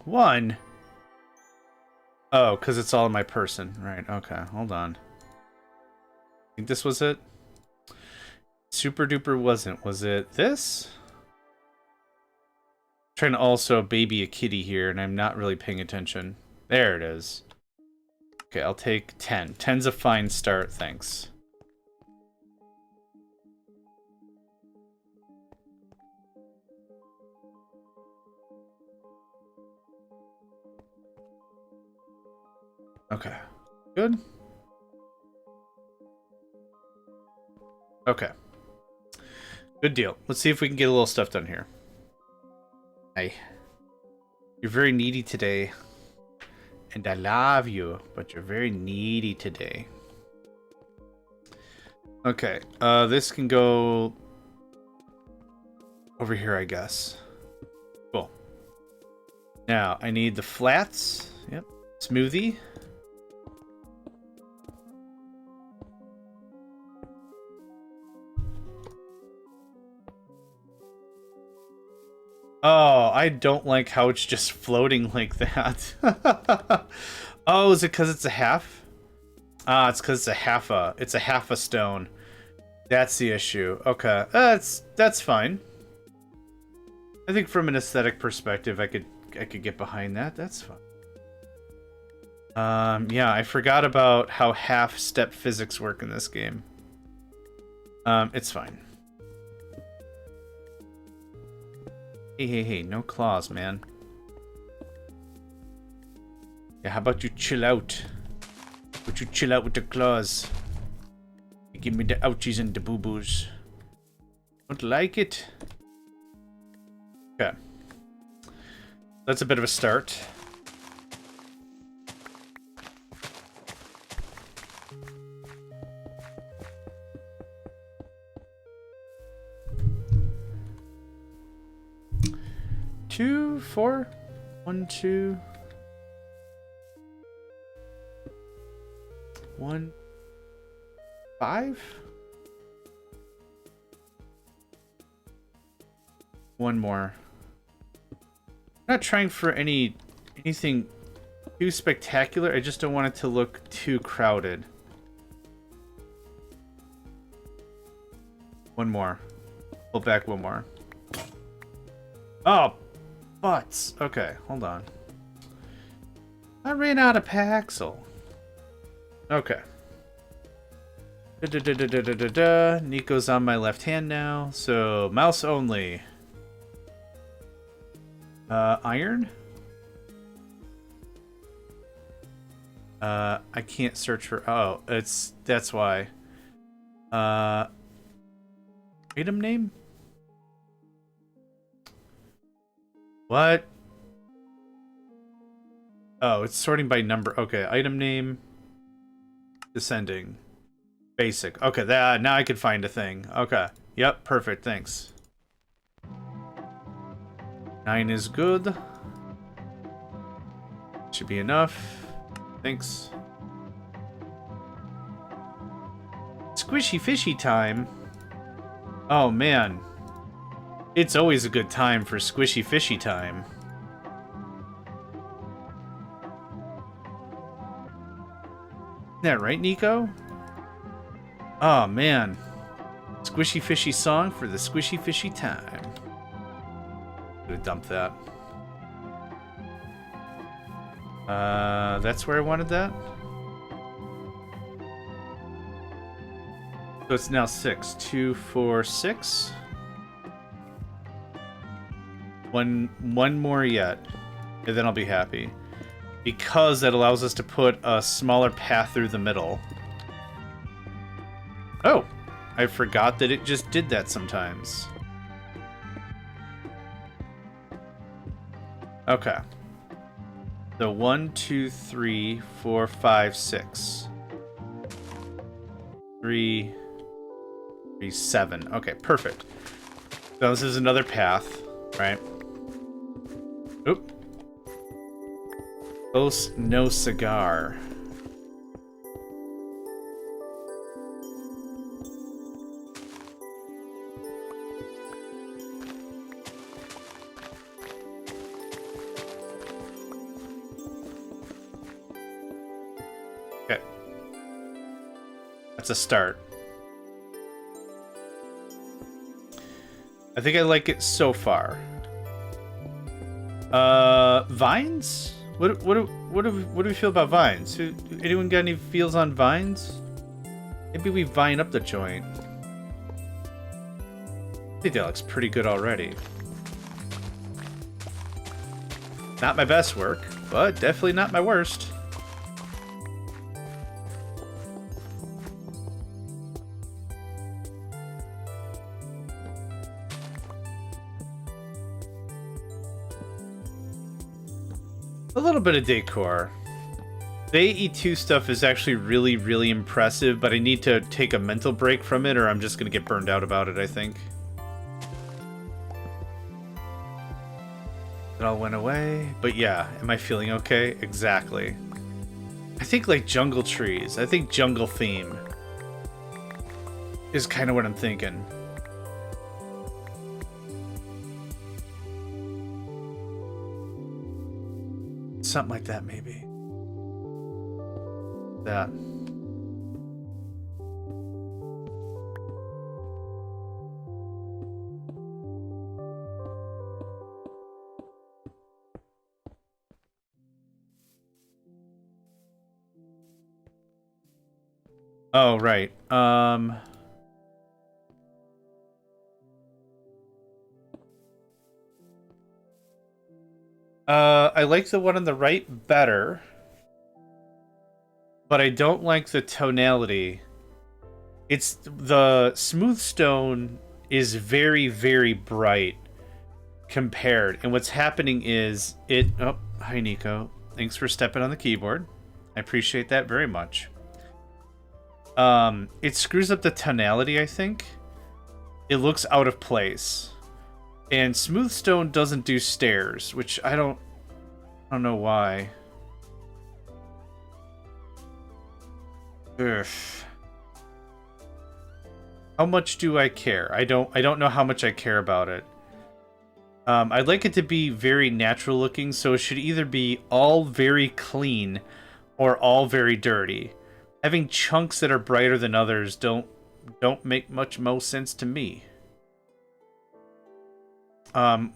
One? Oh, because it's all in my person. Right, okay, hold on. I think this was it? Super duper wasn't. Was it this? I'm trying to also baby a kitty here, and I'm not really paying attention. There it is. Okay, I'll take 10. 10's a fine start, thanks. Okay. Good. Okay. Good deal. Let's see if we can get a little stuff done here. Hey. You're very needy today. And I love you, but you're very needy today. Okay. This can go over here, I guess. Cool. Now, I need the flats. Yep. Smoothie. Oh, I don't like how it's just floating like that. Oh, is it because it's a half? Ah, it's because it's a half a stone. That's the issue. Okay, that's fine. I think from an aesthetic perspective, I could get behind that. That's fine. Yeah, I forgot about how half-step physics work in this game. It's fine. Hey, no claws, man. Yeah, how about you chill out? Would you chill out with the claws? You give me the ouchies and the boo-boos. Don't like it. Okay. That's a bit of a start. Two, four, 1, 2, 1, 5. One more. I'm not trying for anything too spectacular. I just don't want it to look too crowded. One more. Pull back one more. Oh, butts. Okay, hold on. I ran out of Paxel. Okay. Nico's on my left hand now, so mouse only. Iron? I can't search for... Oh, that's why. Item name? What? Oh, it's sorting by number. Okay, item name. Descending. Basic. Okay, now I can find a thing. Okay. Yep, perfect, thanks. 9 is good. Should be enough. Thanks. Squishy fishy time. Oh, man. It's always a good time for squishy fishy time. Isn't that right, Nico? Oh, man. Squishy fishy song for the squishy fishy time. I'm gonna dump that. That's where I wanted that. So it's now 6. 2, 4, 6. One more yet, and then I'll be happy. Because that allows us to put a smaller path through the middle. Oh! I forgot that it just did that sometimes. Okay. So 1, 2, 3, 4, 5, 6. 3, 3, 7. Okay, perfect. So this is another path, right? Oop. Close, no cigar. Okay. That's a start. I think I like it so far. Vines? What do we feel about vines? Anyone got any feels on vines? Maybe we vine up the joint. I think that looks pretty good already. Not my best work, but definitely not my worst. A little bit of decor. The AE2 stuff is actually really, really impressive, but I need to take a mental break from it or I'm just going to get burned out about it, I think. It all went away. But yeah, am I feeling okay? Exactly. I think like jungle trees. I think jungle theme is kind of what I'm thinking. Something like that, maybe. That. Oh, right. I like the one on the right better, but I don't like the tonality. It's the smooth stone is very, very bright, compared. And what's happening is it... Oh, hi, Nico. Thanks for stepping on the keyboard. I appreciate that very much. It screws up the tonality, I think. It looks out of place. And Smooth Stone doesn't do stairs, which I don't know why. Ugh. How much do I care? I don't know how much I care about it. I'd like it to be very natural looking, so it should either be all very clean or all very dirty. Having chunks that are brighter than others don't make much most sense to me.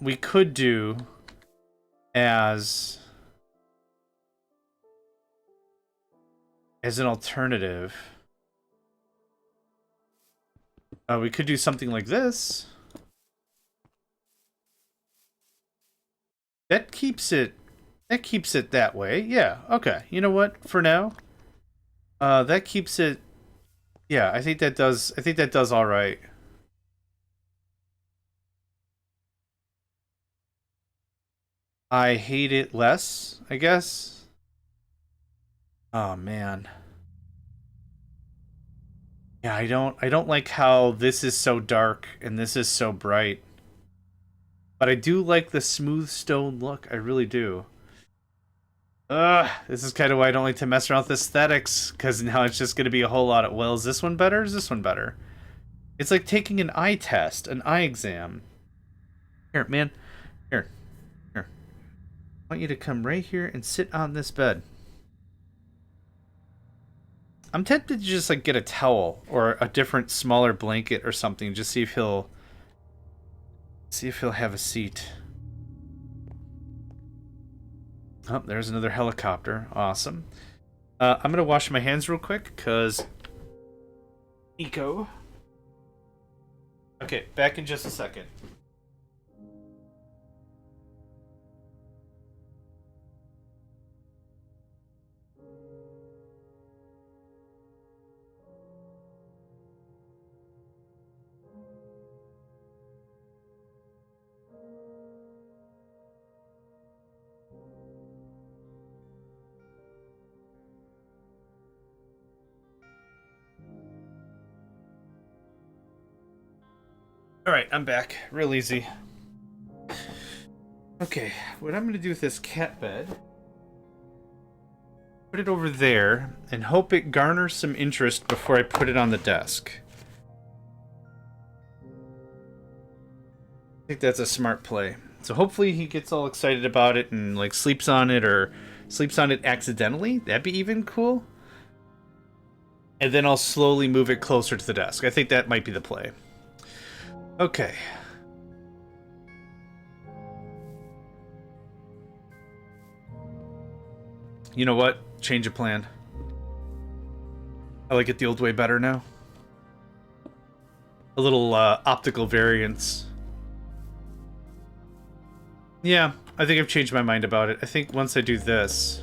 We could do as an alternative. We could do something like this. That keeps it that way. Yeah, okay. You know what? For now, that keeps it. Yeah, I think that does all right. I hate it less, I guess. Oh man. Yeah, I don't like how this is so dark and this is so bright. But I do like the smooth stone look. I really do. This is kind of why I don't like to mess around with aesthetics, because now it's just going to be a whole lot of, well, is this one better? Is this one better? It's like taking an eye test, an eye exam. Here, man. Here. Here. I want you to come right here and sit on this bed. I'm tempted to just, like, get a towel or a different, smaller blanket or something, just see if he'll have a seat. Oh, there's another helicopter. Awesome. I'm gonna wash my hands real quick, because... Nico. Okay, back in just a second. Alright, I'm back. Real easy. Okay, what I'm going to do with this cat bed... Put it over there, and hope it garners some interest before I put it on the desk. I think that's a smart play. So hopefully he gets all excited about it and, like, sleeps on it, or sleeps on it accidentally. That'd be even cool. And then I'll slowly move it closer to the desk. I think that might be the play. Okay. You know what? Change of plan. I like it the old way better now. A little optical variance. Yeah, I think I've changed my mind about it. I think once I do this,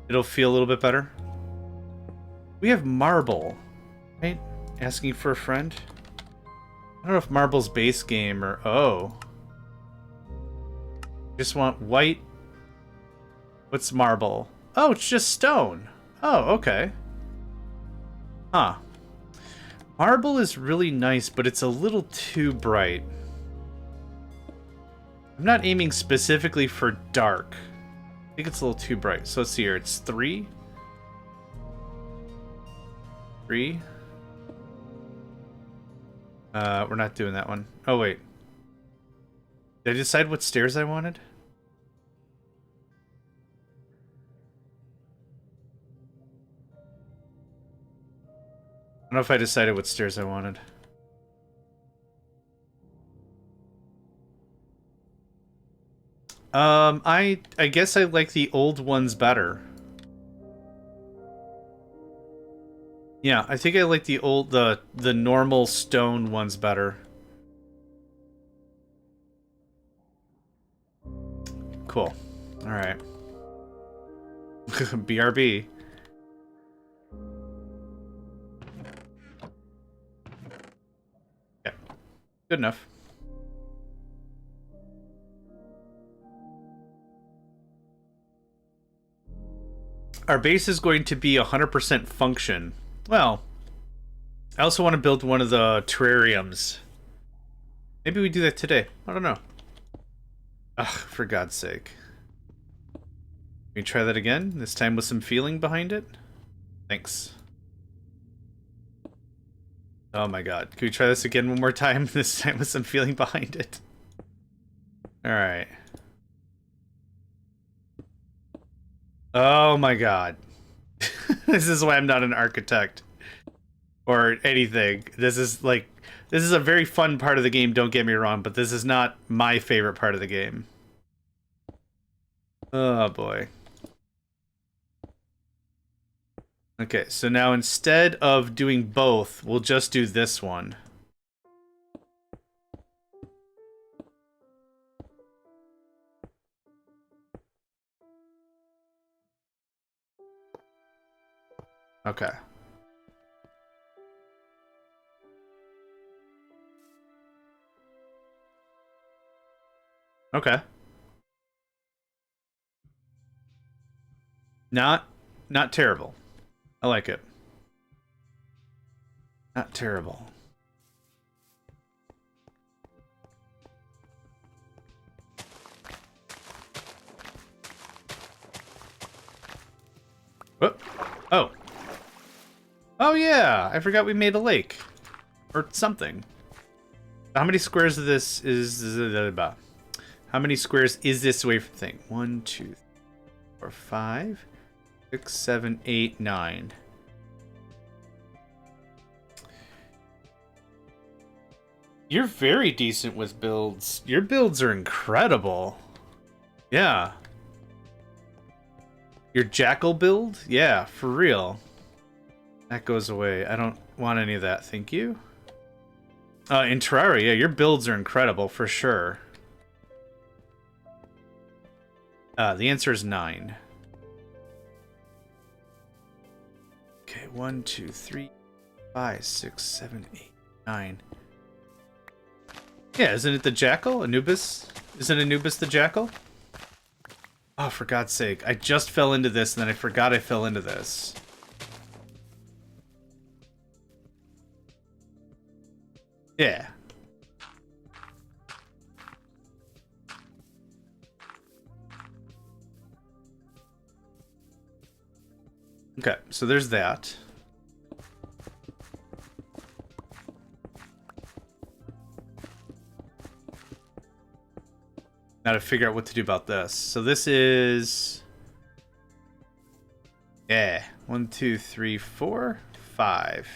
it'll feel a little bit better. We have marble, right? Asking for a friend. I don't know if marble's base game or... Oh. Just want white. What's marble? Oh, it's just stone. Oh, okay. Huh. Marble is really nice, but it's a little too bright. I'm not aiming specifically for dark. I think it's a little too bright. So let's see here. It's 3. 3. We're not doing that one. Oh, wait. Did I decide what stairs I wanted? I don't know if I decided what stairs I wanted. I guess I like the old ones better. Yeah, I think I like the normal stone ones better. Cool. All right. BRB. Yeah. Good enough. Our base is going to be 100% function. Well, I also want to build one of the terrariums. Maybe we do that today. I don't know. Ugh, for God's sake. Can we try that again? This time with some feeling behind it? Thanks. Oh my god. Can we try this again one more time? This time with some feeling behind it. Alright. Oh my god. This is why I'm not an architect. Or anything. This is like... This is a very fun part of the game, don't get me wrong, but this is not my favorite part of the game. Oh boy. Okay, so now instead of doing both, we'll just do this one. Okay. Okay. Not terrible. I like it. Not terrible. Whoop. Oh. Oh yeah, I forgot we made a lake. Or something. How many squares of this is... How many squares is this away from thing? 1, 2, 3, 4, 5, 6, 7, 8, 9. You're very decent with builds. Your builds are incredible. Yeah. Your jackal build? Yeah, for real. That goes away. I don't want any of that, thank you. In Terraria, yeah, your builds are incredible, for sure. The answer is 9. Okay, 1, 2, 3, 5, 6, 7, 8, 9. Yeah, isn't it the jackal? Anubis? Isn't Anubis the jackal? Oh, for God's sake. I just fell into this, and then I forgot I fell into this. Yeah. Okay, so there's that. Now to figure out what to do about this. So this is... Yeah. 1, 2, 3, 4, 5.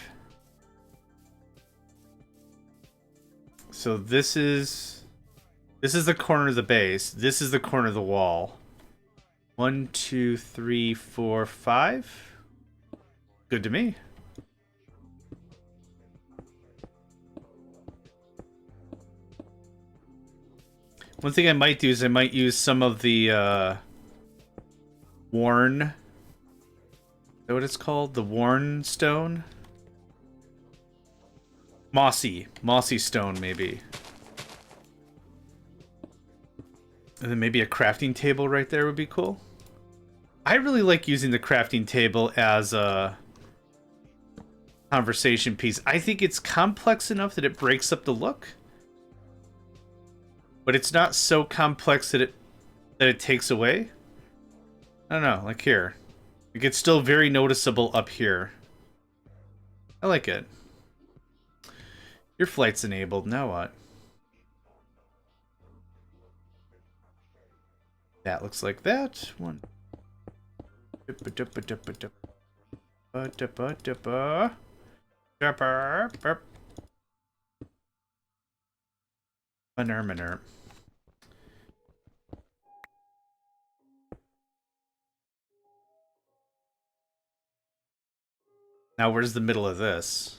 So this is the corner of the base. This is the corner of the wall. 1, 2, 3, 4, 5. Good to me. One thing I might do is I might use some of the worn... Is that what it's called? The worn stone? Mossy stone, maybe. And then maybe a crafting table right there would be cool. I really like using the crafting table as a conversation piece. I think it's complex enough that it breaks up the look. But it's not so complex that it takes away. I don't know, like here. Like it's still very noticeable up here. I like it. Your flight's enabled, now what? That looks like that. One. Manur. Now where's the middle of this?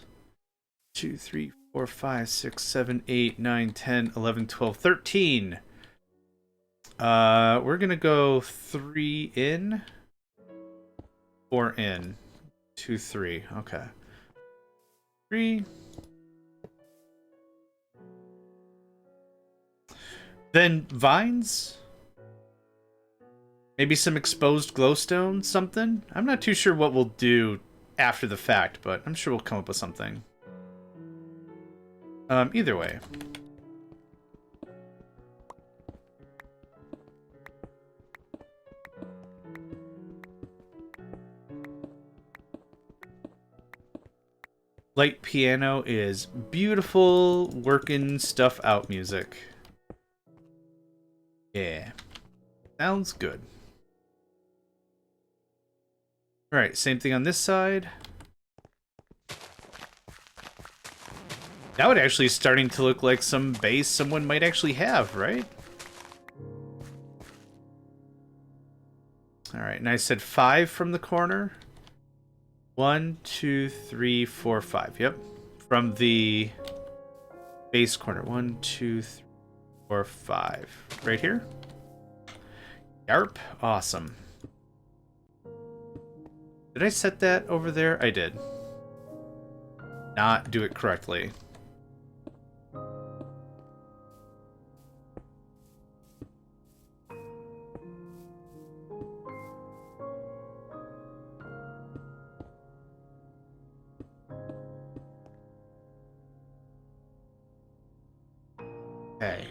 2, 3, 4, 5, 6, 7, 8, 9, 10, 11, 12, 13. We're gonna go 3 in, 4 in, 2, 3. Okay. 3. Then vines. Maybe some exposed glowstone, something? I'm not too sure what we'll do after the fact, but I'm sure we'll come up with something. Either way. Light piano is beautiful, working stuff out music. Yeah. Sounds good. Alright, same thing on this side. Now it actually is starting to look like some base someone might actually have, right? Alright, and I said 5 from the corner. 1, 2, 3, 4, 5. Yep. From the base corner. 1, 2, 3, 4, 5. Right here. Yarp. Awesome. Did I set that over there? I did. Not do it correctly. Okay.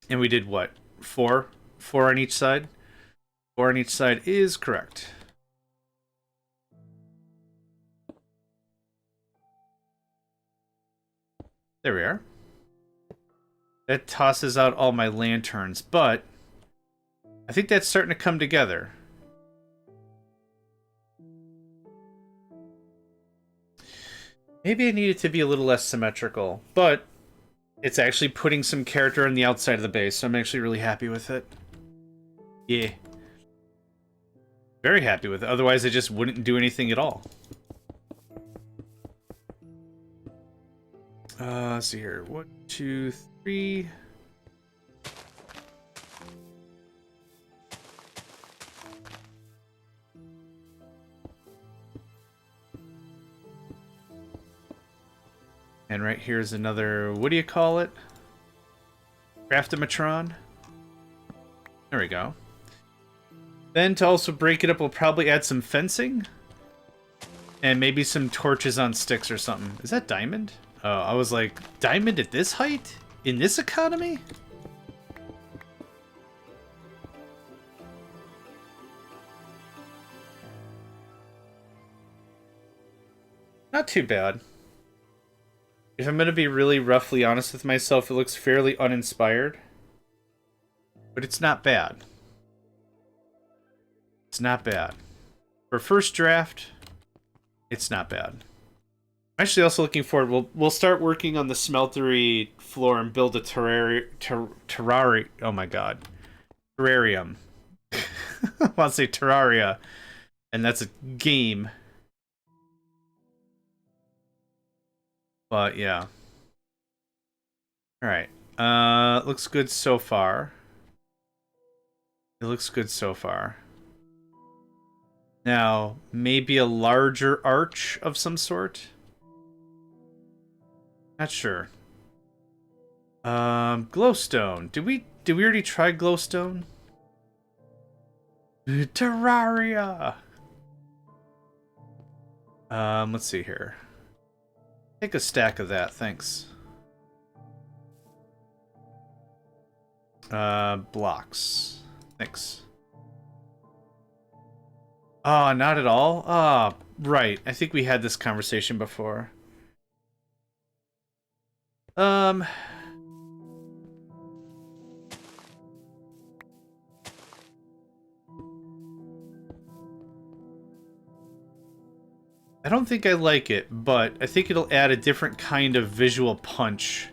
And we did what? 4? 4 on each side? 4 on each side is correct. There we are. That tosses out all my lanterns, but I think that's starting to come together. Maybe I need it to be a little less symmetrical, but it's actually putting some character on the outside of the base, so I'm actually really happy with it. Yeah. Very happy with it. Otherwise, I just wouldn't do anything at all. Let's see here. 1, 2, 3. And right here's another, what do you call it? Craftomatron. There we go. Then to also break it up, we'll probably add some fencing. And maybe some torches on sticks or something. Is that diamond? Oh, I was like, diamond at this height? In this economy? Not too bad. If I'm going to be really roughly honest with myself, it looks fairly uninspired. But it's not bad. It's not bad. For first draft, it's not bad. I'm actually also looking forward. We'll start working on the smeltery floor and build a terrarium. Oh my god. Terrarium. I want to say Terraria. And that's a game. But yeah. Alright. Looks good so far. It looks good so far. Now, maybe a larger arch of some sort? Not sure. Glowstone. Did we already try glowstone? Terraria! Let's see here. Take a stack of that, thanks. Blocks. Thanks. Oh, not at all? Ah, right. I think we had this conversation before. I don't think I like it, but I think it'll add a different kind of visual punch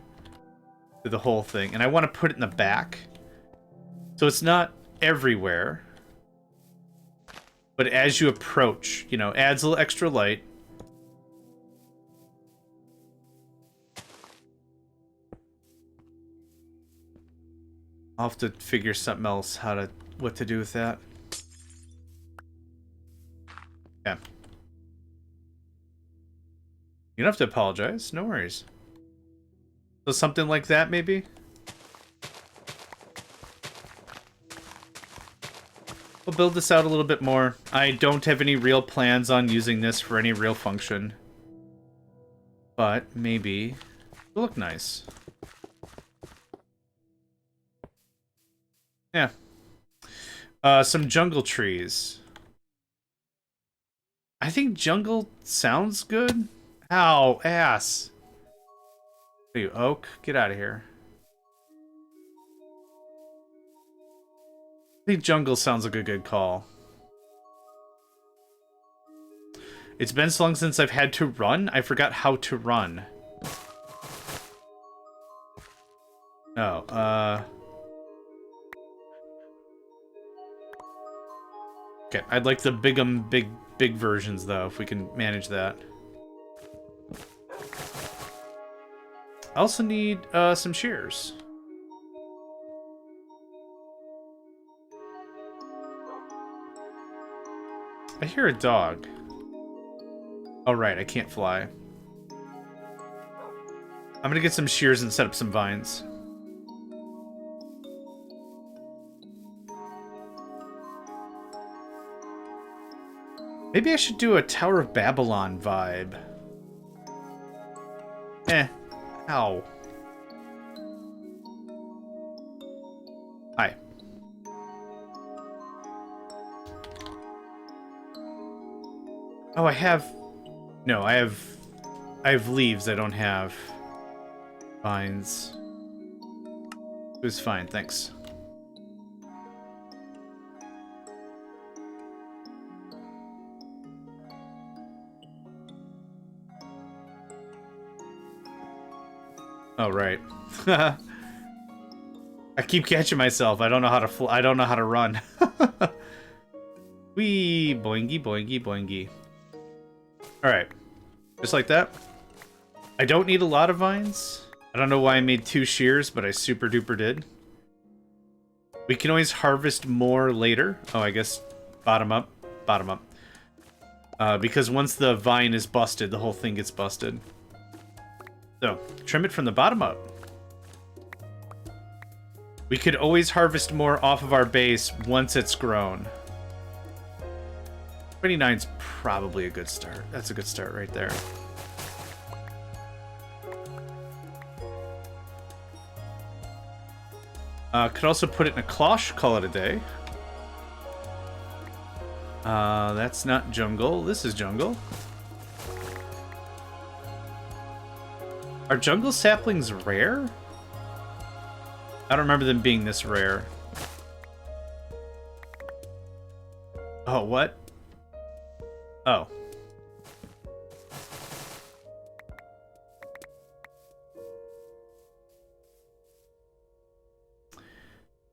to the whole thing. And I want to put it in the back. So it's not everywhere. But as you approach, you know, adds a little extra light. I'll have to figure something else what to do with that. Yeah. You don't have to apologize. No worries. So something like that, maybe? We'll build this out a little bit more. I don't have any real plans on using this for any real function. But maybe it'll look nice. Yeah. Some jungle trees. I think jungle sounds good. Ow, ass. Are you oak? Get out of here. I think jungle sounds like a good call. It's been so long since I've had to run, I forgot how to run. Oh, okay, I'd like the big versions, though, if we can manage that. I also need, some shears. I hear a dog. Oh, right, I can't fly. I'm gonna get some shears and set up some vines. Maybe I should do a Tower of Babylon vibe. Ow. Hi. Oh, I have... No, I have leaves. I don't have vines. It was fine, thanks. Oh, right. I keep catching myself. I don't know how to I don't know how to run. Wee, boingy, boingy, boingy. Alright. Just like that. I don't need a lot of vines. I don't know why I made 2 shears, but I super duper did. We can always harvest more later. Oh, I guess bottom up. Bottom up. Because once the vine is busted, the whole thing gets busted. So, trim it from the bottom up. We could always harvest more off of our base once it's grown. 29's probably a good start. That's a good start right there. Could also put it in a cloche, call it a day. That's not jungle. This is jungle. Are jungle saplings rare? I don't remember them being this rare. Oh, what? Oh.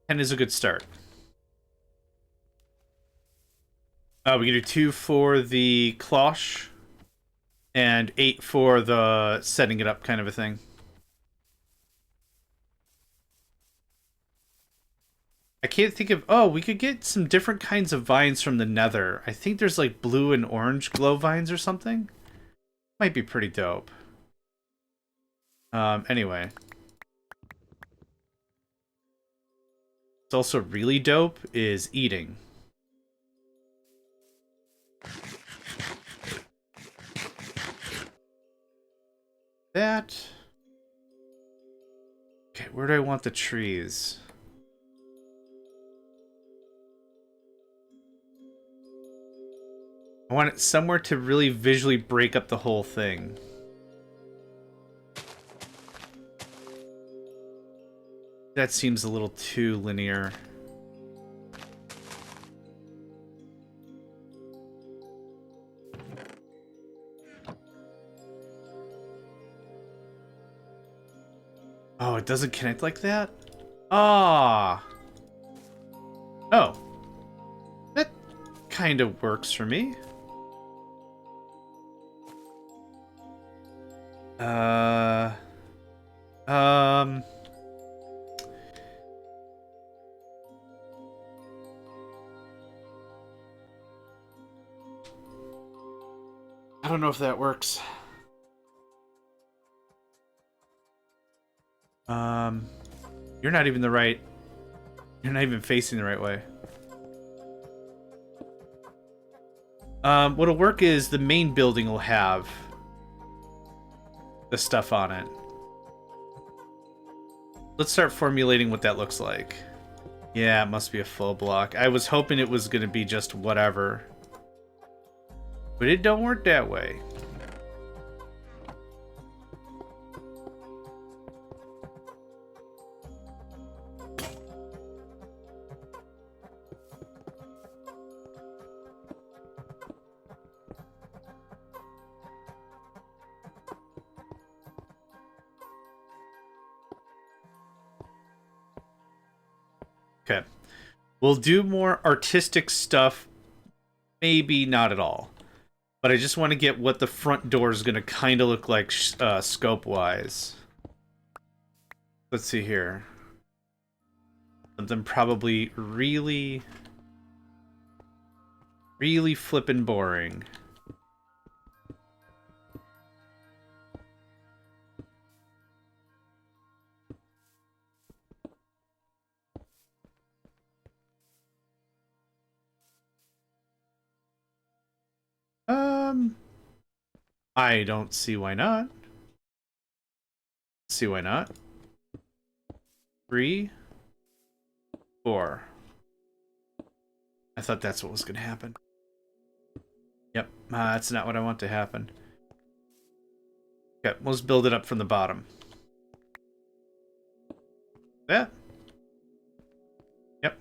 And is a good start. We can do 2 for the cloche and 8 for the setting it up kind of a thing. I can't think of... Oh, we could get some different kinds of vines from the nether. I think there's like blue and orange glow vines or something. Might be pretty dope. Anyway. What's also really dope is eating. That... Okay, where do I want the trees? I want it somewhere to really visually break up the whole thing. That seems a little too linear. Oh, it doesn't connect like that? Ah. Oh. That kind of works for me. don't know if that works. You're not even you're not even facing the right way. What'll work is the main building will have the stuff on it. Let's start formulating what that looks like. Yeah, it must be a full block. I was hoping it was gonna be just whatever. But it don't work that way. Okay. We'll do more artistic stuff. Maybe not at all. But I just want to get what the front door is going to kind of look like scope-wise. Let's see here. Something probably really flippin' boring. I don't see why not. See why not. 3, 4. I thought that's what was going to happen. Yep, that's not what I want to happen. Okay, let's build it up from the bottom. Yeah. Yep.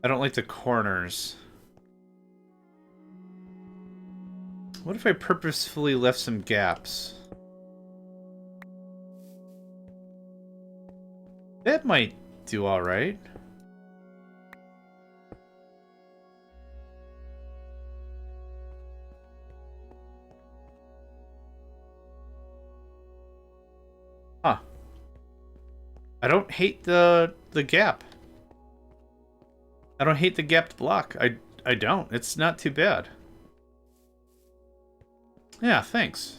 I don't like the corners. What if I purposefully left some gaps? That might do all right. Huh. I don't hate the gap. I don't hate the gapped block. I don't. It's not too bad. Yeah, thanks.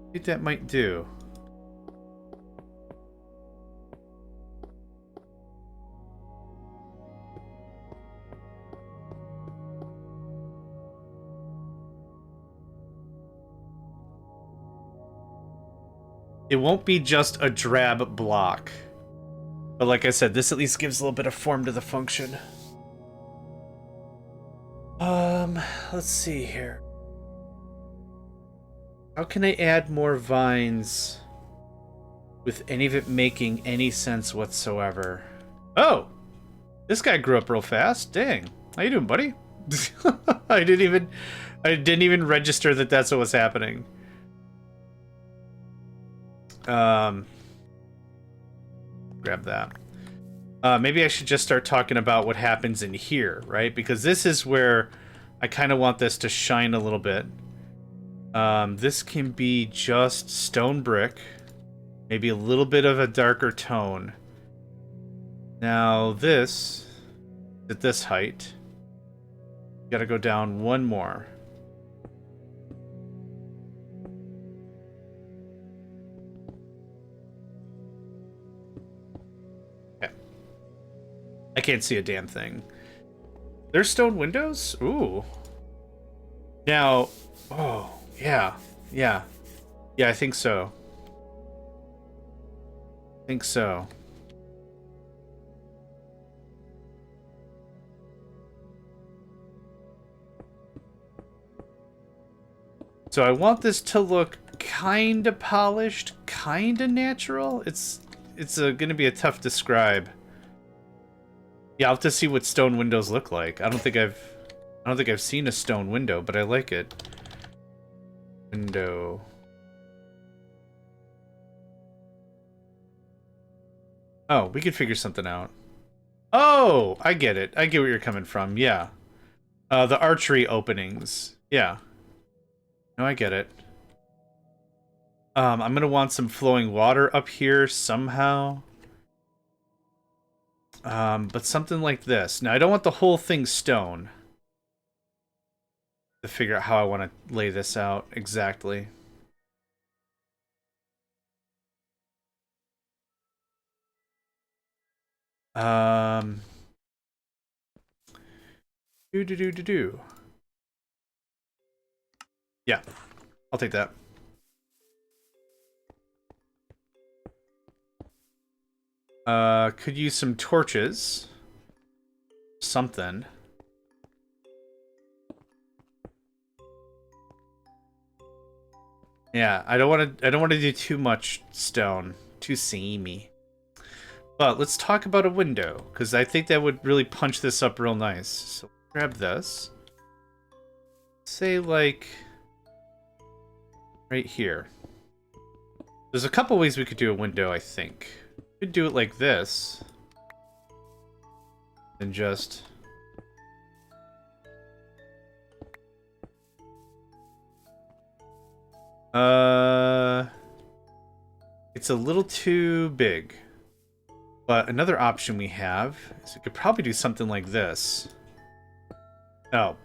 I think that might do. It won't be just a drab block. But like I said, this at least gives a little bit of form to the function. Let's see here. How can I add more vines with any of it making any sense whatsoever? Oh! This guy grew up real fast. Dang. How you doing, buddy? I didn't even register that that's what was happening. Grab that. Maybe I should just start talking about what happens in here, right? Because this is where I kind of want this to shine a little bit. This can be just stone brick. Maybe a little bit of a darker tone. Now this, at this height, gotta go down one more. Okay. I can't see a damn thing. There's stone windows? Ooh. Now, oh, yeah. Yeah, I think so. So I want this to look kind of polished, kind of natural. It's going to be a tough describe. Yeah, I'll have to see what stone windows look like. I don't think I've seen a stone window, but I like it. Window. Oh, we could figure something out. Oh, I get it. I get where you're coming from. Yeah. The archery openings. Yeah. No, I get it. I'm gonna want some flowing water up here somehow. But something like this. Now, I don't want the whole thing stone. To figure out how I want to lay this out exactly. Um... Do. Yeah, I'll take that. Could use some torches. Something. Yeah, I don't want to do too much stone. Too samey. But let's talk about a window, because I think that would really punch this up real nice. So grab this. Say like right here. There's a couple ways we could do a window, I think. We could do it like this. And just... It's a little too big. But another option we have is we could probably do something like this. Oh.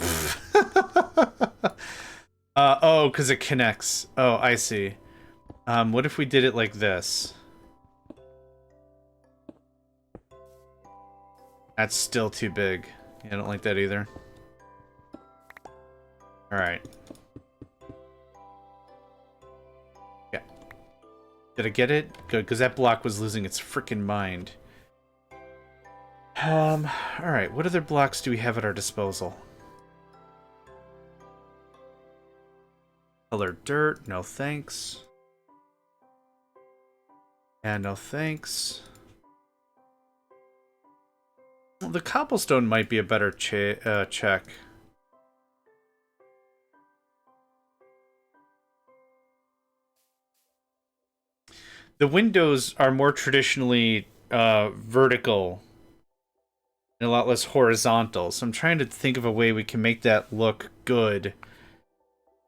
Oh, because it connects. Oh, I see. What if we did it like this? That's still too big. Yeah, I don't like that either. Alright. Yeah. Did I get it? Good, because that block was losing its freaking mind. Alright, what other blocks do we have at our disposal? Color dirt, no thanks. And no thanks. Well, the cobblestone might be a better check. The windows are more traditionally vertical and a lot less horizontal, so I'm trying to think of a way we can make that look good.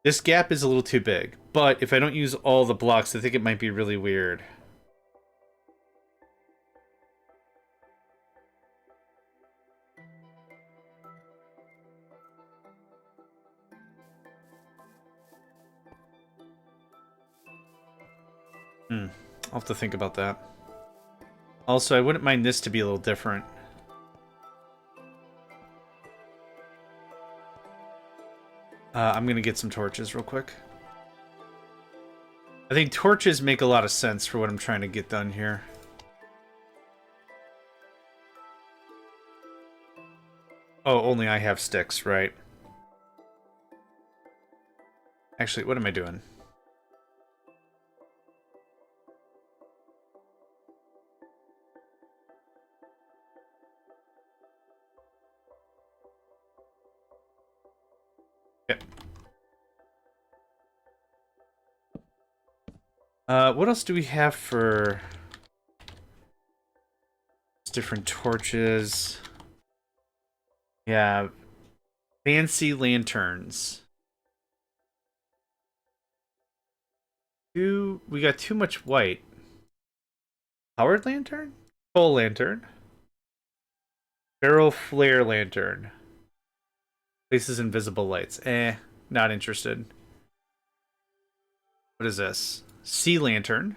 This gap is a little too big, but if I don't use all the blocks, I think it might be really weird. I'll have to think about that. Also, I wouldn't mind this to be a little different. I'm gonna get some torches real quick. I think torches make a lot of sense for what I'm trying to get done here. Oh, only I have sticks, right? Actually, what am I doing? Okay. What else do we have for different torches? Yeah, fancy lanterns. We got too much white. Powered lantern? Coal lantern. Barrel flare lantern. Places invisible lights. Not interested. What is this? Sea lantern.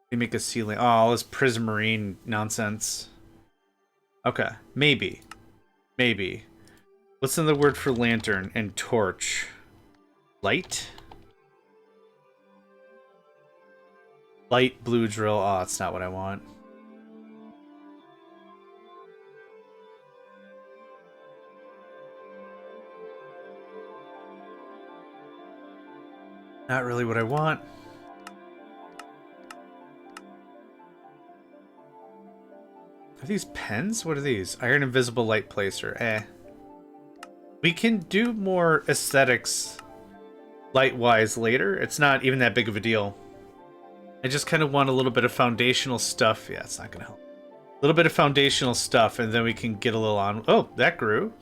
They make a sea lantern. Oh, all this prismarine nonsense. Okay, maybe. Maybe. What's another word for lantern and torch? Light? Light blue drill. Oh, that's not what I want. Not really what I want. Are these pens? What are these? Iron invisible light placer. We can do more aesthetics light-wise later. It's not even that big of a deal. I just kind of want a little bit of foundational stuff. Yeah, it's not going to help. A little bit of foundational stuff, and then we can get a little on. Oh, that grew.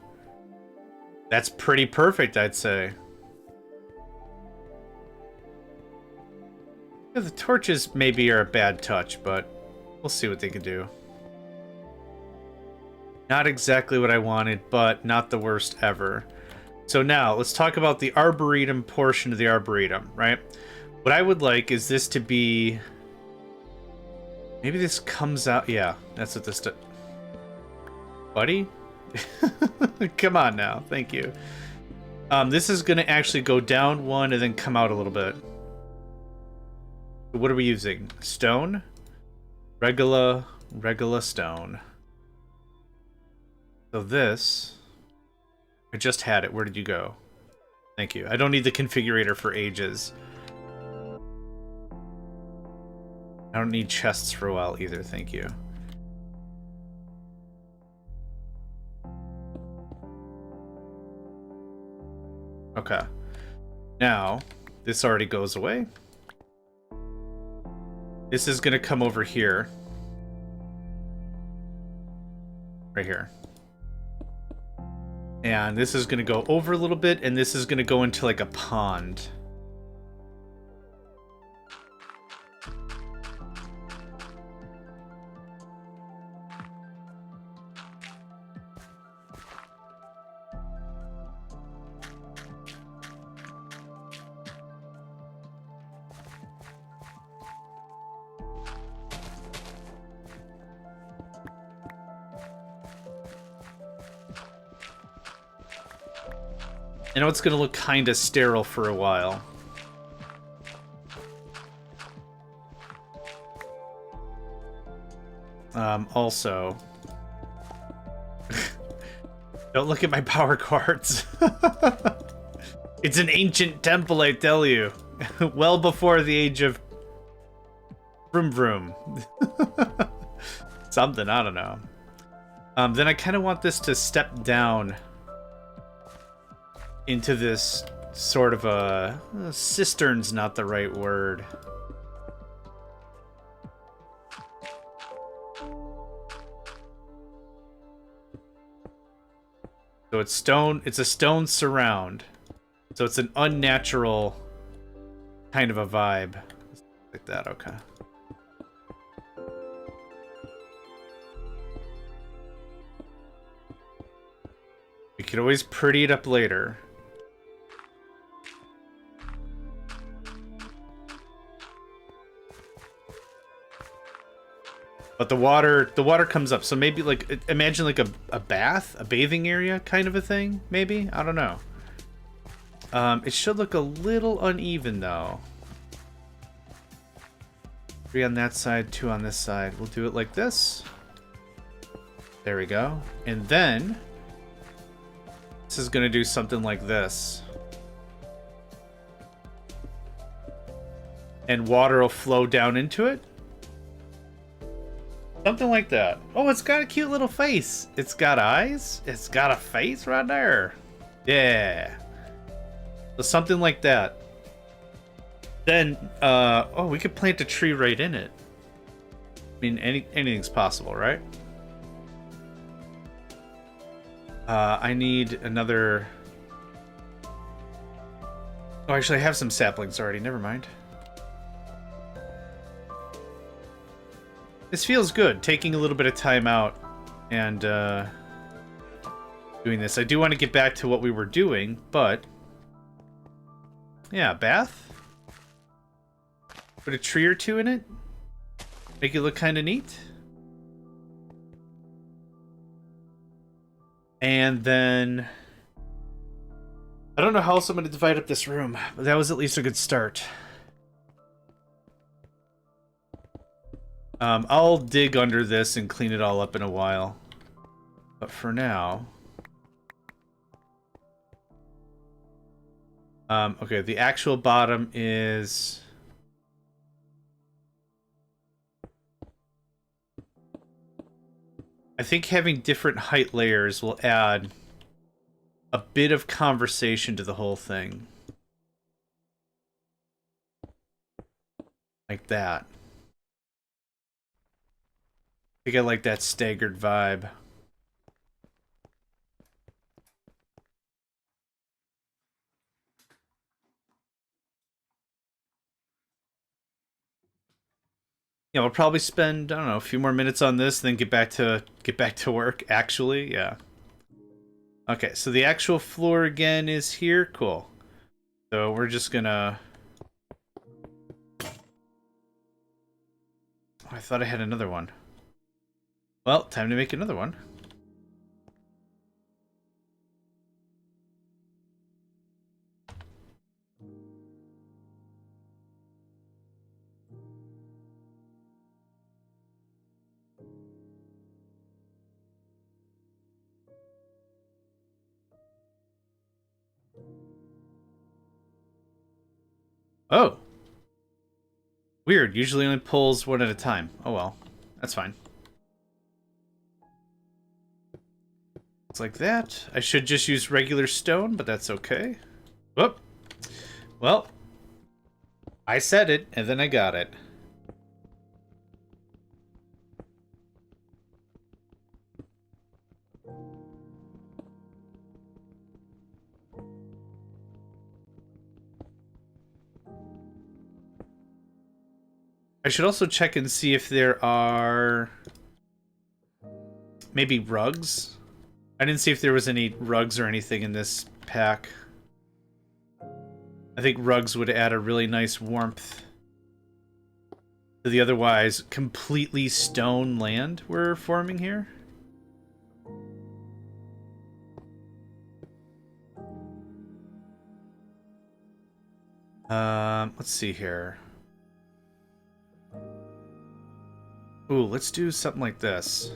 That's pretty perfect, I'd say. Yeah, the torches maybe are a bad touch, but we'll see what they can do. Not exactly what I wanted, but not the worst ever. So now, let's talk about the Arboretum portion of the Arboretum, right? What I would like is this to be... Maybe this comes out... Yeah, that's what this does. Buddy? Come on now, thank you. This is going to actually go down one and then come out a little bit. What are we using? Stone? Regular stone. So this... I just had it. Where did you go? Thank you. I don't need the configurator for ages. I don't need chests for a while either, thank you. Okay. Now, this already goes away. This is going to come over here. Right here. And this is going to go over a little bit, and this is going to go into like a pond. I know it's going to look kind of sterile for a while. Also... Don't look at my power quartz. It's an ancient temple, I tell you. Well before the age of... Vroom vroom. Something, I don't know. Then I kind of want this to step down... into this sort of a... cistern's not the right word. So it's stone, it's a stone surround. So it's an unnatural kind of a vibe. Like that, okay. We could always pretty it up later. But the water comes up. So maybe like, imagine like a bath, a bathing area kind of a thing, maybe? I don't know. It should look a little uneven though. 3 on that side, 2 on this side. We'll do it like this. There we go. And then, this is gonna do something like this. And water will flow down into it. Something like that. Oh, it's got a cute little face. It's got eyes. It's got a face right there. Yeah. So something like that. Then, oh, we could plant a tree right in it. I mean, anything's possible, right? I need another... Oh, actually, I have some saplings already. Never mind. This feels good, taking a little bit of time out and doing this. I do want to get back to what we were doing, but... Yeah, bath? Put a tree or two in it? Make it look kind of neat? And then... I don't know how else I'm going to divide up this room, but that was at least a good start. I'll dig under this and clean it all up in a while. But for now... okay, the actual bottom is... I think having different height layers will add a bit of conversation to the whole thing. Like that. I think I like that staggered vibe. Yeah, we'll probably spend, I don't know, a few more minutes on this, then get back to work. Actually, yeah. Okay, so the actual floor again is here. Cool. So we're just gonna. Oh, I thought I had another one. Well, time to make another one. Oh. Weird. Usually only pulls one at a time. Oh well. That's fine. It's like that. I should just use regular stone, but that's okay. Whoop. Well, I said it, and then I got it. I should also check and see if there are maybe rugs. I didn't see if there was any rugs or anything in this pack. I think rugs would add a really nice warmth to the otherwise completely stone land we're forming here. Let's see here. Ooh, let's do something like this.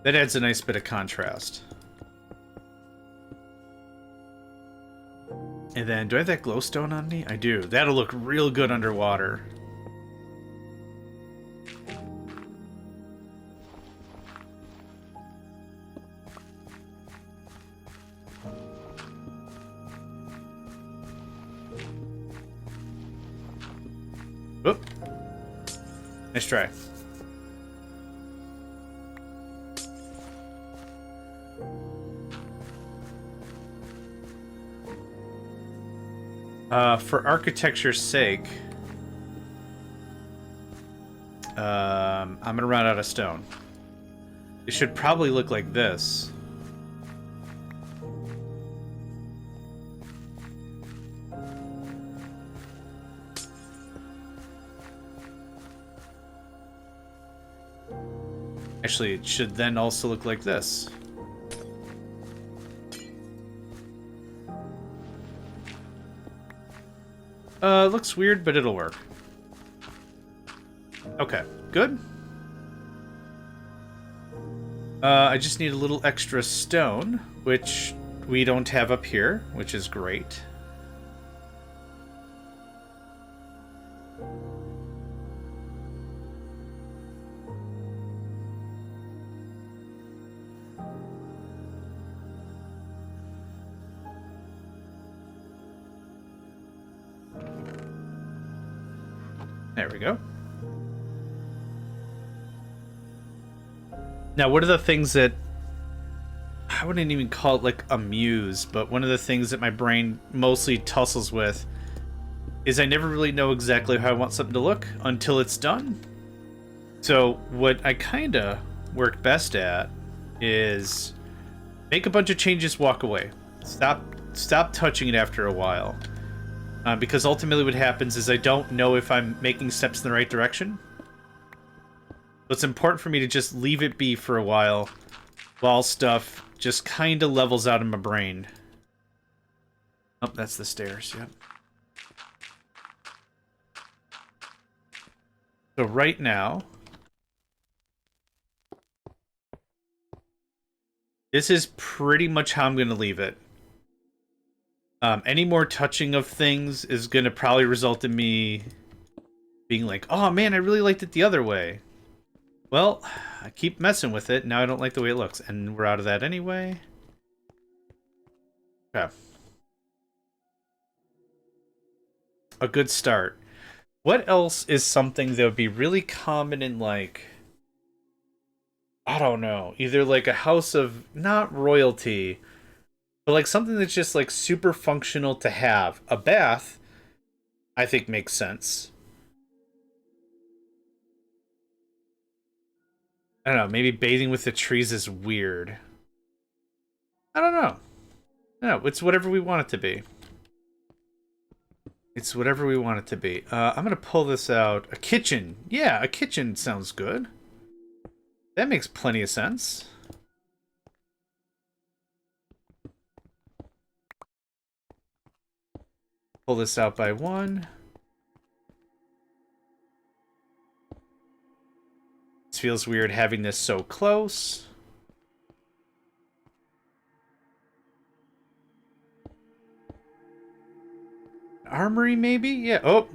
That adds a nice bit of contrast. And then, do I have that glowstone on me? I do. That'll look real good underwater. Oop. Nice try. For architecture's sake, I'm gonna run out of stone. It should probably look like this. Actually, it should then also look like this. Looks weird, but it'll work. Okay, good. I just need a little extra stone, which we don't have up here, which is great. There we go. Now, what are the things that... I wouldn't even call it like a muse, but one of the things that my brain mostly tussles with is I never really know exactly how I want something to look until it's done. So what I kind of work best at is make a bunch of changes, walk away. Stop touching it after a while. Because ultimately what happens is I don't know if I'm making steps in the right direction. So it's important for me to just leave it be for a while stuff just kind of levels out in my brain. Oh, that's the stairs, yep. So right now, this is pretty much how I'm going to leave it. Any more touching of things is going to probably result in me being like, oh man, I really liked it the other way. Well, I keep messing with it. Now I don't like the way it looks. And we're out of that anyway. Okay. a good start. What else is something that would be really common in, like, I don't know, either like a house of not royalty, but like something that's just like super functional to have. A bath, I think makes sense. I don't know, maybe bathing with the trees is weird. I don't know. No, it's whatever we want it to be. It's whatever we want it to be. I'm gonna pull this out. A kitchen. Yeah, a kitchen sounds good. That makes plenty of sense. Pull this out by one. This feels weird having this so close. Armory, maybe? Yeah. Oh,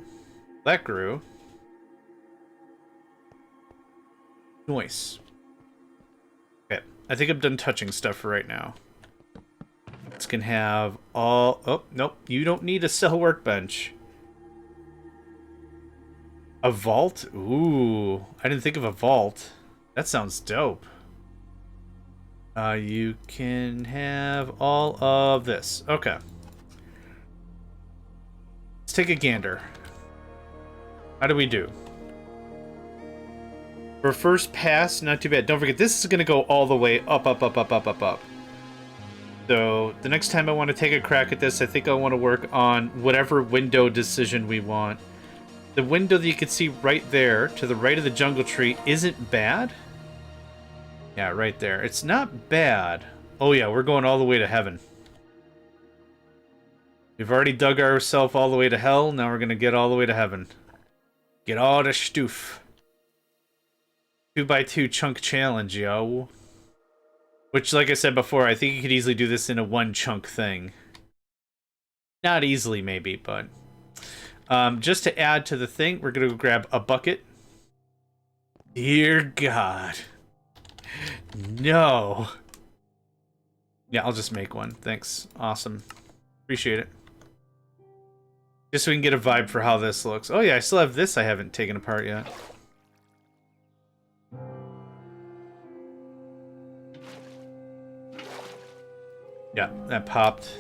that grew. Nice. Okay, I think I'm done touching stuff for right now. This can have all... Oh, nope. You don't need a cell workbench. A vault? Ooh, I didn't think of a vault. That sounds dope. You can have all of this. Okay. Let's take a gander. How do we do? For first pass, not too bad. Don't forget, this is going to go all the way up, up, up, up, up, up, up. So, the next time I want to take a crack at this, I think I want to work on whatever window decision we want. The window that you can see right there, to the right of the jungle tree, isn't bad. Yeah, right there. It's not bad. Oh yeah, we're going all the way to heaven. We've already dug ourselves all the way to hell, now we're going to get all the way to heaven. Get all the stoof. 2x2 chunk challenge, yo. Which, like I said before, I think you could easily do this in a one chunk thing. Not easily, maybe, but... just to add to the thing, we're going to grab a bucket. Dear God. No. Yeah, I'll just make one. Thanks. Awesome. Appreciate it. Just so we can get a vibe for how this looks. Oh yeah, I still have this I haven't taken apart yet. Yeah, that popped.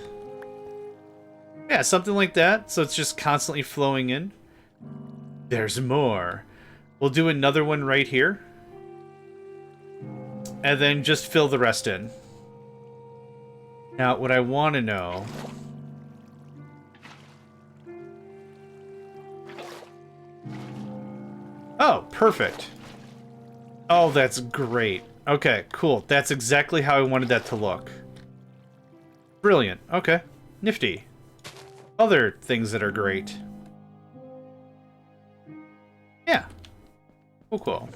Yeah, something like that. So it's just constantly flowing in. There's more. We'll do another one right here. And then just fill the rest in. Now, what I want to know... Oh, perfect. Oh, that's great. Okay, cool. That's exactly how I wanted that to look. Brilliant. Okay. Nifty. Other things that are great. Yeah. Cool, cool.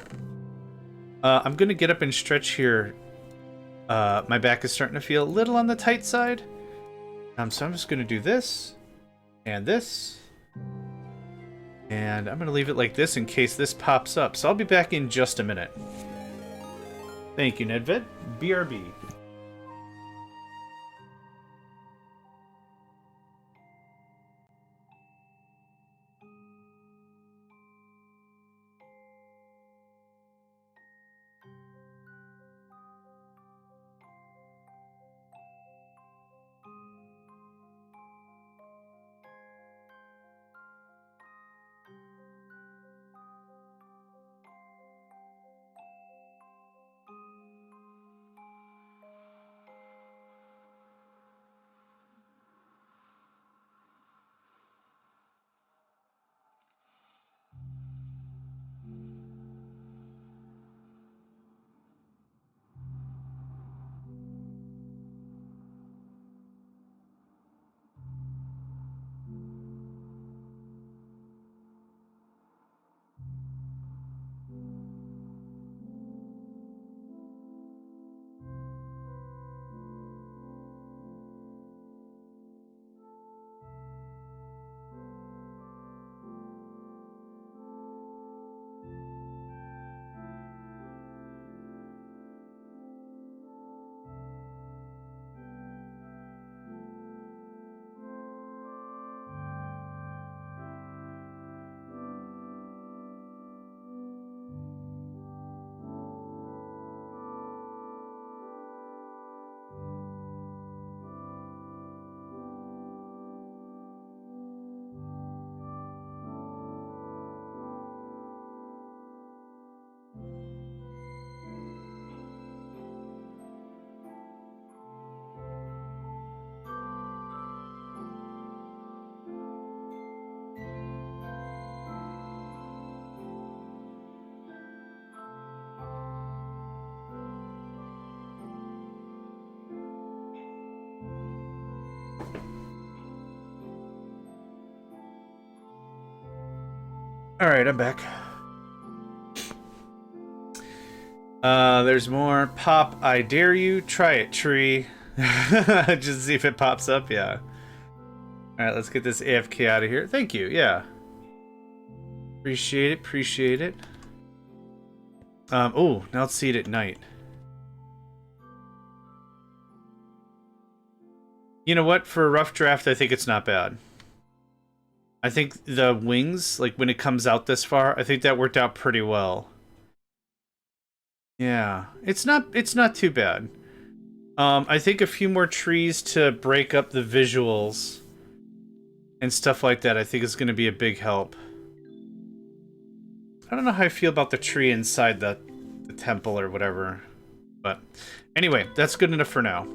I'm gonna get up and stretch here. My back is starting to feel a little on the tight side. So I'm just gonna do this. And this. And I'm gonna leave it like this in case this pops up. So I'll be back in just a minute. Thank you, Nedved. BRB. Alright, I'm back. There's more. Pop, I dare you. Try it, tree. Just see if it pops up, yeah. Alright, let's get this AFK out of here. Thank you, yeah. Appreciate it, appreciate it. Oh, now let's see it at night. You know what? For a rough draft, I think it's not bad. I think the wings, like when it comes out this far, I think that worked out pretty well. Yeah, it's not too bad. I think a few more trees to break up the visuals and stuff like that, I think is going to be a big help. I don't know how I feel about the tree inside the temple or whatever. But anyway, that's good enough for now.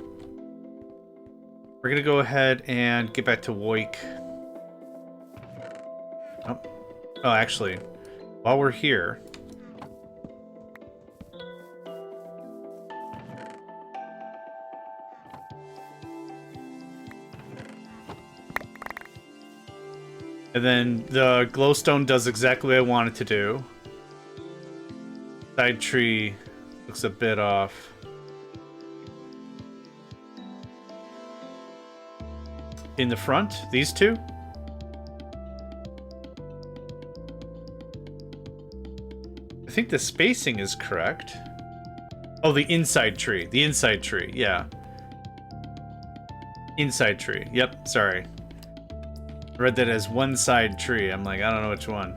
We're going to go ahead and get back to Woik. Oh, actually, while we're here... And then the glowstone does exactly what I want it to do. Side tree looks a bit off. In the front, these two? I think the spacing is correct. Oh, the inside tree. The inside tree, yeah. Inside tree. Yep, sorry. I read that as one side tree. I'm like, I don't know which one.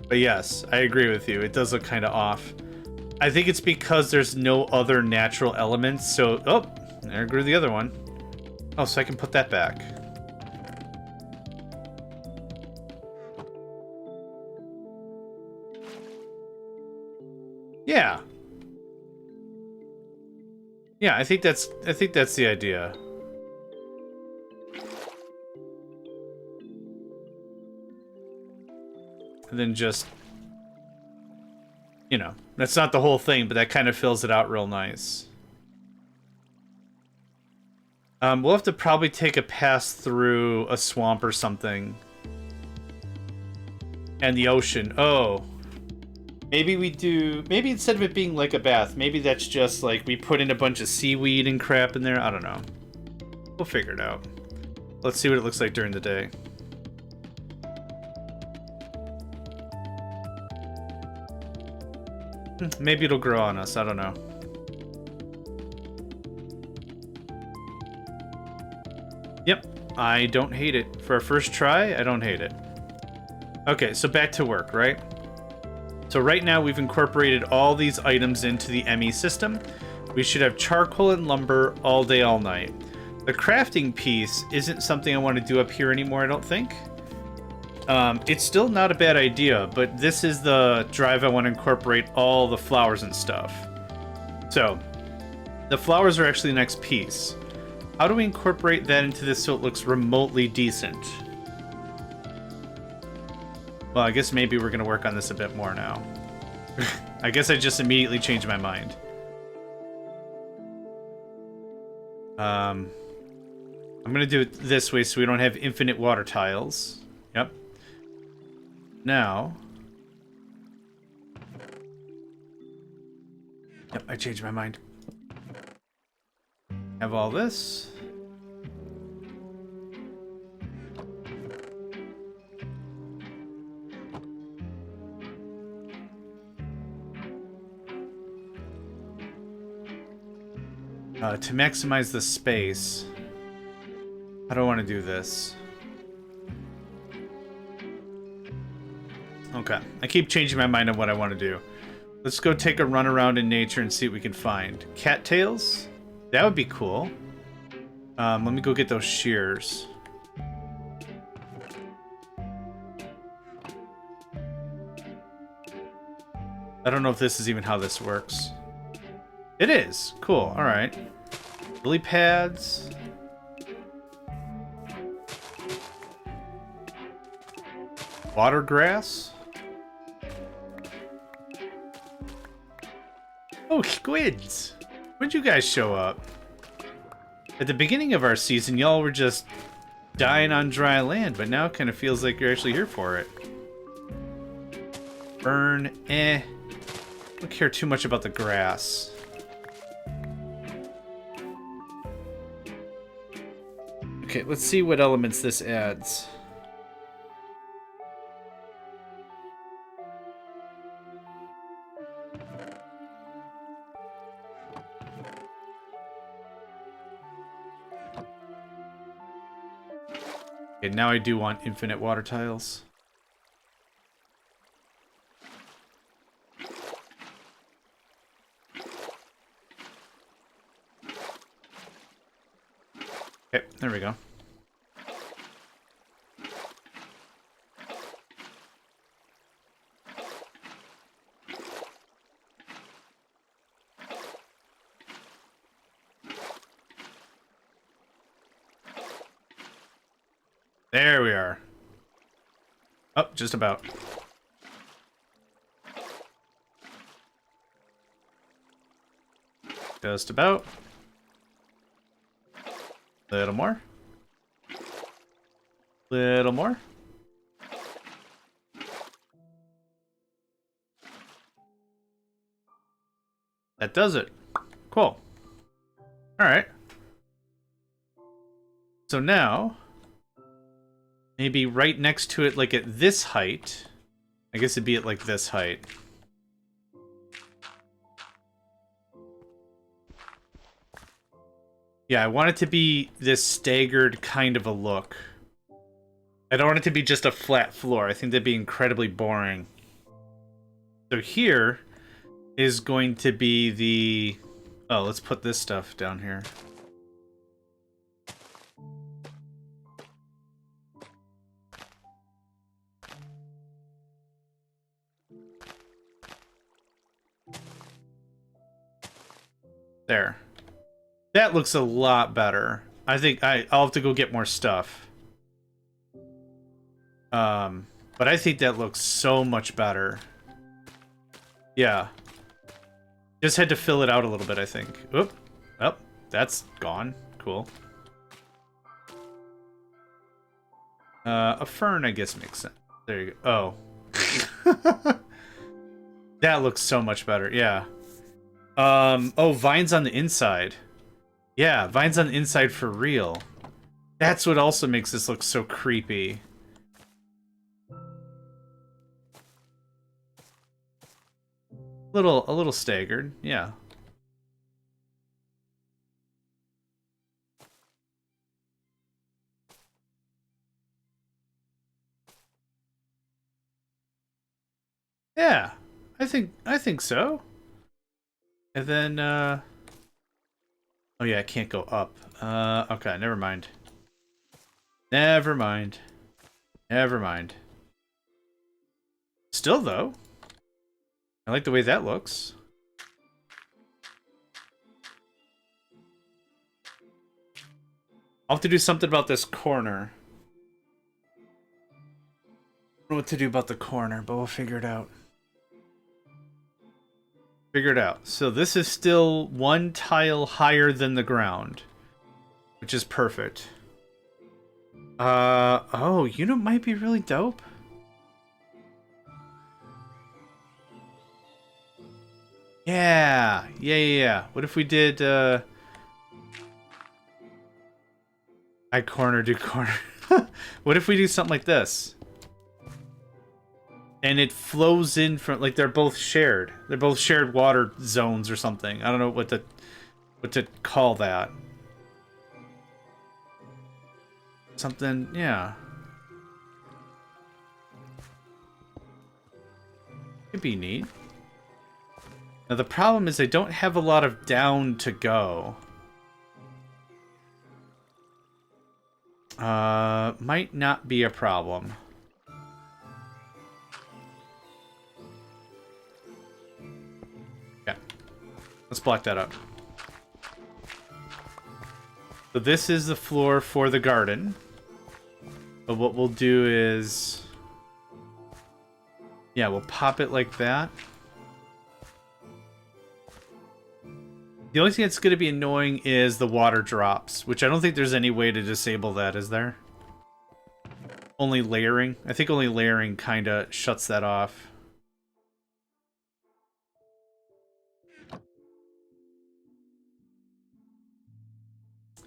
But yes, I agree with you. It does look kind of off. I think it's because there's no other natural elements. So, oh, there grew the other one. Oh, so I can put that back. Yeah. Yeah, I think that's the idea. And then just, you know, that's not the whole thing, but that kind of fills it out real nice. We'll have to probably take a pass through a swamp or something. And the ocean. Oh. Maybe we do... Maybe instead of it being like a bath, maybe that's just like we put in a bunch of seaweed and crap in there. I don't know. We'll figure it out. Let's see what it looks like during the day. Maybe it'll grow on us, I don't know. Yep, I don't hate it. For a first try, I don't hate it. Okay, so back to work, right? So right now we've incorporated all these items into the ME system. We should have charcoal and lumber all day, all night. The crafting piece isn't something I want to do up here anymore, I don't think. It's still not a bad idea, but this is the drive I want to incorporate all the flowers and stuff. So, the flowers are actually the next piece. How do we incorporate that into this so it looks remotely decent? Well, I guess maybe we're going to work on this a bit more now. I guess I just immediately changed my mind. I'm going to do it this way so we don't have infinite water tiles. Yep. Now... Yep, I changed my mind. Have all this. To maximize the space, how do I want to do this? Okay, I keep changing my mind on what I want to do. Let's go take a run around in nature and see what we can find. Cattails? That would be cool. Let me go get those shears. I don't know if this is even how this works. It is. Cool. All right. Lily pads. Water grass. Oh, squids. When'd you guys show up? At the beginning of our season, y'all were just dying on dry land, but now it kind of feels like you're actually here for it. Burn, eh. Don't care too much about the grass. Okay, let's see what elements this adds. Okay, now I do want infinite water tiles. Okay, there we go. There we are. Oh, just about. Just about. Little more. Little more. That does it. Cool. Alright. So now, maybe right next to it, like at this height, I guess it'd be at like this height. Yeah, I want it to be this staggered kind of a look. I don't want it to be just a flat floor. I think that'd be incredibly boring. So here is going to be the... Oh, let's put this stuff down here. There. That looks a lot better. I think I'll have to go get more stuff. But I think that looks so much better. Yeah. Just had to fill it out a little bit, I think. Oop. Oh, that's gone. Cool. A fern, I guess, makes sense. There you go. Oh. That looks so much better, yeah. Oh, vines on the inside. Yeah, vines on the inside for real. That's what also makes this look so creepy. A little staggered, yeah. Yeah, I think so. And then, oh yeah, I can't go up. Okay, never mind. Never mind. Never mind. Still, though, I like the way that looks. I'll have to do something about this corner. I don't know what to do about the corner, but we'll figure it out. Figure it out. So this is still one tile higher than the ground, which is perfect. Oh, you know, might be really dope. Yeah. What if we did, I corner, do corner. What if we do something like this? And it flows in from, like, they're both shared. They're both shared water zones or something. I don't know what to call that. Something, yeah. Could be neat. Now the problem is I don't have a lot of down to go. Might not be a problem. Let's block that up. So this is the floor for the garden. But what we'll do is... Yeah, we'll pop it like that. The only thing that's going to be annoying is the water drops, which I don't think there's any way to disable that, is there? Only layering? I think only layering kind of shuts that off.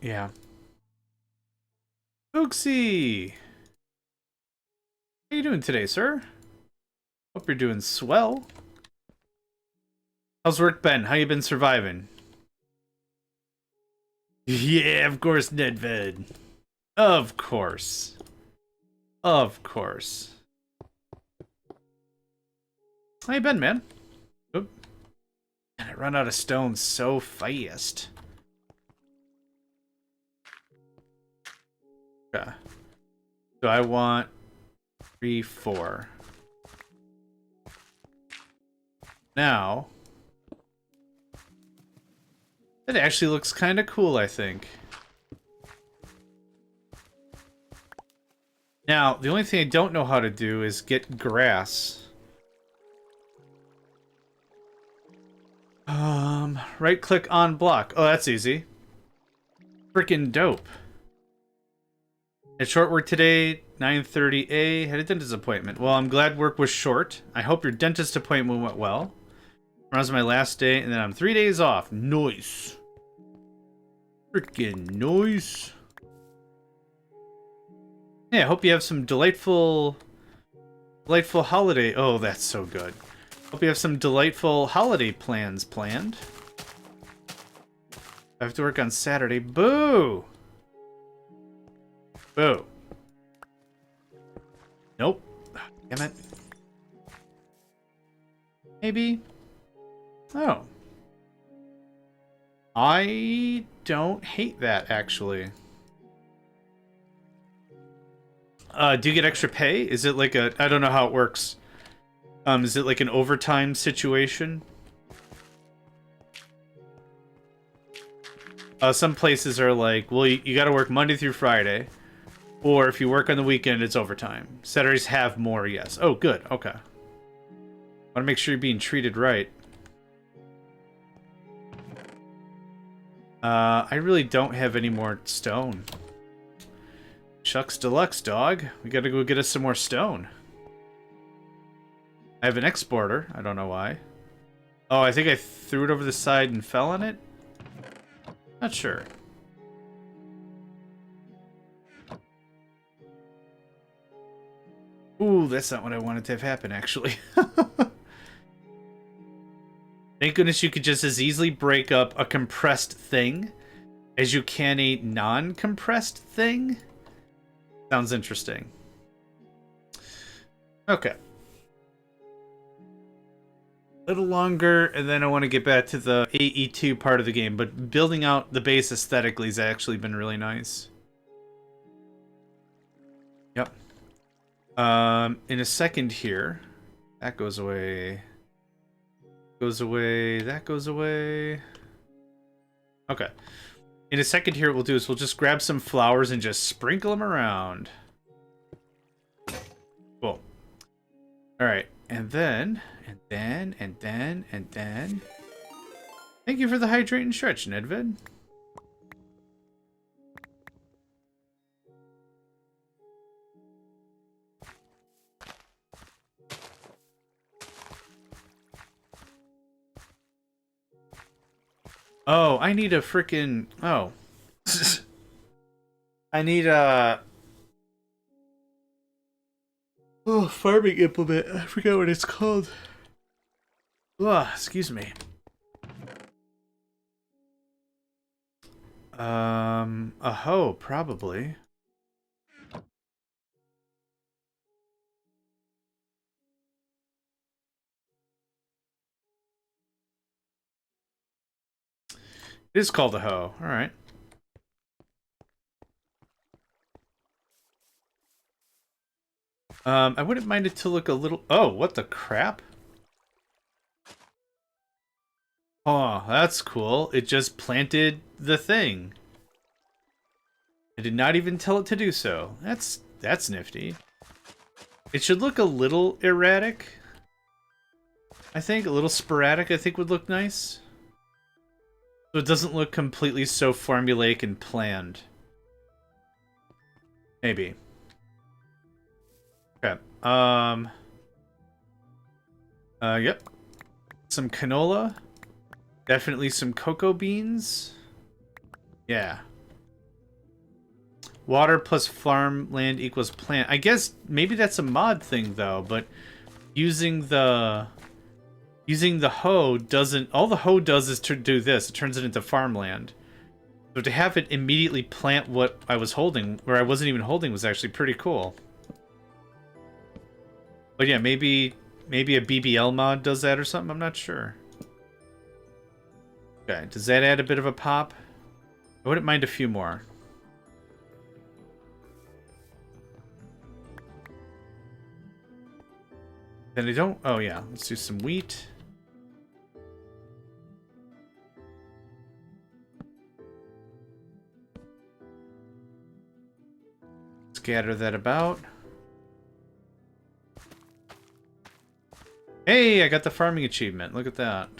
Yeah. Oopsie! How you doing today, sir? Hope you're doing swell. How's work been? How you been surviving? Yeah, of course, Nedved. Of course. Of course. How you been, man? Oop. And I run out of stone so fast. Okay. So I want 3, 4. Now, it actually looks kind of cool, I think. Now, the only thing I don't know how to do is get grass. Right click on block. Oh, that's easy. Freaking dope. At short work today, 9:30 had a dentist appointment. Well, I'm glad work was short. I hope your dentist appointment went well. Tomorrow's my last day, and then I'm 3 days off. Nice. Freaking nice. Yeah, I hope you have some delightful holiday. Oh, that's so good. Hope you have some delightful holiday plans planned. I have to work on Saturday. Boo! Boo. Nope. Damn it. Maybe. Oh. I don't hate that, actually. Do you get extra pay? Is it like a... I don't know how it works. Is it like an overtime situation? Some places are like, well, you gotta work Monday through Friday. Or if you work on the weekend, it's overtime. Saturdays have more, yes. Oh, good. Okay. Want to make sure you're being treated right. I really don't have any more stone. Shucks deluxe, dog. We gotta go get us some more stone. I have an exporter. I don't know why. Oh, I think I threw it over the side and fell on it? Not sure. Ooh, that's not what I wanted to have happen, actually. Thank goodness you could just as easily break up a compressed thing as you can a non-compressed thing. Sounds interesting. Okay. A little longer, and then I want to get back to the AE2 part of the game, but building out the base aesthetically has actually been really nice. Yep. In a second here, that goes away. Goes away, that goes away. Okay. In a second here, what we'll do is we'll just grab some flowers and just sprinkle them around. Cool. Alright, and then... Thank you for the hydrate and stretch, Nedved. Oh, I need a frickin'... Oh. I need a... Oh, farming implement. I forgot what it's called. Ugh, excuse me. A hoe, probably. It is called a hoe. Alright. I wouldn't mind it to look a little... Oh, what the crap? Oh, that's cool. It just planted the thing. I did not even tell it to do so. That's nifty. It should look a little erratic. I think a little sporadic, I think would look nice. So it doesn't look completely so formulaic and planned. Maybe. Okay. Yep. Some canola. Definitely some cocoa beans. Yeah. Water plus farmland equals plant. I guess maybe that's a mod thing though, but using the hoe doesn't. All the hoe does is to do this. It turns it into farmland. So to have it immediately plant what I was holding, where I wasn't even holding, was actually pretty cool. But yeah, maybe a BBL mod does that or something. I'm not sure. Okay, does that add a bit of a pop? I wouldn't mind a few more. Then I don't... Oh, yeah. Let's do some wheat. Scatter that about. Hey, I got the farming achievement. Look at that.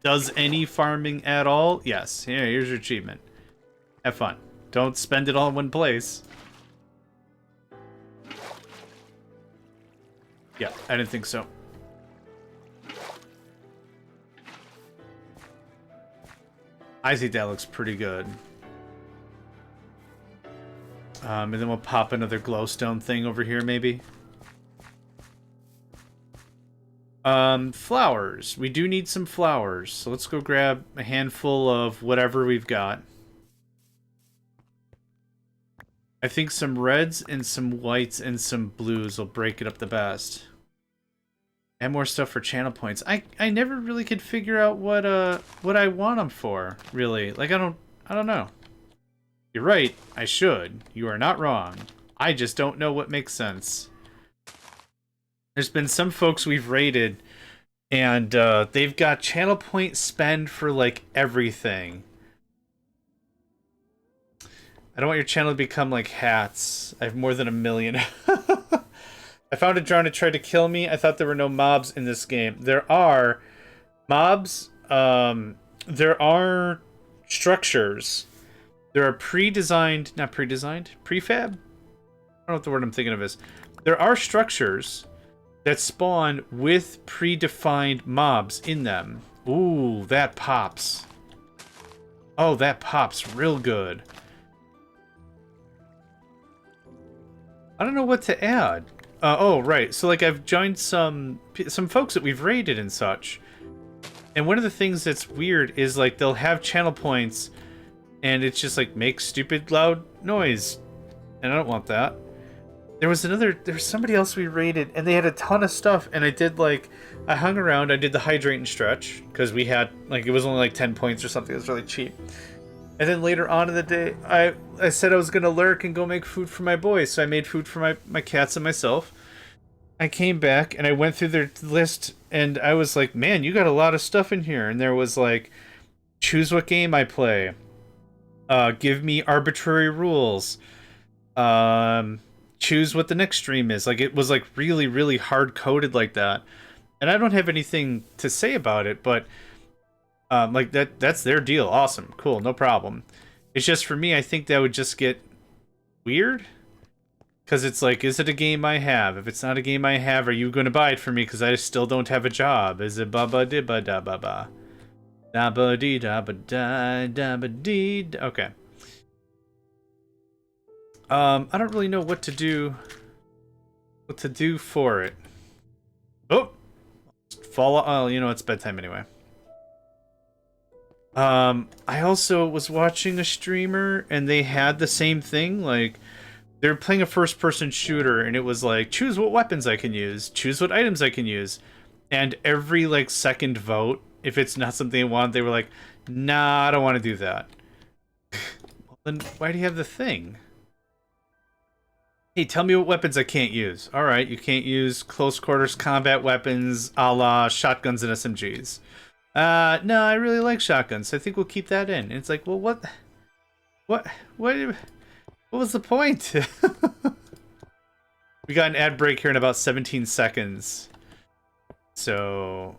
Does any farming at all? Yes. Here, here's your achievement. Have fun. Don't spend it all in one place. Yeah, I didn't think so. I think that looks pretty good. And then we'll pop another glowstone thing over here, maybe. Flowers. We do need some flowers. So let's go grab a handful of whatever we've got. I think some reds and some whites and some blues will break it up the best. And more stuff for channel points. I never really could figure out what I want them for, really. Like I don't know. You're right, I should. You are not wrong. I just don't know what makes sense. There's been some folks we've raided, and they've got channel point spend for, like, everything. I don't want your channel to become like hats. I have more than 1 million. I found a drone that tried to kill me. I thought there were no mobs in this game. There are mobs. There are structures. There are pre-designed, not pre-designed, prefab? I don't know what the word I'm thinking of is. There are structures that spawn with predefined mobs in them. Ooh, that pops. Oh, that pops real good. I don't know what to add. Oh, right. So, like, I've joined some folks that we've raided and such. And one of the things that's weird is, like, they'll have channel points, and it's just, like, make stupid loud noise. And I don't want that. There was somebody else we raided, and they had a ton of stuff, and I did, like, I hung around, I did the hydrate and stretch, because we had, like, it was only, like, 10 points or something, it was really cheap. And then later on in the day, I said I was going to lurk and go make food for my boys, so I made food for my cats and myself. I came back, and I went through their list, and I was like, man, you got a lot of stuff in here. And there was, like, choose what game I play. Give me arbitrary rules. Choose what the next stream is. Like, it was, like, really, really hard-coded like that. And I don't have anything to say about it, but... like, that's their deal. Awesome. Cool. No problem. It's just, for me, I think that would just get weird. Because it's like, is it a game I have? If it's not a game I have, are you going to buy it for me? Because I still don't have a job. Is it ba-ba-di-ba-da-ba-ba? Da-ba-dee-da-ba-da-da-ba-dee. Okay. I don't really know what to do. What to do for it. Oh! Fall. Oh, you know, it's bedtime anyway. I also was watching a streamer, and they had the same thing, like, they were playing a first-person shooter, and it was like, choose what weapons I can use, choose what items I can use, and every, like, second vote, if it's not something they want, they were like, nah, I don't want to do that. Well, then why do you have the thing? Hey, tell me what weapons I can't use. Alright, you can't use close-quarters combat weapons a la shotguns and SMGs. No, I really like shotguns, so I think we'll keep that in. And it's like, well, what was the point? We got an ad break here in about 17 seconds. So,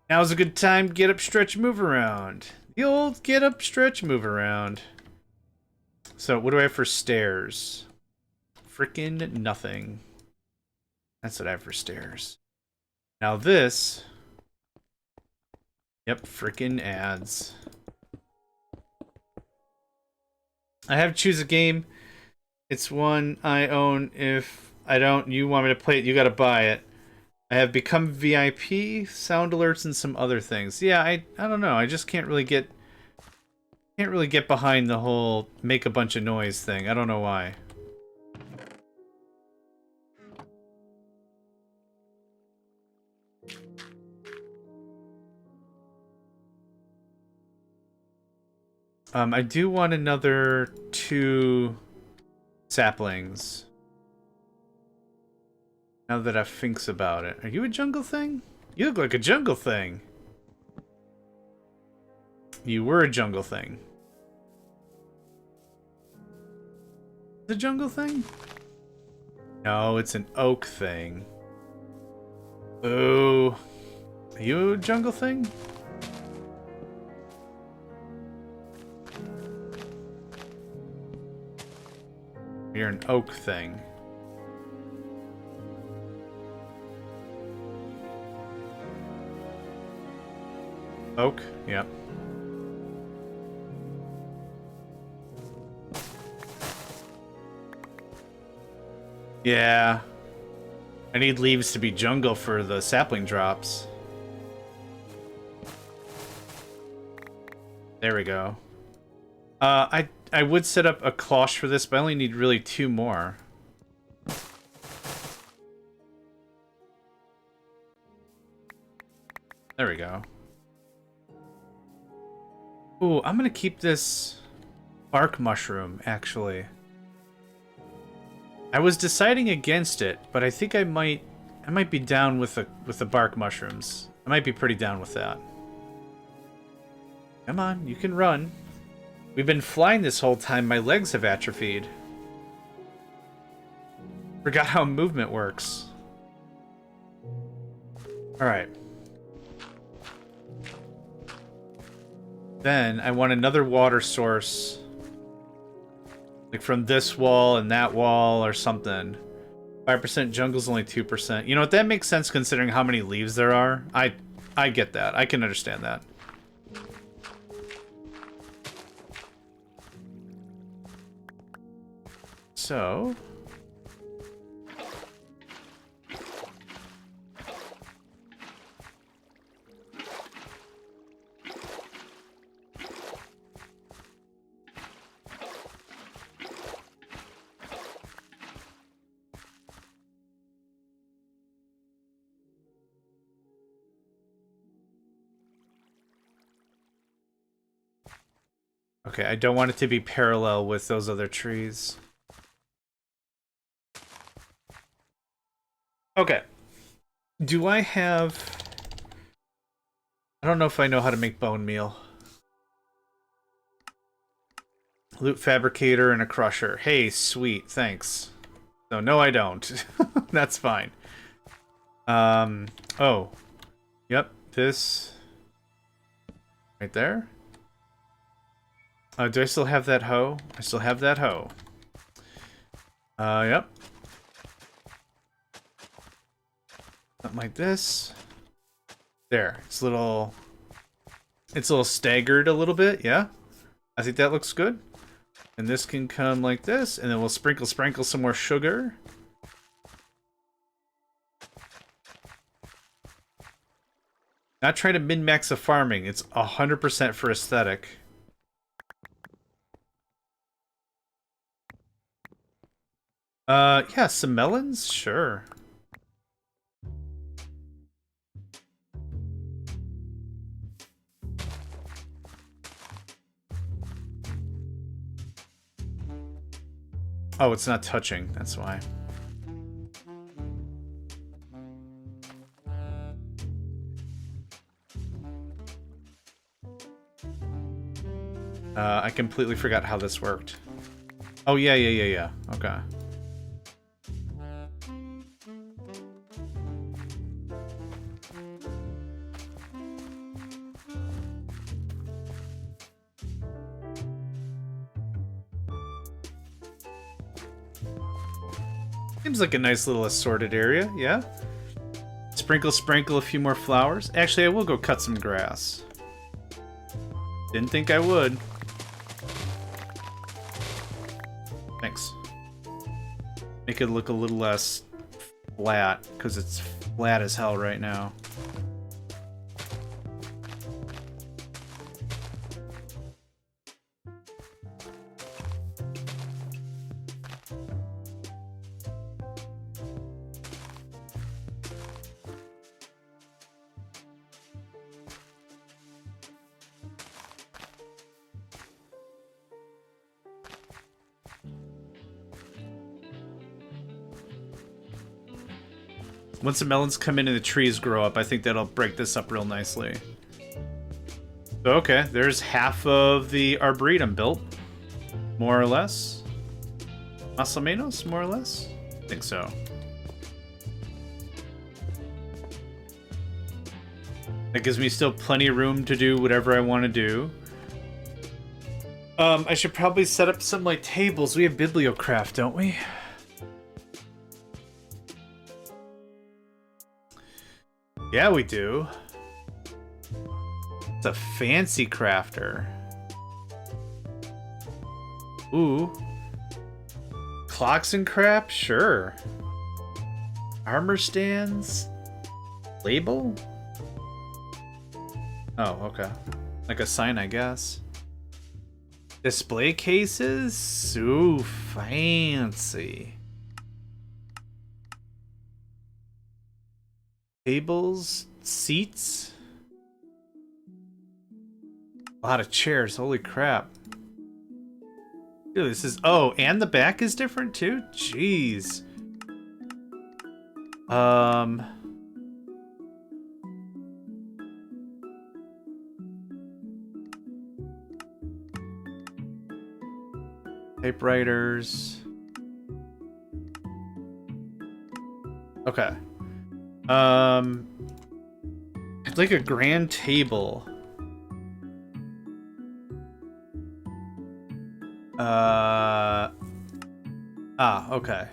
now's a good time to get up, stretch, move around. The old get up, stretch, move around. So, what do I have for stairs? Frickin' nothing. That's what I have for stairs. Now this... Yep, frickin' ads. I have to choose a game. It's one I own. If I don't, you want me to play it, you gotta buy it. I have become VIP, sound alerts, and some other things. Yeah, I don't know. I just can't really get behind the whole make a bunch of noise thing. I don't know why. I do want another 2 saplings. Now that I thinks about it. Are you a jungle thing? You look like a jungle thing. You were a jungle thing. The jungle thing? No, it's an oak thing. Ooh. Are you a jungle thing? You're an oak thing. Oak? Yep. Yeah. I need leaves to be jungle for the sapling drops. There we go. I would set up a cloche for this, but I only need really 2 more. There we go. Ooh, I'm gonna keep this bark mushroom, actually. I was deciding against it, but I think I might be down with the bark mushrooms. I might be pretty down with that. Come on, you can run. We've been flying this whole time. My legs have atrophied. Forgot how movement works. Alright. Then I want another water source. Like from this wall and that wall or something. 5% jungle's only 2%. You know what? That makes sense considering how many leaves there are. I get that. I can understand that. So... Okay, I don't want it to be parallel with those other trees. Okay. Do I have... I don't know if I know how to make bone meal. Loot fabricator and a crusher. Hey, sweet, thanks. So, no I don't. That's fine. Oh. Yep, this... Right there. Do I still have that hoe? I still have that hoe. Yep. Something like this. There. It's a little staggered a little bit, yeah? I think that looks good. And this can come like this, and then we'll sprinkle some more sugar. Not trying to min-max the farming. It's 100% for aesthetic. Yeah, some melons? Sure. Oh, it's not touching, that's why. I completely forgot how this worked. Oh, yeah. Okay. Seems like a nice little assorted area, yeah? Sprinkle a few more flowers. Actually, I will go cut some grass. Didn't think I would. Thanks. make it look a little less flat, because it's flat as hell right now. Once the melons come in and the trees grow up, I think that'll break this up real nicely. So, okay, there's half of the Arboretum built. More or less. Más o menos, more or less? I think so. That gives me still plenty of room to do whatever I want to do. I should probably set up some, like, tables. We have Bibliocraft, don't we? Yeah, we do. It's a fancy crafter. Ooh. Clocks and crap? Sure. Armor stands? Label? Oh, okay. Like a sign, I guess. Display cases? Ooh, fancy. Tables, seats, a lot of chairs. Holy crap! Dude, this is and the back is different too. Jeez. Typewriters. Okay. It's like a grand table. Okay.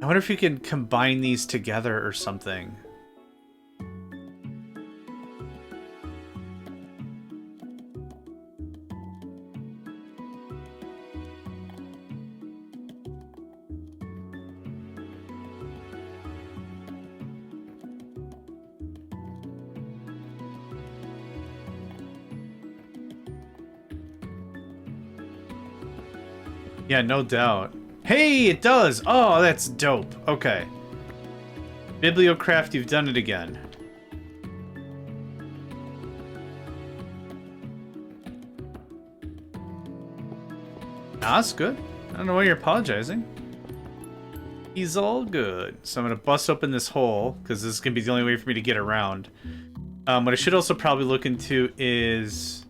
I wonder if you can combine these together or something. Yeah, no doubt. Hey, it does! Oh, that's dope. Okay. Bibliocraft, you've done it again. Nah, that's good. I don't know why you're apologizing. He's all good. So I'm gonna bust open this hole, because this is gonna be the only way for me to get around. What I should also probably look into is...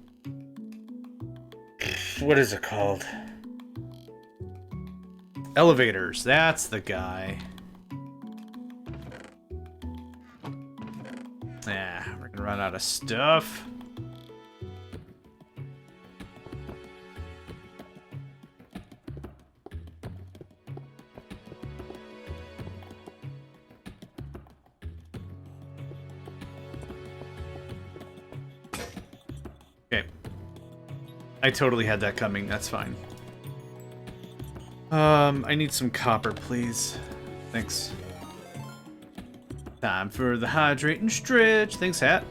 what is it called? Elevators, that's the guy. We're gonna run out of stuff. Okay. I totally had that coming, that's fine. I need some copper, please. Thanks. Time for the hydrate and stretch. Thanks, Hat.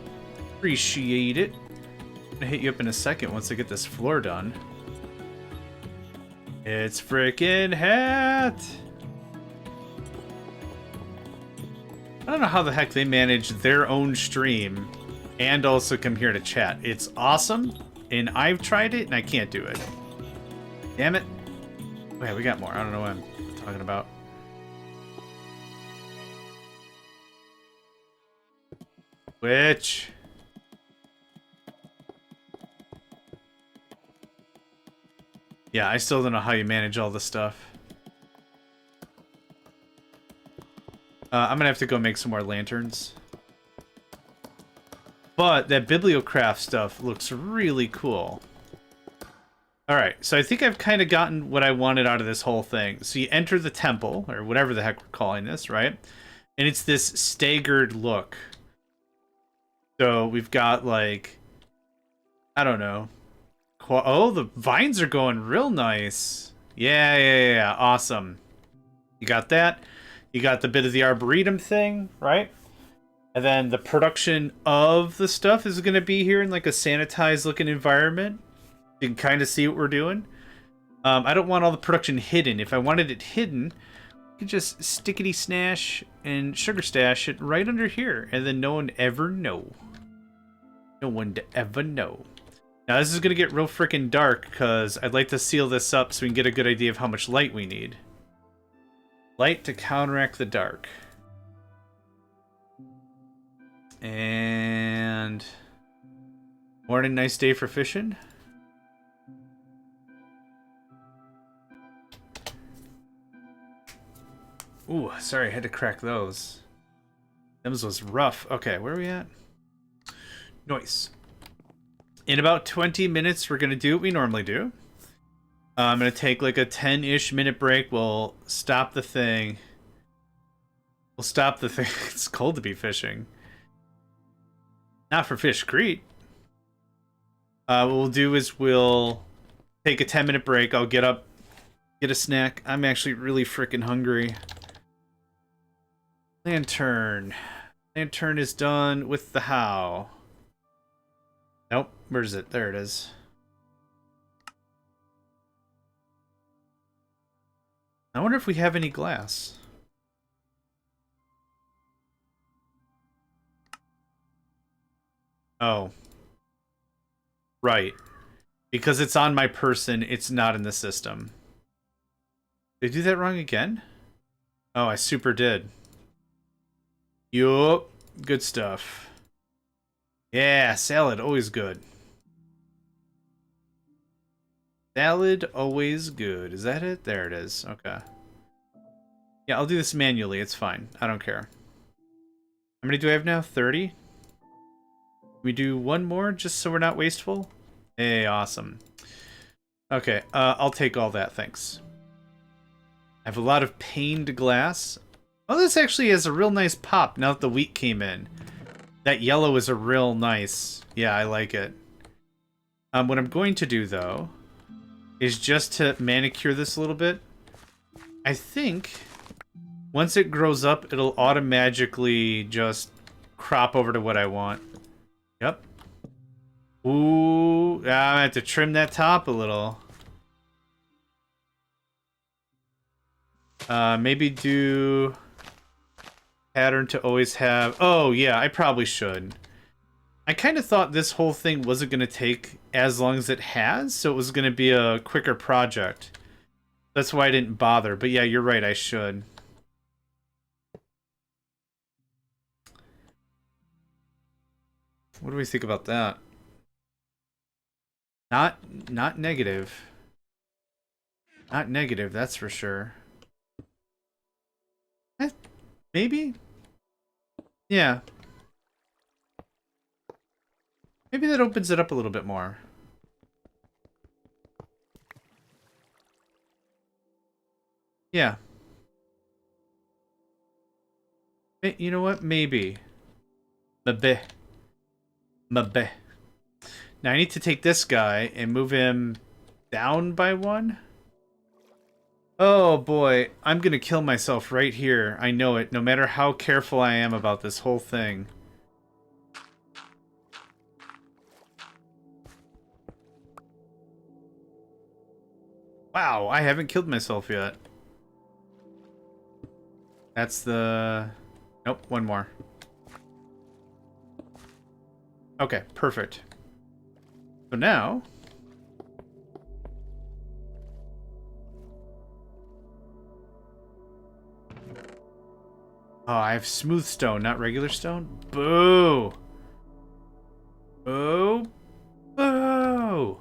Appreciate it. I'm gonna hit you up in a second once I get this floor done. It's frickin' Hat! I don't know how the heck they manage their own stream and also come here to chat. It's awesome, and I've tried it, and I can't do it. Damn it. Oh yeah, we got more. I don't know what I'm talking about. Which? Yeah, I still don't know how you manage all this stuff. I'm gonna have to go make some more lanterns. But that Bibliocraft stuff looks really cool. Alright, so I think I've kind of gotten what I wanted out of this whole thing. So you enter the temple, or whatever the heck we're calling this, right? And it's this staggered look. So we've got, like, I don't know. Oh, the vines are going real nice. Yeah. Awesome. You got that. You got the bit of the Arboretum thing, right? And then the production of the stuff is going to be here in like a sanitized looking environment. You can kind of see what we're doing. I don't want all the production hidden. If I wanted it hidden, you could just stickity snash and sugar stash it right under here, and then no one ever know. No one to ever know. Now this is gonna get real freaking dark because I'd like to seal this up so we can get a good idea of how much light we need. Light to counteract the dark. And morning, nice day for fishing. Ooh, sorry, I had to crack those. Those was rough. Okay, where are we at? Nice. In about 20 minutes, we're going to do what we normally do. I'm going to take like a 10-ish minute break. We'll stop the thing. It's cold to be fishing. Not for Fishcrete. What we'll do is we'll take a 10-minute break. I'll get up, get a snack. I'm actually really freaking hungry. Lantern. Lantern is done with the how. Nope. Where is it? There it is. I wonder if we have any glass. Oh. Right. Because it's on my person, it's not in the system. Did I do that wrong again? Oh, I super did. Yup. Good stuff. Yeah, salad, always good. Salad, always good. Is that it? There it is. Okay. Yeah, I'll do this manually. It's fine. I don't care. How many do I have now? 30? We do one more just so we're not wasteful? Hey, awesome. Okay, I'll take all that, thanks. I have a lot of paned glass. Oh, this actually has a real nice pop now that the wheat came in. That yellow is a real nice... Yeah, I like it. What I'm going to do, though, is just to manicure this a little bit. I think once it grows up, it'll automatically just crop over to what I want. Yep. Ooh, I have to trim that top a little. Maybe do... pattern to always have... Oh, yeah, I probably should. I kind of thought this whole thing wasn't going to take as long as it has, so it was going to be a quicker project. That's why I didn't bother. But yeah, you're right, I should. What do we think about that? Not negative. Not negative, that's for sure. Maybe? Yeah. Maybe that opens it up a little bit more. Yeah. You know what? Maybe. Maybe. Maybe. Now I need to take this guy and move him down by one. Oh boy, I'm gonna kill myself right here. I know it, no matter how careful I am about this whole thing. Wow, I haven't killed myself yet. That's the... Nope, one more. Okay, perfect. So now... Oh, I have smooth stone, not regular stone? Boo! Boo! Boo!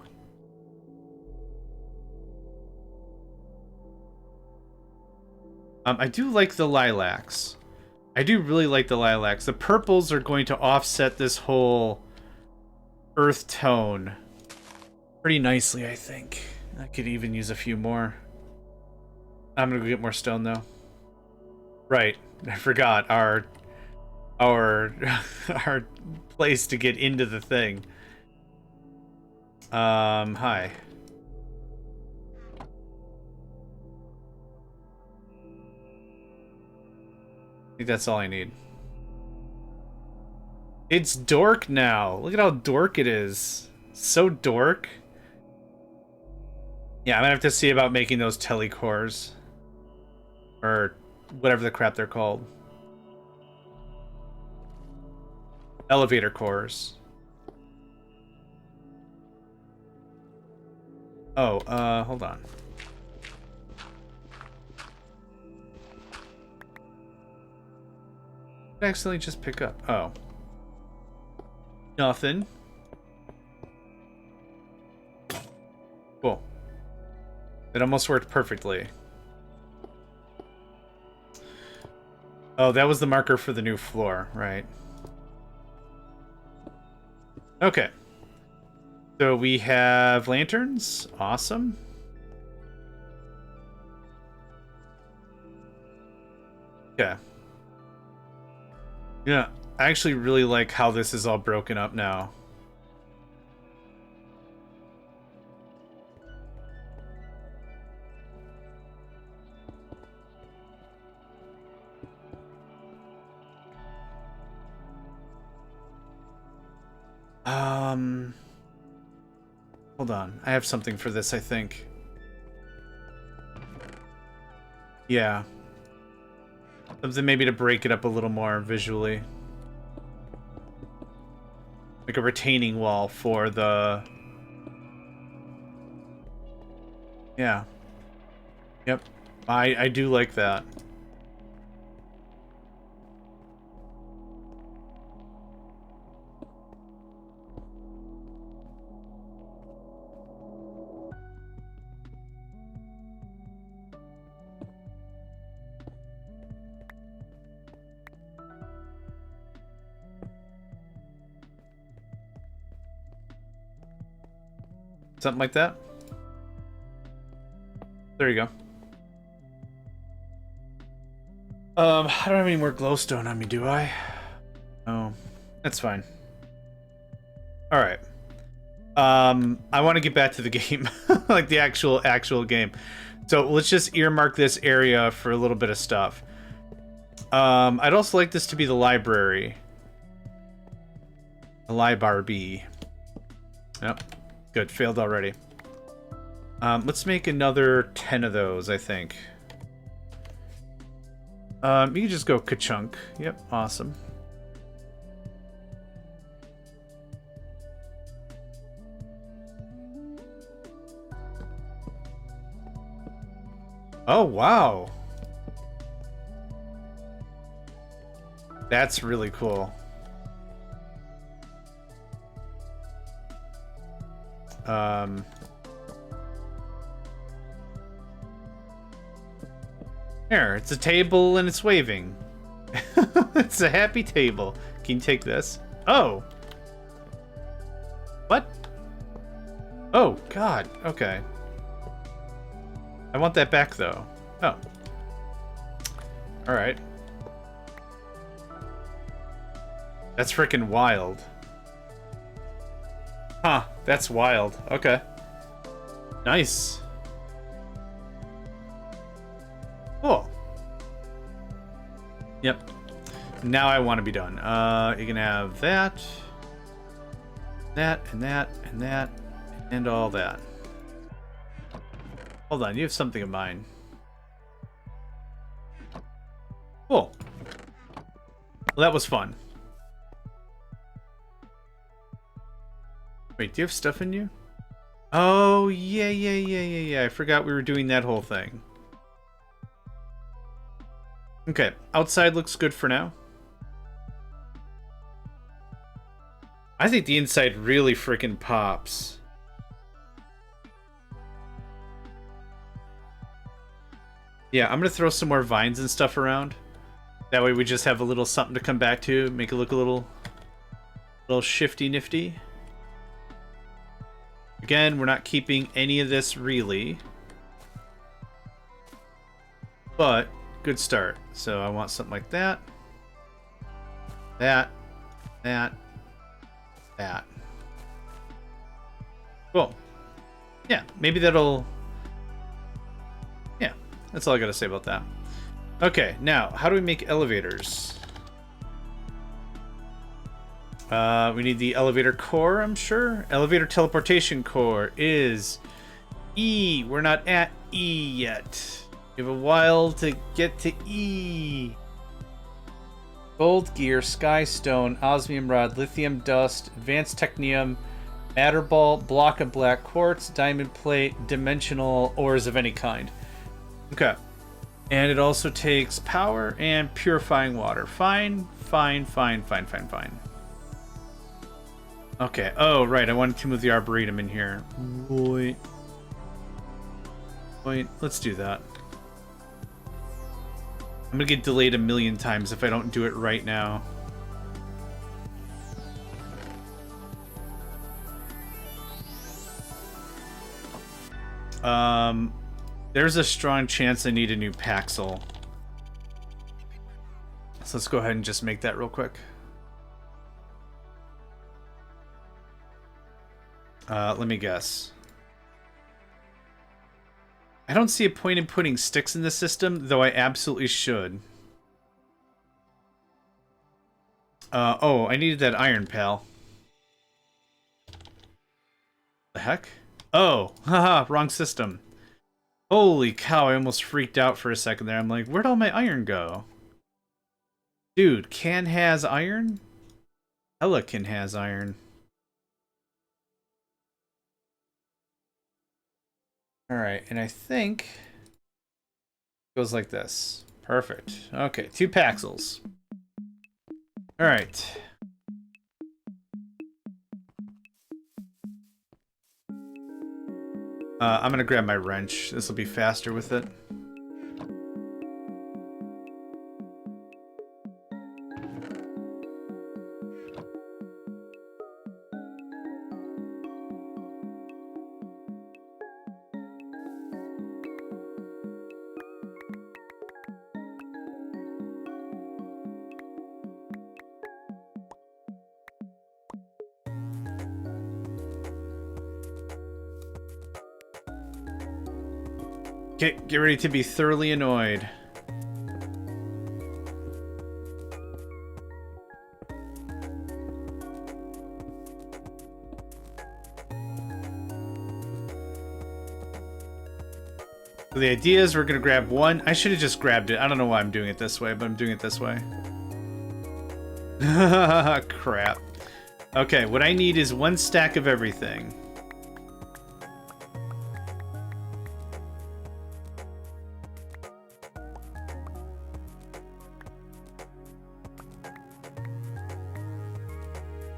I do like the lilacs. I do really like the lilacs. The purples are going to offset this whole earth tone pretty nicely, I think. I could even use a few more. I'm gonna go get more stone, though. Right. I forgot our our place to get into the thing. Hi. think that's all I need. It's dork now. Look at how dork it is. So dork. Yeah, I'm gonna have to see about making those telecores. Or whatever the crap they're called. Elevator cores. Oh, hold on. Did I accidentally just pick up? Oh. Nothing. Cool. It almost worked perfectly. Oh, that was the marker for the new floor, right? Okay. So we have lanterns. Awesome. Okay. Yeah, I actually really like how this is all broken up now. Hold on. I have something for this, I think. Yeah. Something maybe to break it up a little more visually. Like a retaining wall for the... Yeah. Yep. I do like that. Something like that. There you go. I don't have any more glowstone on me, do I? Oh, that's fine. All right. I want to get back to the game, like the actual game. So let's just earmark this area for a little bit of stuff. I'd also like this to be the library. The library. Yep. Good, failed already. Let's make another 10 of those, I think. You can just go ka-chunk. Yep, awesome. Oh, wow. That's really cool. Here, it's a table and it's waving. It's a happy table. Can you take this? Oh. What? Oh, God. Okay. I want that back, though. Oh. Alright. That's freaking wild. Huh, that's wild. Okay. Nice. Cool. Yep. Now I want to be done. You can have that, that, and that, and that, and all that. Hold on, you have something in mind. Cool. Well, that was fun. Wait, do you have stuff in you? Oh, yeah. I forgot we were doing that whole thing. Okay, outside looks good for now. I think the inside really freaking pops. Yeah, I'm gonna throw some more vines and stuff around. That way we just have a little something to come back to, make it look a little shifty nifty. Again, we're not keeping any of this really. But, good start. So I want something like that. That. Cool. Yeah, maybe that'll... Yeah, that's all I gotta say about that. Okay, now, how do we make elevators? We need the elevator core, I'm sure. Elevator teleportation core is E. We're not at E yet. We have a while to get to E. Gold gear, sky stone, osmium rod, lithium dust, advanced technium, matter ball, block of black quartz, diamond plate, dimensional ores of any kind. Okay. And it also takes power and purifying water. Fine. Okay. Oh, right. I wanted to move the arboretum in here. Wait. Let's do that. I'm gonna get delayed a million times if I don't do it right now. There's a strong chance I need a new Paxel. So let's go ahead and just make that real quick. Let me guess. I don't see a point in putting sticks in the system, though I absolutely should. Oh, I needed that iron, pal. The heck? Oh, haha, wrong system. Holy cow, I almost freaked out for a second there. I'm like, where'd all my iron go? Dude, can has iron? Pelican has iron. Alright, and I think it goes like this. Perfect. Okay, 2 Paxels. Alright. I'm gonna grab my wrench. This will be faster with it. Get ready to be thoroughly annoyed. So the idea is we're gonna grab one. I should have just grabbed it. I don't know why I'm doing it this way, but I'm doing it this way. Crap. Okay, what I need is 1 stack of everything.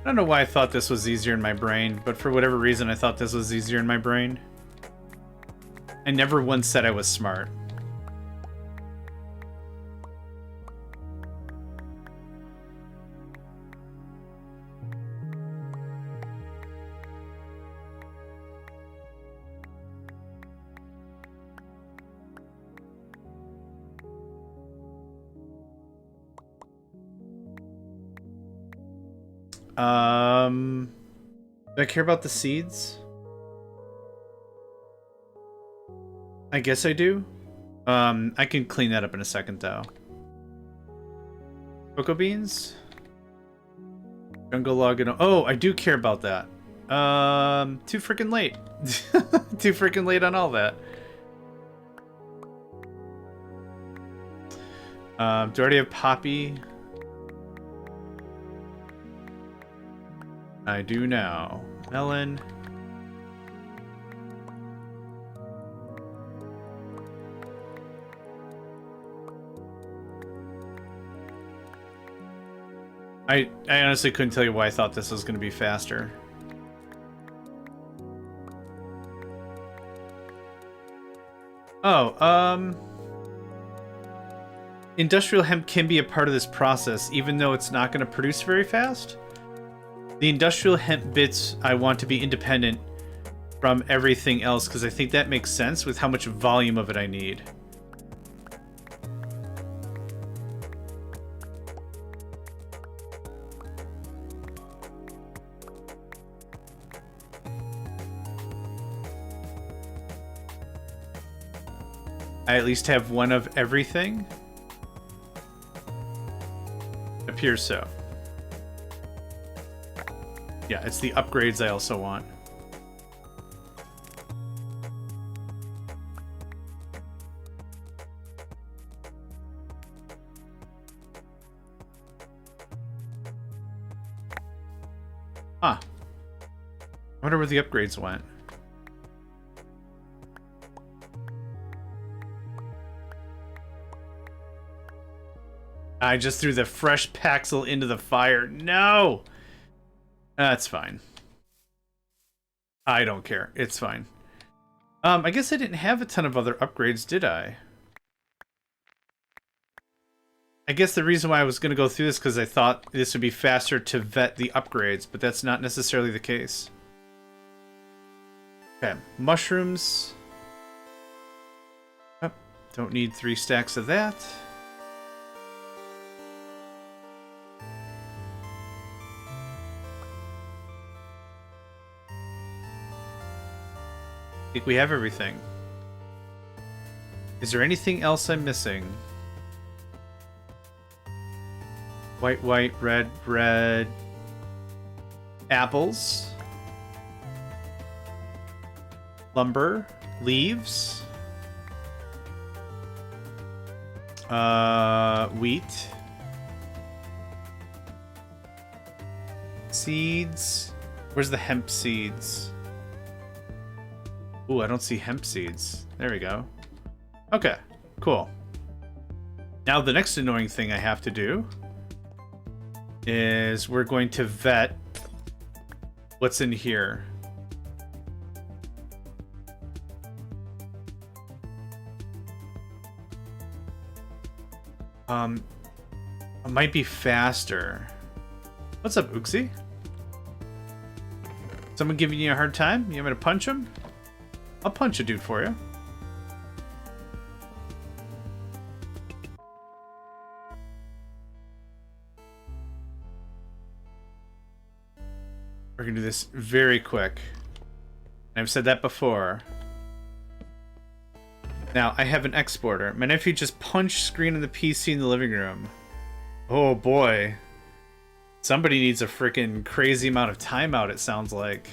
I don't know why I thought this was easier in my brain, but for whatever reason I thought this was easier in my brain. I never once said I was smart. Do I care about the seeds? I guess I do. I can clean that up in a second, though. Cocoa beans? Jungle log and... Oh, I do care about that. Too freaking late. Too freaking late on all that. Do I already have poppy? I do now. Melon. I honestly couldn't tell you why I thought this was going to be faster. Oh, industrial hemp can be a part of this process, even though it's not going to produce very fast. The industrial hemp bits, I want to be independent from everything else, because I think that makes sense with how much volume of it I need. I at least have one of everything. Appears so. Yeah, it's the upgrades I also want. Huh. I wonder where the upgrades went. I just threw the fresh Paxil into the fire. No! That's fine. I don't care. It's fine. I guess I didn't have a ton of other upgrades, did I? I guess the reason why I was going to go through this because I thought this would be faster to vet the upgrades, but that's not necessarily the case. Okay, mushrooms. Oh, don't need 3 stacks of that. I think we have everything. Is there anything else I'm missing? White, white, red, red. Apples. Lumber. Leaves. Wheat. Seeds. Where's the hemp seeds? Ooh, I don't see hemp seeds. There we go. Okay, cool. Now the next annoying thing I have to do is we're going to vet what's in here. It might be faster. What's up, Uxie? Someone giving you a hard time? You want me to punch him? I'll punch a dude for you. We're gonna do this very quick. I've said that before. Now, I have an exporter. My nephew just punched screen on the PC in the living room. Oh boy. Somebody needs a freaking crazy amount of timeout, it sounds like.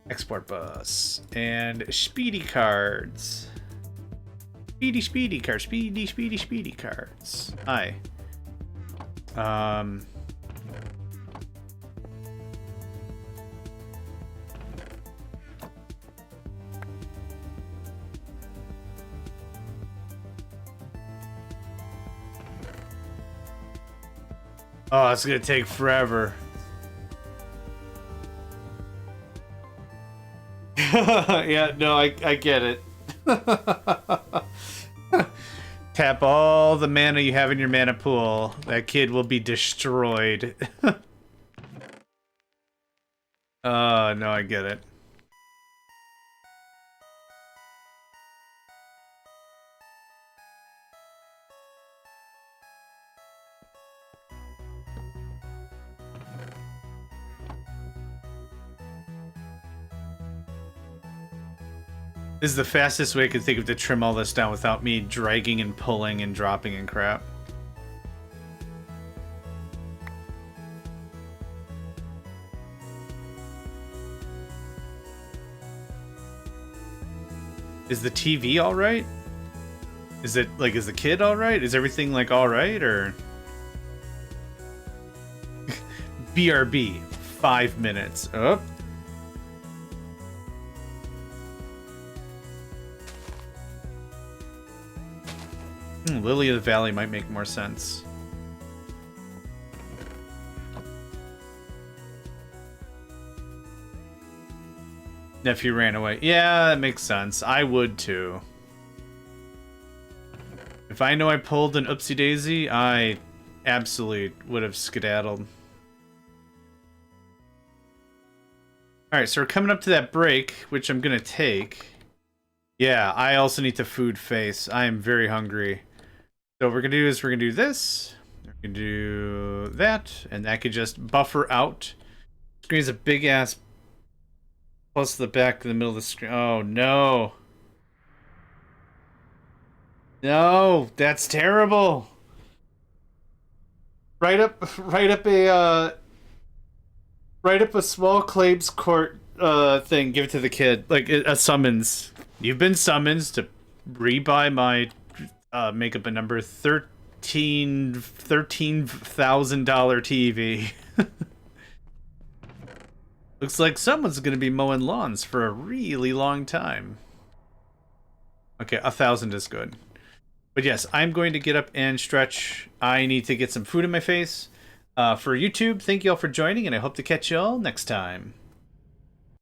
Export bus. And speedy cards. Speedy cards. Speedy cards. Hi. Oh, it's gonna take forever. Yeah, no, I get it. Tap all the mana you have in your mana pool. That kid will be destroyed. No, I get it. This is the fastest way I could think of to trim all this down without me dragging and pulling and dropping and crap. Is the TV alright? Is it, like, is the kid alright? Is everything, like, alright, or... BRB. 5 minutes. Oh. Lily of the Valley might make more sense. Nephew ran away. Yeah, that makes sense. I would too. If I know I pulled an oopsie daisy, I absolutely would have skedaddled. Alright, so we're coming up to that break, which I'm gonna take. Yeah, I also need to food face. I am very hungry. So what we're gonna do is we're gonna do this. We're gonna do that, and that could just buffer out. Screen's a big ass plus the back in the middle of the screen. Oh no. No, that's terrible. Write up a small claims court thing. Give it to the kid, like a summons. You've been summoned to rebuy my make up a number $13,000 TV. Looks like someone's gonna be mowing lawns for a really long time. Okay, 1,000 is good. But yes, I'm going to get up and stretch. I need to get some food in my face. For YouTube, thank you all for joining, and I hope to catch you all next time.